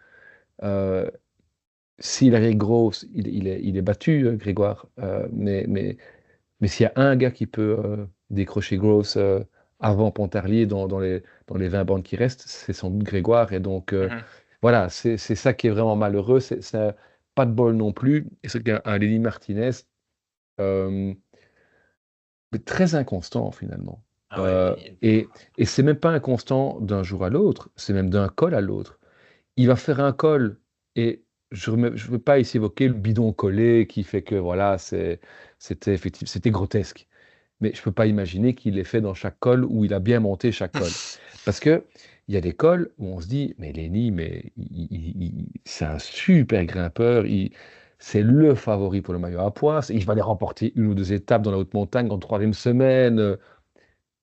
euh, s'il arrive gros, il est battu, Grégoire. Mais s'il y a un gars qui peut décrocher Gross avant Pontarlier dans les 20 bandes qui restent, c'est sans doute Grégoire. Et donc, mhm. voilà, c'est ça qui est vraiment malheureux. C'est pas de bol non plus. Et c'est qu'un Lenny Martinez, euh, mais très inconstant finalement. Ah Euh, ouais. et et c'est même pas inconstant d'un jour à l'autre, c'est même d'un col à l'autre. Il va faire un col et je veux pas ici évoquer le bidon collé qui fait que voilà, c'était effectivement, c'était grotesque. mais je ne peux pas imaginer qu'il l'ait fait dans chaque col où il a bien monté chaque col. Parce que il y a des cols où on se dit, mais Lenny, mais c'est un super grimpeur, c'est le favori pour le maillot à pois, il va les remporter une ou deux étapes dans la haute montagne en troisième semaine.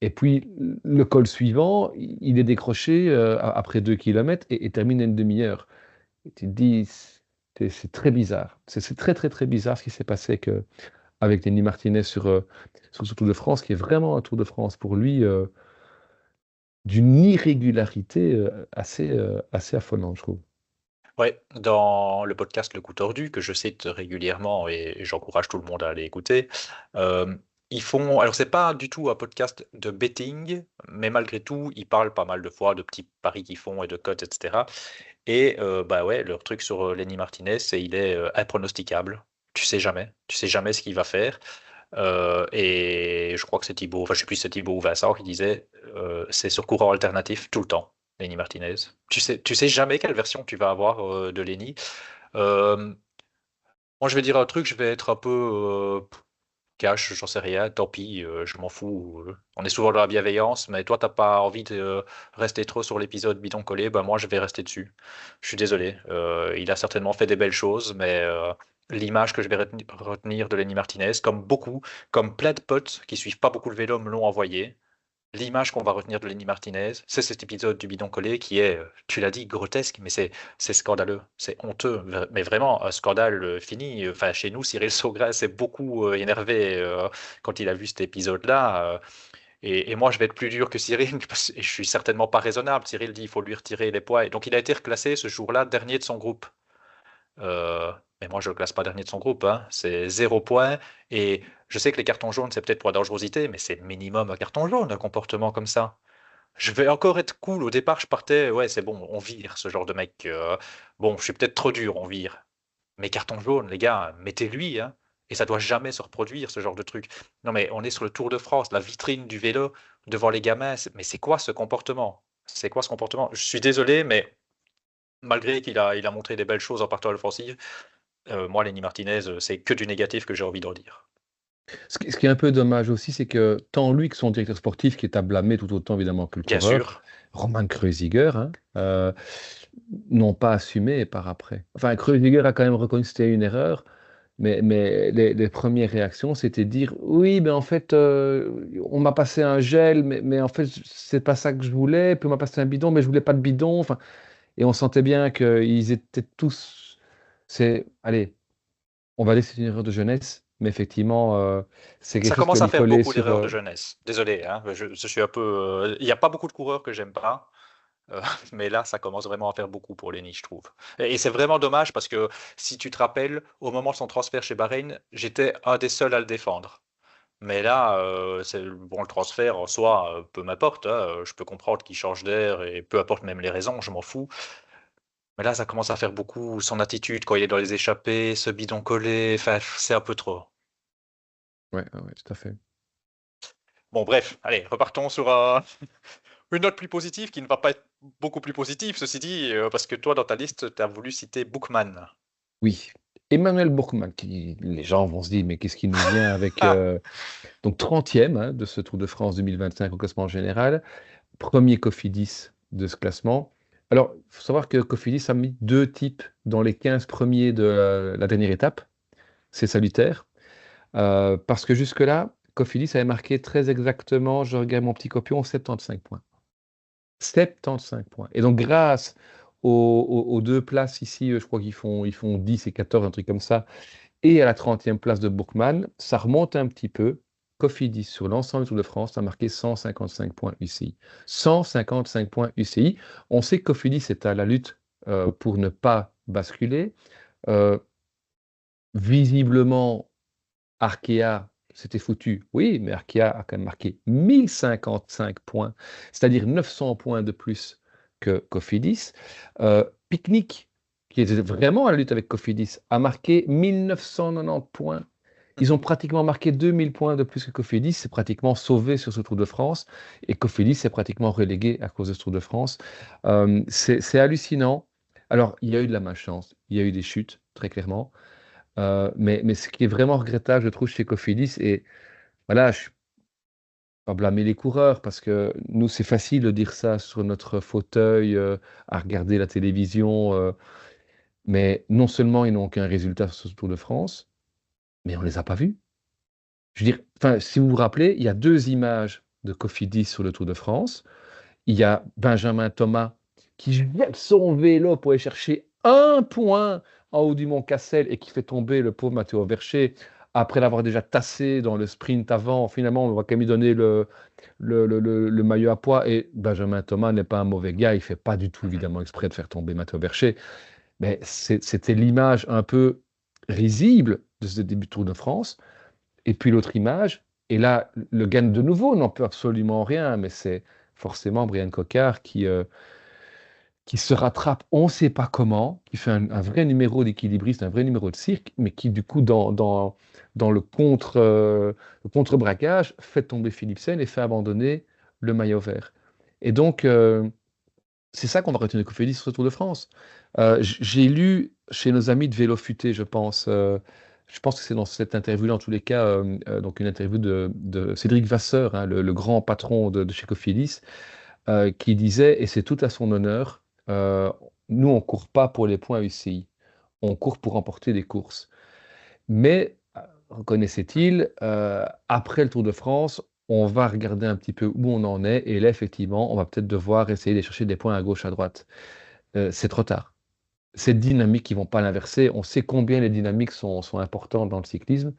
Et puis, le col suivant, il est décroché après 2 kilomètres et termine à une demi-heure. Et tu te dis, c'est très bizarre. C'est très, très, très bizarre ce qui s'est passé avec Lenny Martinez sur ce Tour de France, qui est vraiment un Tour de France pour lui d'une irrégularité assez affolante, je trouve. Ouais, dans le podcast Le Coup Tordu, que je cite régulièrement et j'encourage tout le monde à aller écouter, euh, ils font. Alors, c'est pas du tout un podcast de betting, mais malgré tout, ils parlent pas mal de fois de petits paris qu'ils font et de cotes, etc. Et bah ouais, leur truc sur Lenny Martinez, c'est il est impronosticable. Tu sais jamais ce qu'il va faire. Et je crois que c'est Thibaut, enfin je sais plus si c'est Thibaut ou Vincent qui disait c'est sur courant alternatif tout le temps, Lenny Martinez. Tu sais jamais quelle version tu vas avoir de Lenny. Euh, Moi je vais dire un truc, je vais être un peu cash, j'en sais rien, tant pis, je m'en fous. On est souvent dans la bienveillance, mais toi t'as pas envie de rester trop sur l'épisode bidon collé, bah moi je vais rester dessus. Je suis désolé. Il a certainement fait des belles choses, mais l'image que je vais retenir de Lenny Martinez, comme beaucoup, comme plein de potes qui suivent pas beaucoup le vélo me l'ont envoyé, l'image qu'on va retenir de Lenny Martinez, c'est cet épisode du bidon collé qui est, tu l'as dit, grotesque, mais c'est scandaleux, c'est honteux, mais vraiment un scandale fini. Enfin, chez nous, Cyril Saugrès s'est beaucoup énervé quand il a vu cet épisode-là. Et moi, je vais être plus dur que Cyril, et je suis certainement pas raisonnable. Cyril dit il faut lui retirer les poids. Et donc, il a été reclassé ce jour-là, dernier de son groupe. Euh, mais moi, je ne le classe pas dernier de son groupe, hein. C'est 0 point. Et je sais que les cartons jaunes, c'est peut-être pour la dangerosité, mais c'est minimum un carton jaune, un comportement comme ça. Je vais encore être cool. Au départ, je partais, ouais, c'est bon, on vire ce genre de mec. Bon, je suis peut-être trop dur, on vire. Mais carton jaune, les gars, mettez-lui, hein. Et ça doit jamais se reproduire, ce genre de truc. Non, mais on est sur le Tour de France, la vitrine du vélo, devant les gamins. Mais c'est quoi ce comportement? C'est quoi ce comportement? Je suis désolé, mais malgré il a montré des belles choses en partant à l'offensive, moi, Lenny Martinez, c'est que du négatif que j'ai envie de redire. Ce qui est un peu dommage aussi, c'est que tant lui que son directeur sportif, qui est à blâmer tout autant évidemment que le Bien coureur, sûr. Roman Kreuziger, hein, n'ont pas assumé par après. Enfin, Kreuziger a quand même reconnu que c'était une erreur, mais les premières réactions, c'était de dire oui, mais en fait, on m'a passé un gel, mais en fait, c'est pas ça que je voulais, puis on m'a passé un bidon, mais je voulais pas de bidon. Enfin, et on sentait bien qu'ils étaient tous. Allez, on va dire que c'est une erreur de jeunesse, mais effectivement, c'est quelque Ça chose qui va commence à lui faire coller beaucoup sur. d'erreurs de jeunesse. Désolé, hein, je suis un peu. Il n'y a pas beaucoup de coureurs que j'aime pas. Euh, mais là, ça commence vraiment à faire beaucoup pour Lenny, je trouve. Et c'est vraiment dommage parce que si tu te rappelles, au moment de son transfert chez Bahreïn, j'étais un des seuls à le défendre. Mais là, bon, le transfert en soi, peu m'importe, hein, je peux comprendre qu'il change d'air et peu importe même les raisons, je m'en fous. Mais là, ça commence à faire beaucoup. Son attitude quand il est dans les échappées, ce bidon collé, enfin, c'est un peu trop. Ouais, ouais, ouais, tout à fait. Bon, bref, allez, repartons sur une note plus positive qui ne va pas être beaucoup plus positive, ceci dit, parce que toi, dans ta liste, tu as voulu citer Bookman. Oui. Emmanuel Bourkman, les gens vont se dire, mais qu'est-ce qui nous vient avec. Ah, Donc 30e hein, de ce Tour de France 2025 au classement général, premier Cofidis de ce classement. Alors, il faut savoir que Cofidis a mis 2 types dans les 15 premiers de la dernière étape. C'est salutaire, parce que jusque-là, Cofidis avait marqué très exactement, je regarde mon petit copion, 75 points. 75 points. Et donc, grâce aux 2 places ici, je crois qu'ils font 10 et 14, un truc comme ça, et à la 30e place de Bookman, ça remonte un petit peu. Cofidis, sur l'ensemble du Tour de France, a marqué 155 points UCI. 155 points UCI. On sait que Cofidis est à la lutte pour ne pas basculer. Euh, Visiblement, Arkea, c'était foutu. Oui, mais Arkea a quand même marqué 1055 points, c'est-à-dire 900 points de plus que Cofidis. Picnic, qui était vraiment à la lutte avec Cofidis, a marqué 1990 points. Ils ont pratiquement marqué 2000 points de plus que Cofidis. C'est pratiquement sauvé sur ce Tour de France. Et Cofidis est pratiquement relégué à cause de ce Tour de France. C'est hallucinant. Alors, il y a eu de la malchance. Il y a eu des chutes, très clairement. Mais ce qui est vraiment regrettable, je trouve, chez Cofidis, et voilà, pas blâmer les coureurs, parce que nous, c'est facile de dire ça sur notre fauteuil, à regarder la télévision, mais non seulement ils n'ont aucun résultat sur ce Tour de France, mais on ne les a pas vus. Je veux dire, enfin, si vous vous rappelez, il y a deux images de Cofidis sur le Tour de France. Il y a Benjamin Thomas qui jette son vélo pour aller chercher un point en haut du mont Cassel et qui fait tomber le pauvre Matteo Vercher après l'avoir déjà tassé dans le sprint avant. Finalement, on va quand même lui donner le maillot à poids. Et Benjamin Thomas n'est pas un mauvais gars. Il ne fait pas du tout, Mhm. évidemment, exprès de faire tomber Matteo Vercher. Mais c'était l'image un peu risible de ce début de Tour de France. Et puis l'autre image, et là, le gagne de nouveau n'en peut absolument rien, mais c'est forcément Brian Cocard qui se rattrape, on ne sait pas comment, qui fait un vrai numéro d'équilibriste, un vrai numéro de cirque, mais qui, du coup, dans le contre-braquage, fait tomber Philipsen et fait abandonner le maillot vert. Et donc, c'est ça qu'on va retenir de Cofidis sur ce Tour de France. J'ai lu chez nos amis de Vélo Futé, je pense que c'est dans cette interview-là, en tous les cas, donc une interview de Cédric Vasseur, hein, le grand patron de chez Cofidis, qui disait, et c'est tout à son honneur, nous, on ne court pas pour les points UCI, on court pour remporter des courses. Mais, reconnaissait-il, après le Tour de France, on va regarder un petit peu où on en est, et là, effectivement, on va peut-être devoir essayer de chercher des points à gauche, à droite. C'est trop tard. Cette dynamique, ils ne vont pas l'inverser. On sait combien les dynamiques sont importantes dans le cyclisme.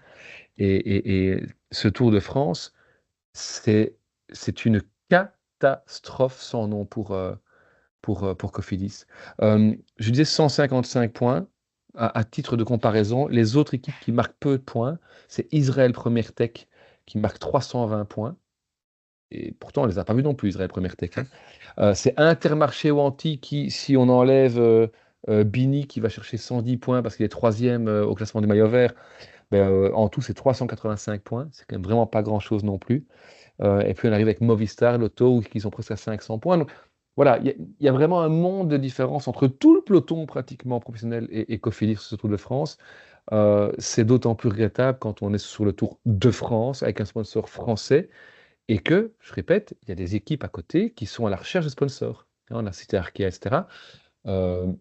Et ce Tour de France, c'est c'est une catastrophe sans nom pour Cofidis. Je disais 155 points. À titre de comparaison, les autres équipes qui marquent peu de points, c'est Israël Première Tech qui marque 320 points. Et pourtant, on ne les a pas vus non plus, Israël Première Tech, hein. C'est Intermarché ou Anti qui, si on enlève Bini qui va chercher 110 points parce qu'il est troisième au classement du maillot vert, ben, en tout, c'est 385 points. C'est quand même vraiment pas grand-chose non plus. Et puis on arrive avec Movistar, Lotto, qui sont presque à 500 points. Donc voilà, il y a vraiment un monde de différence entre tout le peloton pratiquement professionnel et Cofidis sur ce Tour de France. C'est d'autant plus regrettable quand on est sur le Tour de France avec un sponsor français et que, je répète, il y a des équipes à côté qui sont à la recherche de sponsors. Hein, on a cité Arkea, etc. Euh,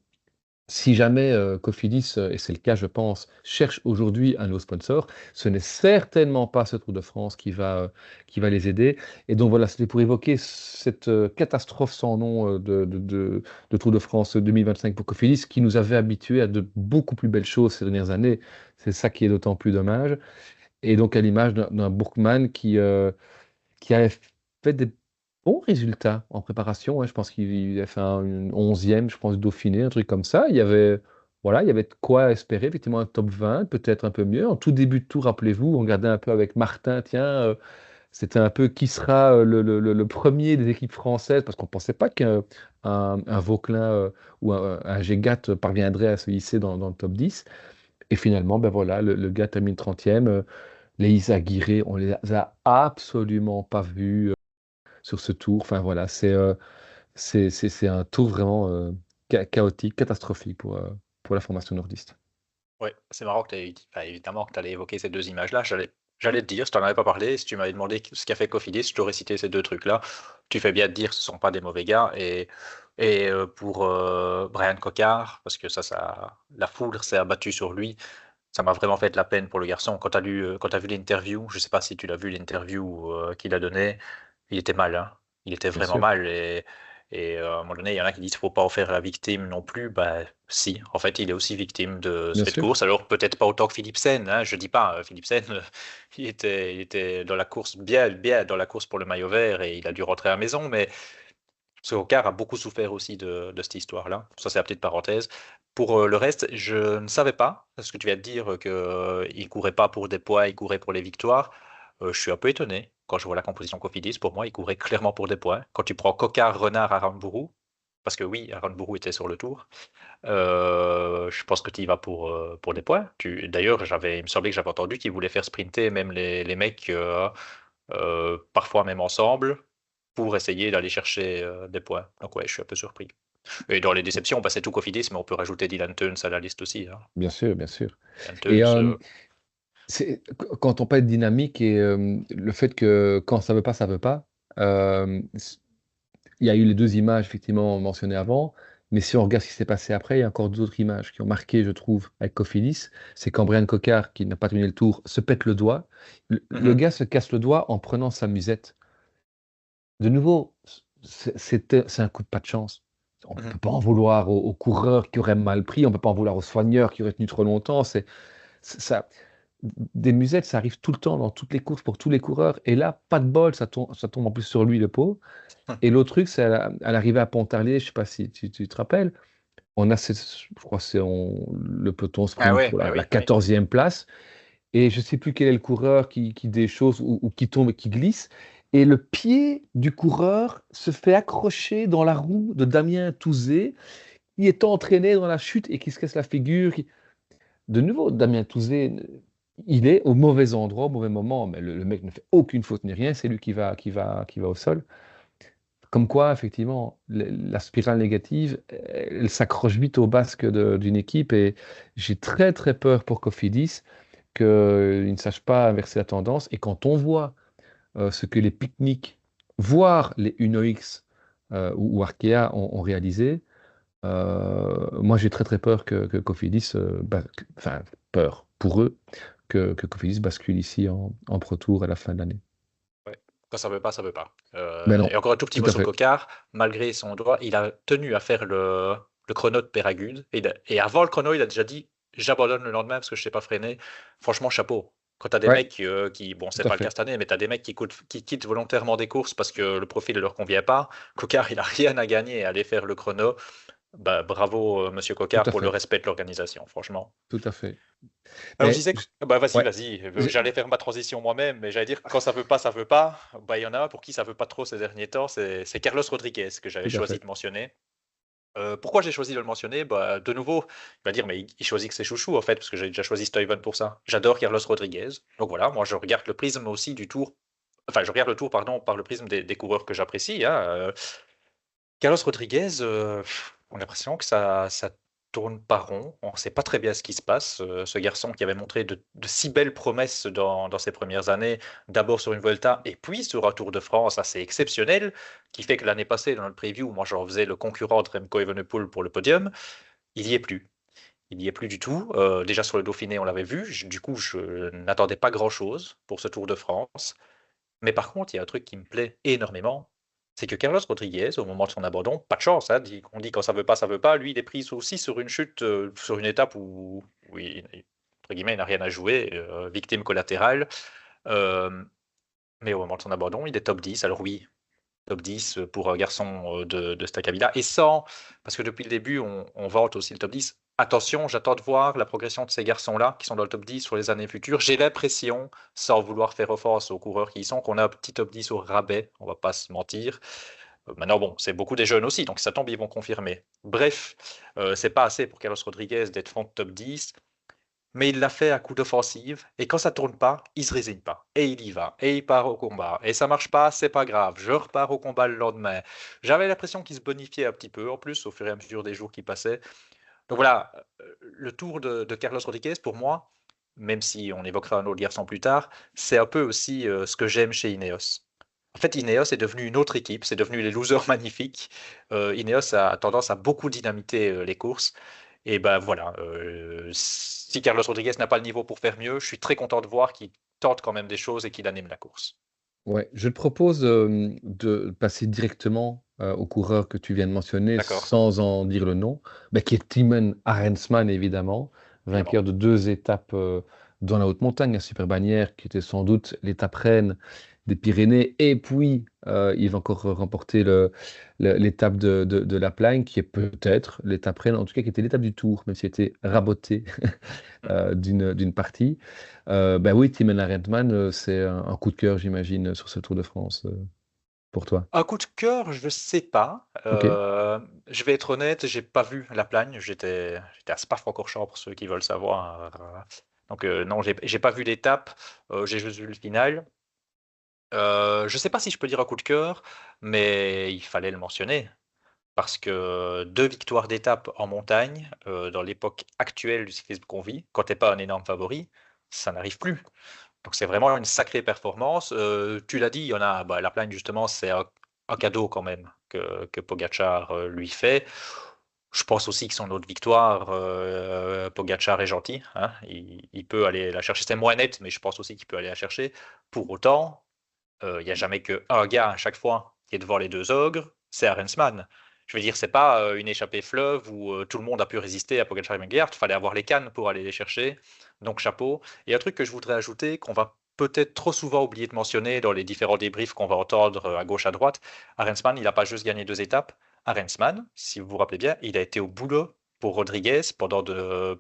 Si jamais Cofidis, et c'est le cas, je pense, cherche aujourd'hui un nouveau sponsor, ce n'est certainement pas ce Tour de France qui va les aider. Et donc voilà, c'était pour évoquer cette catastrophe sans nom de Tour de France 2025 pour Cofidis, qui nous avait habitués à de beaucoup plus belles choses ces dernières années. C'est ça qui est d'autant plus dommage. Et donc à l'image d'un Bourkman qui avait fait des bons résultats en préparation, ouais. Je pense qu'il a fait une 11e, je pense, Dauphiné, un truc comme ça. Voilà, il y avait de quoi espérer, effectivement, un top 20, peut-être un peu mieux. En tout début de tour, rappelez-vous, on regardait un peu avec Martin, tiens, c'était un peu qui sera le premier des équipes françaises, parce qu'on ne pensait pas qu'un Vauquelin ou un Gégat parviendrait à se hisser dans le top 10. Et finalement, ben voilà, le gars termine 30e. Les Isa Guiré, on les a absolument pas vus sur ce tour. Enfin voilà, c'est un tour vraiment chaotique, catastrophique pour la formation nordiste. Ouais, c'est marrant que tu aies dit, enfin, évidemment que tu allais évoquer ces deux images-là. J'allais te dire, si tu n'en avais pas parlé, si tu m'avais demandé ce qu'a fait Cofidis, je t'aurais cité ces deux trucs-là. Tu fais bien de dire que ce ne sont pas des mauvais gars. Et pour Brian Cocard, parce que la foudre s'est abattue sur lui, ça m'a vraiment fait de la peine pour le garçon. Quand tu as vu l'interview, je ne sais pas si tu l'as vu, l'interview qu'il a donnée, il était mal, hein. Il était Bien vraiment sûr, mal. Et à un moment donné, il y en a qui disent qu'il ne faut pas en faire la victime non plus. Bah, si, en fait, il est aussi victime de bien cette sûr. course. Alors, peut-être pas autant que Philipsen, hein, je dis pas. Philipsen, il était dans la course, bien, bien dans la course pour le maillot vert et il a dû rentrer à la maison. Mais Sokar a beaucoup souffert aussi de cette histoire-là. Ça, c'est la petite parenthèse. Pour le reste, je ne savais pas, parce que tu viens de dire qu'il ne courait pas pour des points, il courait pour les victoires. Je suis un peu étonné quand je vois la composition Cofidis. Pour moi, il courait clairement pour des points. Quand tu prends Cocard, Renard, Aranburu, parce que oui, Aranburu était sur le tour, je pense que tu y vas pour des points. D'ailleurs, il me semblait que j'avais entendu qu'il voulait faire sprinter même les mecs, parfois même ensemble, pour essayer d'aller chercher des points. Donc ouais, je suis un peu surpris. Et dans les déceptions, bah, c'est tout Cofidis, mais on peut rajouter Dylan Teuns à la liste aussi, hein. Bien sûr, bien sûr. Dylan Et Teuns, Quand on parle de dynamique et le fait que quand ça veut pas, il y a eu les deux images effectivement mentionnées avant, mais si on regarde ce qui s'est passé après, il y a encore d'autres images qui ont marqué, je trouve, avec Cofidis. C'est quand Brian Cocard, qui n'a pas terminé le tour, se pète le doigt. Le Mhm, gars se casse le doigt en prenant sa musette. De nouveau, c'est un coup de pas de chance. On ne mhm. peut pas en vouloir aux coureurs qui auraient mal pris, on ne peut pas en vouloir aux soigneurs qui auraient tenu trop longtemps. Ça, des musettes, ça arrive tout le temps dans toutes les courses pour tous les coureurs. Et là, pas de bol, ça tombe en plus sur lui, le pot. Et l'autre truc, c'est à l'arrivée à Pontarlier, je ne sais pas si tu te rappelles, on a, je crois que le peloton Ah sprint ouais, pour bah la oui, oui. 14e place. Et je ne sais plus quel est le coureur qui déchausse ou qui tombe et qui glisse. Et le pied du coureur se fait accrocher dans la roue de Damien Touzé, qui est entraîné dans la chute et qui se casse la figure. De nouveau, Damien Touzé, il est au mauvais endroit, au mauvais moment, mais le mec ne fait aucune faute ni rien, c'est lui qui va au sol. Comme quoi, effectivement, la spirale négative, elle s'accroche vite au basque d'une équipe et j'ai très très peur pour Cofidis qu'il ne sache pas inverser la tendance. Et quand on voit ce que les pique-niques, voire les Uno-X ou Arkea ont réalisé, moi j'ai très très peur que Cofidis, enfin peur pour eux, que Cofidis bascule ici en Pro Tour à la fin de l'année. Ouais. Quand ça veut pas, ça veut pas. Mais Et non, encore un tout petit tout mot à sur fait, Cocard, malgré son droit, il a tenu à faire le chrono de Péragude. Et avant le chrono, il a déjà dit j'abandonne le lendemain parce que je sais pas freiner. Franchement, chapeau. Quand tu as des ouais, mecs qui, bon, c'est tout à pas le cas fait, cette année, mais tu as des mecs qui quittent volontairement des courses parce que le profil ne leur convient pas. Cocard, il a rien à gagner à aller faire le chrono. Bah, bravo, monsieur tout Cocard, à pour le fait, respect de l'organisation, franchement. tout à fait. Alors je Mais disais, bah vas-y, ouais, vas-y, j'ai- j'allais faire ma transition moi-même, mais j'allais dire quand ça veut pas, ça veut pas. Bah il y en a un pour qui ça veut pas trop ces derniers temps, c'est Carlos Rodriguez que j'avais tout à choisi fait. de mentionner. Pourquoi j'ai choisi de le mentionner? Bah de nouveau, il va dire mais il choisit que c'est chouchou en fait, parce que j'ai déjà choisi Steven pour ça. J'adore Carlos Rodriguez, donc voilà, moi je regarde le prisme aussi du tour, enfin je regarde le tour pardon par le prisme des coureurs que j'apprécie, hein. Carlos Rodriguez, on a l'impression que ça tourne pas rond. On ne sait pas très bien ce qui se passe. Ce garçon qui avait montré de si belles promesses dans ses premières années, d'abord sur une Vuelta et puis sur un Tour de France assez exceptionnel, qui fait que l'année passée, dans le preview, moi j'en faisais le concurrent de Remco Evenepoel pour le podium. Il y est plus. Il n'y est plus du tout. Déjà sur le Dauphiné, on l'avait vu. Du coup, je n'attendais pas grand-chose pour ce Tour de France. Mais par contre, il y a un truc qui me plaît énormément, c'est que Carlos Rodriguez, au moment de son abandon, pas de chance, hein, on dit quand ça veut pas, ça veut pas. Lui, il est pris aussi sur une chute, sur une étape où entre guillemets, il n'a rien à jouer, victime collatérale. Euh, mais au moment de son abandon, il est top 10. Alors oui, top 10 pour un garçon de Stacabila. Et sans, parce que depuis le début, on vante aussi le top 10. Attention, j'attends de voir la progression de ces garçons-là qui sont dans le top 10 sur les années futures. J'ai l'impression, sans vouloir faire offense aux coureurs qui y sont, qu'on a un petit top 10 au rabais, on va pas se mentir. Maintenant, bon, c'est beaucoup des jeunes aussi, donc ça tombe, ils vont confirmer. Bref, c'est pas assez pour Carlos Rodriguez d'être fond de top 10. Mais il l'a fait à coup d'offensive, et quand ça tourne pas, il se résigne pas, et il y va, et il part au combat, et ça marche pas, c'est pas grave, je repars au combat le lendemain. J'avais l'impression qu'il se bonifiait un petit peu, en plus, au fur et à mesure des jours qui passaient. Donc voilà, le tour de Carlos Rodriguez, pour moi, même si on évoquera un autre garçon plus tard, c'est un peu aussi ce que j'aime chez Ineos. En fait, Ineos est devenu une autre équipe, c'est devenu les losers magnifiques. Ineos a tendance à beaucoup dynamiter les courses. Et ben voilà, si Carlos Rodriguez n'a pas le niveau pour faire mieux, je suis très content de voir qu'il tente quand même des choses et qu'il anime la course. Ouais, je te propose de passer directement au coureur que tu viens de mentionner D'accord, sans en dire le nom, bah, qui est Timon Arensman évidemment, évidemment. vainqueur de deux étapes dans la haute montagne, la Super Bannière, qui était sans doute l'étape reine des Pyrénées, et puis il va encore remporter l'étape de la Plagne, qui est peut-être l'étape reine, en tout cas qui était l'étape du Tour, même si elle était rabotée d'une partie. Ben oui, Tim Arendtman, c'est un coup de cœur, j'imagine, sur ce Tour de France pour toi. Un coup de cœur, je ne sais pas. Ok. Je vais être honnête, j'ai pas vu la Plagne. J'étais à Spa-Francorchamps pour ceux qui veulent savoir. Donc non, j'ai pas vu l'étape. J'ai juste vu le final. Je sais pas si je peux dire un coup de cœur, mais il fallait le mentionner. Parce que deux victoires d'étape en montagne, dans l'époque actuelle du cyclisme qu'on vit, quand t'es pas un énorme favori, ça n'arrive plus. Donc c'est vraiment une sacrée performance. Tu l'as dit, il y en a, la plagne justement, c'est un cadeau quand même que Pogacar lui fait. Je pense aussi que son autre victoire, Pogacar est gentil, hein, il peut aller la chercher. C'est moins net, mais je pense aussi qu'il peut aller la chercher. Pour autant, il n'y a jamais qu'un gars à chaque fois qui est devant les deux ogres, c'est Arensman. Je veux dire, c'est pas une échappée fleuve où tout le monde a pu résister à Pogacar et Vingegaard. Il fallait avoir les cannes pour aller les chercher. Donc chapeau. Et un truc que je voudrais ajouter, qu'on va peut-être trop souvent oublier de mentionner dans les différents débriefs qu'on va entendre à gauche, à droite, Arensman, il n'a pas juste gagné 2 étapes. Arensman, si vous vous rappelez bien, il a été au boulot pour Rodriguez pendant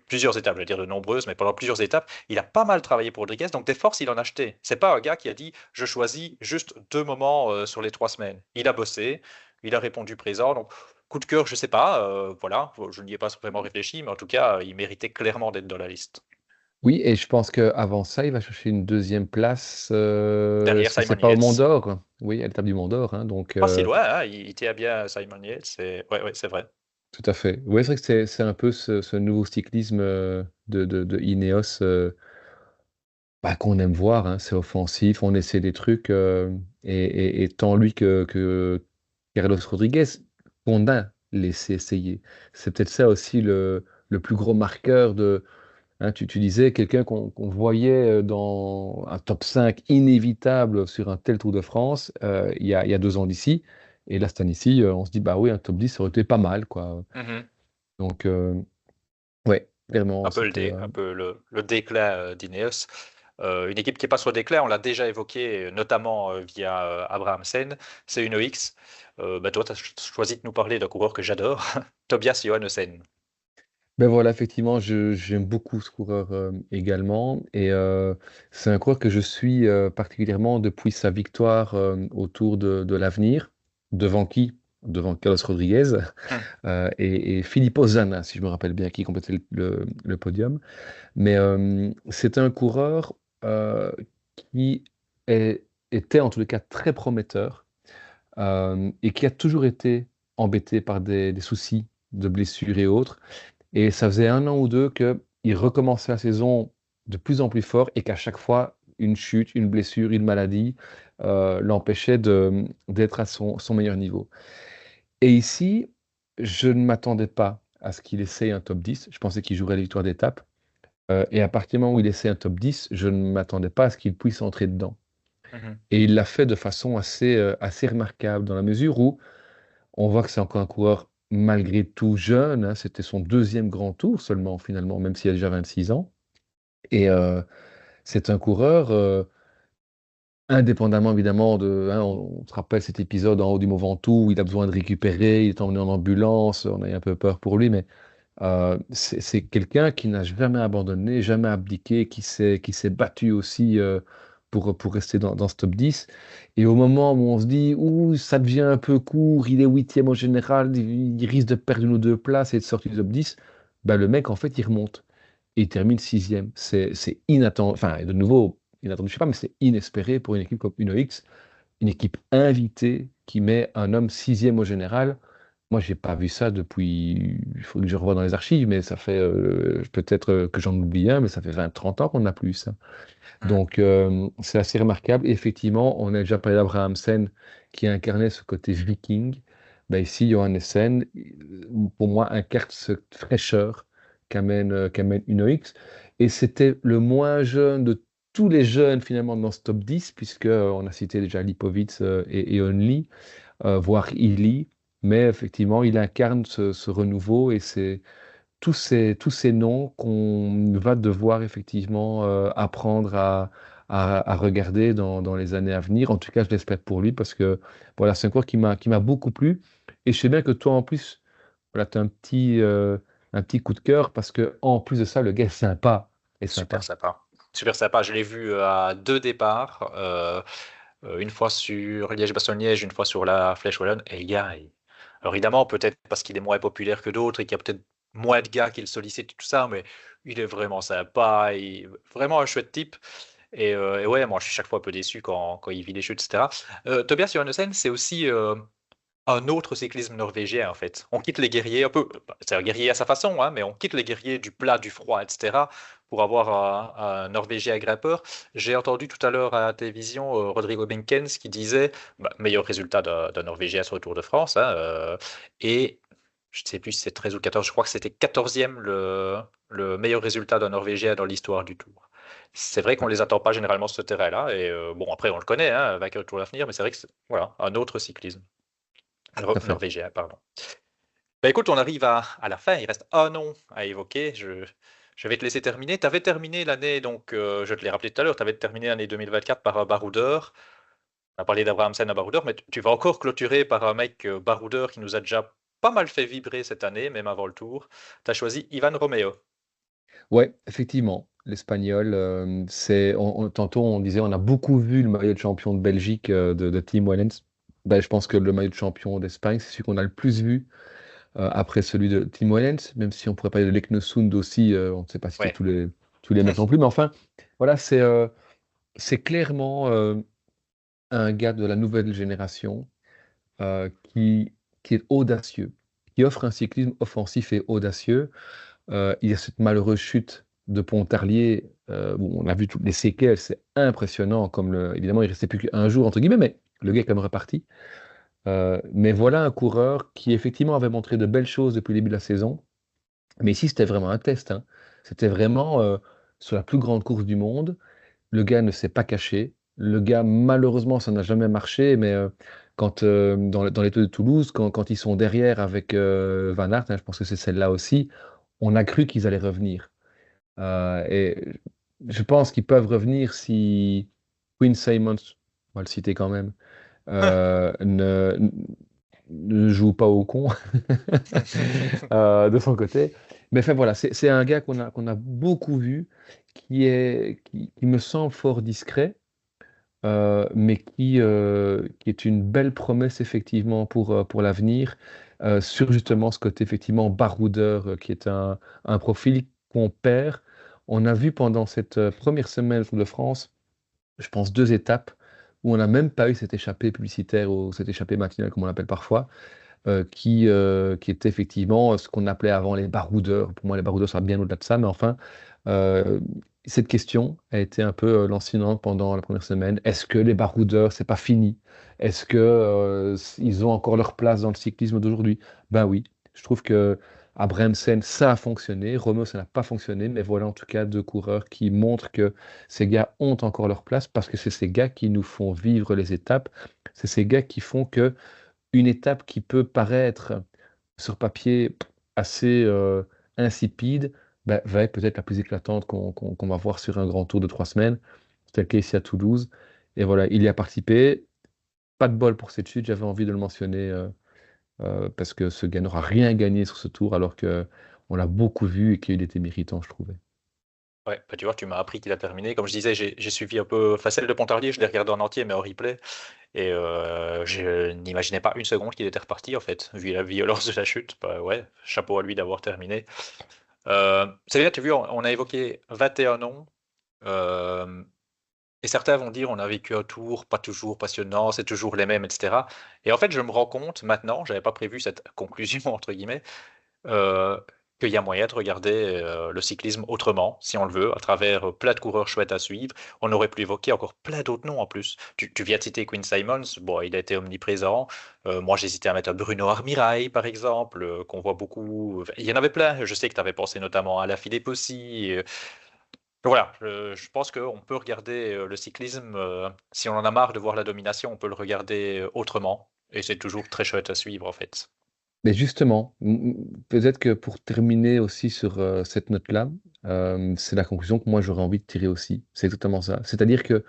plusieurs étapes, je veux dire de nombreuses, mais pendant plusieurs étapes, il a pas mal travaillé pour Rodriguez, donc des forces, il en a acheté. C'est pas un gars qui a dit je choisis juste 2 moments sur les 3 semaines. Il a bossé, il a répondu présent, donc coup de cœur, je sais pas, voilà, je n'y ai pas vraiment réfléchi, mais en tout cas, il méritait clairement d'être dans la liste. Oui, et je pense qu'avant ça, il va chercher une deuxième place. Derrière Est-ce que c'est Simon pas au Mont Yates. d'Or? À l'étape du Mont d'Or, hein, donc Pas si loin, hein, il tient bien Simon Yates, ouais, c'est vrai. tout à fait. Oui, c'est vrai que c'est un peu ce nouveau cyclisme de Ineos qu'on aime voir, hein. C'est offensif, on essaie des trucs, et tant lui que Carlos Rodriguez, qu'on a laissé essayer. C'est peut-être ça aussi le plus gros marqueur de. Hein, tu disais quelqu'un qu'on voyait dans un top 5 inévitable sur un tel Tour de France il y a 2 ans d'ici. Et là, cette année-ci, on se dit, bah oui, un top 10, ça aurait été pas mal, quoi. Mhm. Donc, ouais, clairement, c'était. Un peu le déclin d'Ineos. Une équipe qui n'est pas sur le déclin, on l'a déjà évoqué, notamment via Abrahamsen, c'est une OX. Toi, tu as choisi de nous parler d'un coureur que j'adore, Tobias Johannessen. Ben voilà, effectivement, j'aime beaucoup ce coureur également. Et c'est un coureur que je suis particulièrement depuis sa victoire au Tour de l'Avenir. Devant qui? Devant Carlos Rodriguez Hmm. et Filippo Zanna, si je me rappelle bien, qui complétait le podium. Mais c'est un coureur qui était en tous les cas très prometteur et qui a toujours été embêté par des soucis de blessures et autres. Et ça faisait 1 an ou 2 qu'il recommençait la saison de plus en plus fort et qu'à chaque fois, une chute, une blessure, une maladie l'empêchait d'être à son meilleur niveau. Et ici, je ne m'attendais pas à ce qu'il essaye un top 10. Je pensais qu'il jouerait les victoires d'étape. Et à partir du moment où il essaie un top 10, je ne m'attendais pas à ce qu'il puisse entrer dedans. Mhm. Et il l'a fait de façon assez remarquable, dans la mesure où on voit que c'est encore un coureur malgré tout jeune, hein. C'était son deuxième grand tour seulement, finalement, même s'il a déjà 26 ans. Et c'est un coureur, indépendamment évidemment hein, on se rappelle cet épisode en haut du Mont Ventoux où il a besoin de récupérer, il est emmené en ambulance, on a eu un peu peur pour lui, mais c'est quelqu'un qui n'a jamais abandonné, jamais abdiqué, qui s'est battu aussi pour rester dans ce top 10. Et au moment où on se dit, ouh, ça devient un peu court, il est huitième au général, il risque de perdre 1 ou 2 places et de sortir du top 10, bah, le mec, en fait, il remonte. Et il termine sixième. C'est inattendu, enfin, de nouveau, inattendu, je sais pas, mais c'est inespéré pour une équipe comme une OX, une équipe invitée qui met un homme sixième au général. Moi, j'ai pas vu ça depuis. Il faut que je revoie dans les archives, mais ça fait peut-être que j'en oublie un, mais ça fait 20, 30 ans qu'on n'a plus eu ça. Mhm. Donc, c'est assez remarquable. Et effectivement, on a déjà parlé d'Abrahamsen qui incarnait ce côté viking. Ben ici, Johannessen, pour moi, incarne cette fraîcheur qu'amène Uno-X. Et c'était le moins jeune de tous les jeunes finalement dans ce top 10, puisque on a cité déjà Lipovitz et Only, voire Illy. Mais effectivement, il incarne ce renouveau et c'est tous ces noms qu'on va devoir effectivement apprendre à regarder dans les années à venir. En tout cas, je l'espère pour lui parce que voilà, c'est un cours qui m'a beaucoup plu. Et je sais bien que toi, en plus, voilà, tu as un petit coup de cœur parce que en plus de ça, le gars est sympa. Est Super sympa. sympa. Super sympa. Je l'ai vu à 2 départs, une fois sur Liège-Bastogne-Liège, une fois sur la Flèche Wallonne. Et le gars, alors évidemment, peut-être parce qu'il est moins populaire que d'autres et qu'il y a peut-être moins de gars qui le sollicitent et tout ça, mais il est vraiment sympa, vraiment un chouette type. Et ouais, moi je suis chaque fois un peu déçu quand il vit les chutes, etc. Tobias Johannessen, c'est aussi un autre cyclisme norvégien, en fait. On quitte les guerriers un peu, c'est un guerrier à sa façon, hein, mais on quitte les guerriers du plat, du froid, etc., pour avoir un Norvégien grimpeur. J'ai entendu tout à l'heure à la télévision Rodrigo Benkens qui disait meilleur résultat d'un Norvégien sur le Tour de France, hein, et je ne sais plus si c'est 13 ou 14, je crois que c'était 14e le meilleur résultat d'un Norvégien dans l'histoire du Tour. C'est vrai qu'on Ouais, les attend pas généralement sur ce terrain-là, et bon, après on le connaît, hein, vainqueur du Tour d'avenir, mais c'est vrai que c'est voilà, un autre cyclisme. tout à fait. Norvégien, pardon. Bah écoute, on arrive à la fin, il reste un nom à évoquer. Je vais te laisser terminer. Tu avais terminé l'année, donc je te l'ai rappelé tout à l'heure, tu avais terminé l'année 2024 par un baroudeur. On a parlé d'Abrahamsen à baroudeur, mais tu vas encore clôturer par un mec baroudeur qui nous a déjà pas mal fait vibrer cette année, même avant le tour. Tu as choisi Ivan Romeo. Ouais, effectivement, l'Espagnol, tantôt on disait on a beaucoup vu le maillot de champion de Belgique de Tim Wellens. Ben, je pense que le maillot de champion d'Espagne, c'est celui qu'on a le plus vu après celui de Tim Wellens, même si on pourrait parler de Leknesund aussi, on ne sait pas citer Ouais. tous les mecs non plus, mais enfin, voilà, c'est clairement un gars de la nouvelle génération euh, qui, qui est audacieux, qui offre un cyclisme offensif et audacieux. Il y a cette malheureuse chute de Pontarlier, où on a vu toutes les séquelles, c'est impressionnant. Évidemment, il restait plus qu'un jour, entre guillemets, mais le gars est quand même reparti. Mais voilà un coureur qui effectivement avait montré de belles choses depuis le début de la saison. Mais ici, c'était vraiment un test, hein. C'était vraiment sur la plus grande course du monde. Le gars ne s'est pas caché. Le gars, malheureusement, ça n'a jamais marché, mais dans les Tours de Toulouse, quand ils sont derrière avec Van Aert, hein, je pense que c'est celle-là aussi, on a cru qu'ils allaient revenir. Et je pense qu'ils peuvent revenir si Quinn Simmons, on va le citer quand même, ne joue pas au con de son côté. Mais enfin voilà, c'est un gars qu'on a beaucoup vu, qui me semble fort discret, mais qui est une belle promesse effectivement pour l'avenir, sur justement ce côté effectivement baroudeur, qui est un profil qu'on perd. On a vu pendant cette première semaine du Tour de France, je pense, deux étapes où on n'a même pas eu cette échappée publicitaire ou cette échappée matinale, comme on l'appelle parfois, qui était effectivement ce qu'on appelait avant les baroudeurs. Pour moi, les baroudeurs sont bien au-delà de ça, mais enfin, euh, cette question a été un peu lancinante pendant la première semaine. Est-ce que les baroudeurs, c'est pas fini? Est-ce que ils ont encore leur place dans le cyclisme d'aujourd'hui? Ben oui, je trouve que à Bremsen, ça a fonctionné. Renault, ça n'a pas fonctionné, mais voilà en tout cas deux coureurs qui montrent que ces gars ont encore leur place parce que c'est ces gars qui nous font vivre les étapes. C'est ces gars qui font que une étape qui peut paraître sur papier assez insipide, bah, va être peut-être la plus éclatante qu'on va voir sur un grand tour de 3 semaines. C'était le cas ici à Toulouse. Et voilà, il y a participé. Pas de bol pour cette chute, j'avais envie de le mentionner parce que ce gars n'aura rien gagné sur ce tour alors que on l'a beaucoup vu et qu'il était méritant, je trouvais. Ouais, bah tu vois, tu m'as appris qu'il a terminé. Comme je disais, j'ai suivi un peu Facelle de Pontarlier, je l'ai regardé en entier, mais en replay. Et je n'imaginais pas une seconde qu'il était reparti, en fait, vu la violence de la chute. Bah ouais, chapeau à lui d'avoir terminé. C'est bien, tu as vu, on a évoqué 21 noms. euh, et certains vont dire on a vécu un tour, pas toujours passionnant, c'est toujours les mêmes, etc. Et en fait, je me rends compte maintenant, j'avais pas prévu cette conclusion, entre guillemets, euh, qu'il y a moyen de regarder le cyclisme autrement, si on le veut, à travers plein de coureurs chouettes à suivre. On aurait pu évoquer encore plein d'autres noms en plus. Tu viens de citer Quinn Simons, bon, il a été omniprésent. Moi, j'hésitais à mettre Bruno Armirail, par exemple, qu'on voit beaucoup. Enfin, il y en avait plein. Je sais que tu avais pensé notamment à la Philippe aussi. Voilà, je pense qu'on peut regarder le cyclisme, si on en a marre de voir la domination, on peut le regarder autrement. Et c'est toujours très chouette à suivre, en fait. Mais justement, peut-être que pour terminer aussi sur cette note-là, c'est la conclusion que moi j'aurais envie de tirer aussi. C'est exactement ça. C'est-à-dire que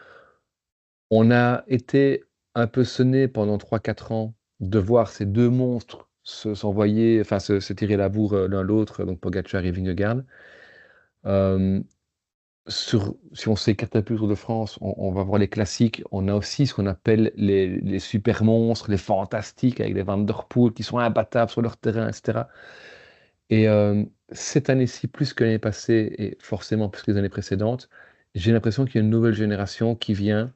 on a été un peu sonné pendant 3 4 ans de voir ces deux monstres s'envoyer, enfin se tirer la bourre l'un l'autre, donc Pogacar et Vingegaard. Euh, si on s'écarte un peu Tour de France, on va voir les classiques. On a aussi ce qu'on appelle les super monstres, les fantastiques, avec les Van Der Poel qui sont imbattables sur leur terrain, etc. Et cette année-ci, plus que l'année passée, et forcément plus que les années précédentes, j'ai l'impression qu'il y a une nouvelle génération qui vient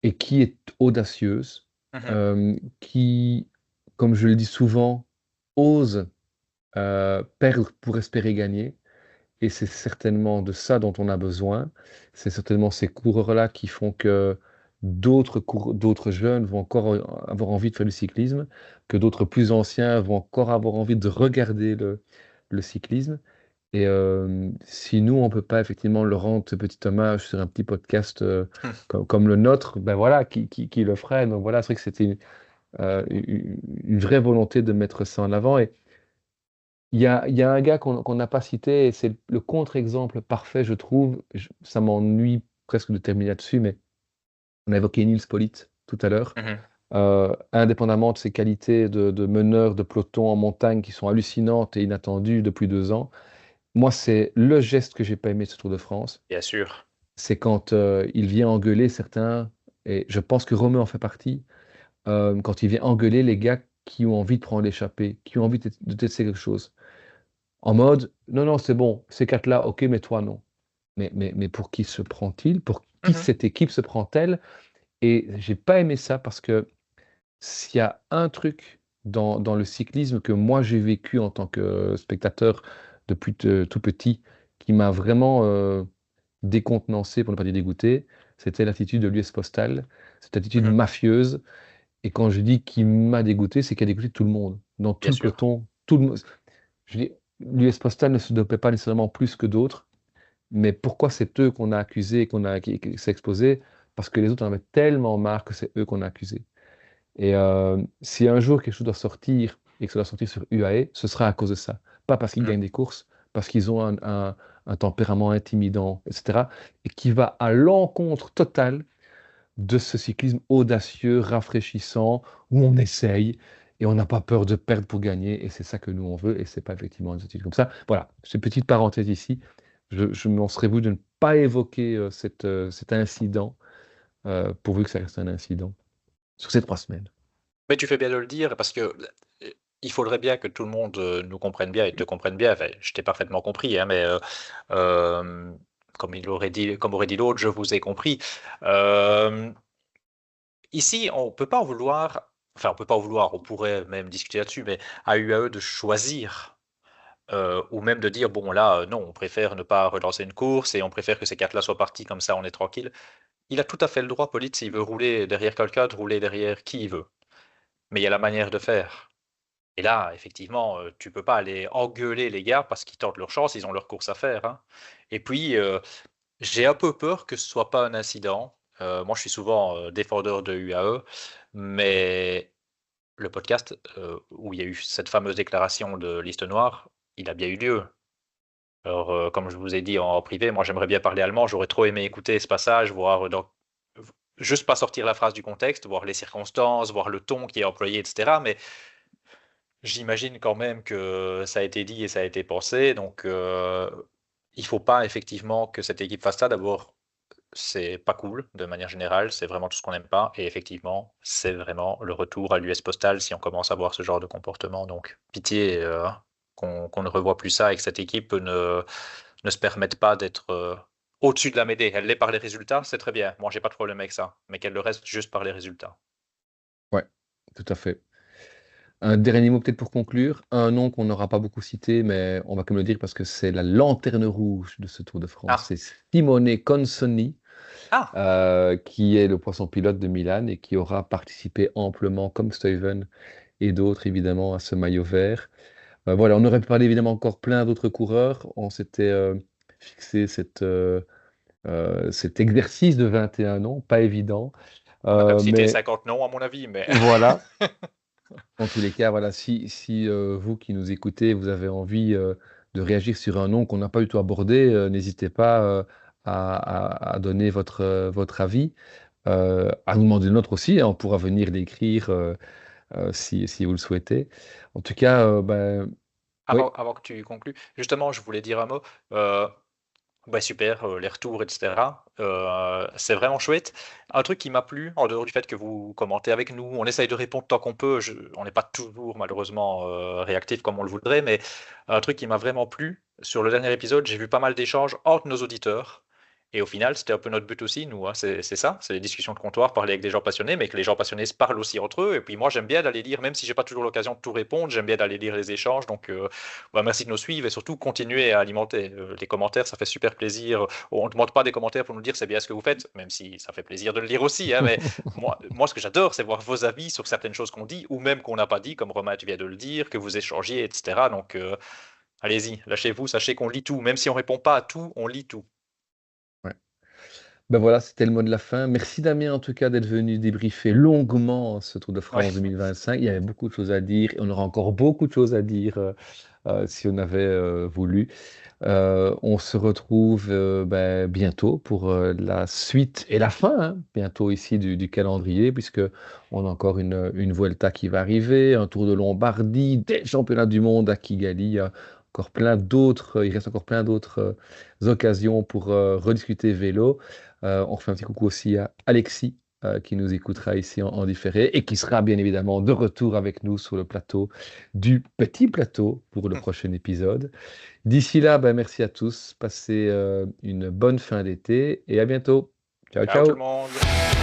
et qui est audacieuse, Mhm. qui, comme je le dis souvent, osent perdre pour espérer gagner. Et c'est certainement de ça dont on a besoin. C'est certainement ces coureurs-là qui font que d'autres jeunes vont encore avoir envie de faire du cyclisme, que d'autres plus anciens vont encore avoir envie de regarder le cyclisme. Et si nous, on ne peut pas effectivement leur rendre ce petit hommage sur un petit podcast comme le nôtre, ben voilà, qui le ferait. Donc voilà, c'est vrai que c'était une vraie volonté de mettre ça en avant. Et il y a un gars qu'on n'a pas cité, et c'est le contre-exemple parfait, je trouve. Ça m'ennuie presque de terminer là-dessus, mais on a évoqué Nils Politt tout à l'heure. Mhm. Indépendamment de ses qualités de meneur de peloton en montagne qui sont hallucinantes et inattendues depuis 2 ans, moi, c'est le geste que j'ai pas aimé de ce Tour de France. Bien sûr. C'est quand il vient engueuler certains, et je pense que Romain en fait partie, quand il vient engueuler les gars qui ont envie de prendre l'échappée, qui ont envie de tester quelque chose. En mode, non, non, c'est bon, ces quatre-là, ok, mais toi, non. Mais pour qui se prend-il? Pour qui Mhm. cette équipe se prend-elle? Et j'ai pas aimé ça parce que s'il y a un truc dans le cyclisme que moi j'ai vécu en tant que spectateur depuis tout petit, qui m'a vraiment décontenancé, pour ne pas dire dégoûté, c'était l'attitude de l'US Postal, cette attitude Mhm. mafieuse. Et quand je dis qu'il m'a dégoûté, c'est qu'il a dégoûté tout le monde. Dans tout Bien le sûr. peloton, tout le monde. Je dis, l'US Postal ne se dopait pas nécessairement plus que d'autres, mais pourquoi c'est eux qu'on a accusés et qui s'est exposé? Parce que les autres en avaient tellement marre que c'est eux qu'on a accusés. Et si un jour quelque chose doit sortir et que ça doit sortir sur UAE, ce sera à cause de ça. Pas parce qu'ils Mhm. gagnent des courses, parce qu'ils ont un tempérament intimidant, etc. Et qui va à l'encontre totale de ce cyclisme audacieux, rafraîchissant, où on essaye et on n'a pas peur de perdre pour gagner. Et c'est ça que nous, on veut. Et c'est pas effectivement une attitude comme ça. Voilà, cette petite parenthèse ici. Je m'en serais voulu de ne pas évoquer cet incident, pourvu que ça reste un incident, sur ces 3 semaines. Mais tu fais bien de le dire parce que il faudrait bien que tout le monde nous comprenne bien et te comprenne bien. Enfin, je t'ai parfaitement compris, hein, mais euh, comme aurait dit l'autre, je vous ai compris. Euh, Ici, on peut pas en vouloir. Enfin, on peut pas en vouloir. On pourrait même discuter là-dessus, mais à UAE de choisir ou même de dire bon là, non, on préfère ne pas relancer une course et on préfère que ces quatre-là soient partis comme ça, on est tranquille. Il a tout à fait le droit, Polit, s'il veut rouler derrière quelqu'un, de rouler derrière qui il veut. Mais il y a la manière de faire. Et là, effectivement, tu peux pas aller engueuler les gars parce qu'ils tentent leur chance, ils ont leur course à faire, hein. Et puis, j'ai un peu peur que ce soit pas un incident. Moi, je suis souvent défendeur de UAE, mais le podcast où il y a eu cette fameuse déclaration de liste noire, il a bien eu lieu. Alors, comme je vous ai dit en privé, moi j'aimerais bien parler allemand, j'aurais trop aimé écouter ce passage, voir juste pas sortir la phrase du contexte, voir les circonstances, voir le ton qui est employé, etc. Mais j'imagine quand même que ça a été dit et ça a été pensé, donc il faut pas effectivement que cette équipe fasse ça. D'abord, c'est pas cool de manière générale, c'est vraiment tout ce qu'on n'aime pas, et effectivement, c'est vraiment le retour à l'US Postal si on commence à voir ce genre de comportement. Donc, pitié qu'on ne revoie plus ça et que cette équipe ne se permette pas d'être au-dessus de la mêlée. Elle l'est par les résultats, c'est très bien. Moi, j'ai pas de problème avec ça, mais qu'elle le reste juste par les résultats. Ouais, tout à fait. Un dernier mot peut-être pour conclure. Un nom qu'on n'aura pas beaucoup cité, mais on va quand même le dire parce que c'est la lanterne rouge de ce Tour de France. Ah, C'est Simone Consonni, ah, qui est le poisson pilote de Milan et qui aura participé amplement, comme Stuyven et d'autres évidemment, à ce maillot vert. Voilà, on aurait pu parler évidemment encore plein d'autres coureurs. On s'était fixé cet exercice de 21 ans, pas évident. on a quand même cité Mais 50 noms à mon avis, mais voilà, en tous les cas, voilà, si vous qui nous écoutez, vous avez envie de réagir sur un nom qu'on n'a pas du tout abordé, n'hésitez pas à donner votre avis, à nous demander le nôtre aussi, hein, on pourra venir l'écrire si vous le souhaitez. En tout cas, ben, oui, avant que tu conclues, justement, je voulais dire un mot. Euh, Ouais, super, les retours, etc. C'est vraiment chouette. Un truc qui m'a plu, en dehors du fait que vous commentez avec nous, on essaye de répondre tant qu'on peut. On n'est pas toujours malheureusement réactif comme on le voudrait, mais un truc qui m'a vraiment plu, sur le dernier épisode, j'ai vu pas mal d'échanges entre nos auditeurs. Et au final, c'était un peu notre but aussi, nous, hein. C'est ça, c'est les discussions de comptoir, parler avec des gens passionnés, mais que les gens passionnés se parlent aussi entre eux. Et puis moi, j'aime bien d'aller lire, même si j'ai pas toujours l'occasion de tout répondre, j'aime bien d'aller lire les échanges. Donc, merci de nous suivre et surtout continuer à alimenter les commentaires, ça fait super plaisir. On ne demande pas des commentaires pour nous dire c'est bien ce que vous faites, même si ça fait plaisir de le lire aussi, hein, mais moi, ce que j'adore, c'est voir vos avis sur certaines choses qu'on dit ou même qu'on n'a pas dit, comme Romain, tu viens de le dire, que vous échangiez, etc. Donc, allez-y, lâchez-vous, sachez qu'on lit tout. Même si on répond pas à tout, on lit tout. Ouais. Ben voilà, c'était le mot de la fin. Merci Damien en tout cas d'être venu débriefer longuement ce Tour de Ouais. France 2025. Il y avait beaucoup de choses à dire et on aura encore beaucoup de choses à dire si on avait voulu. On se retrouve bientôt pour la suite et la fin, hein, bientôt ici du calendrier, puisque on a encore une Vuelta qui va arriver, un Tour de Lombardie, des championnats du monde à Kigali. Il y a encore plein d'autres, il reste encore plein d'autres occasions pour rediscuter vélo. On refait un petit coucou aussi à Alexis. Qui nous écoutera ici en différé et qui sera bien évidemment de retour avec nous sur le plateau du Petit Plateau pour le prochain épisode. D'ici là, merci à tous. Passez une bonne fin d'été et à bientôt. Ciao, Ciao tout le ciao. monde.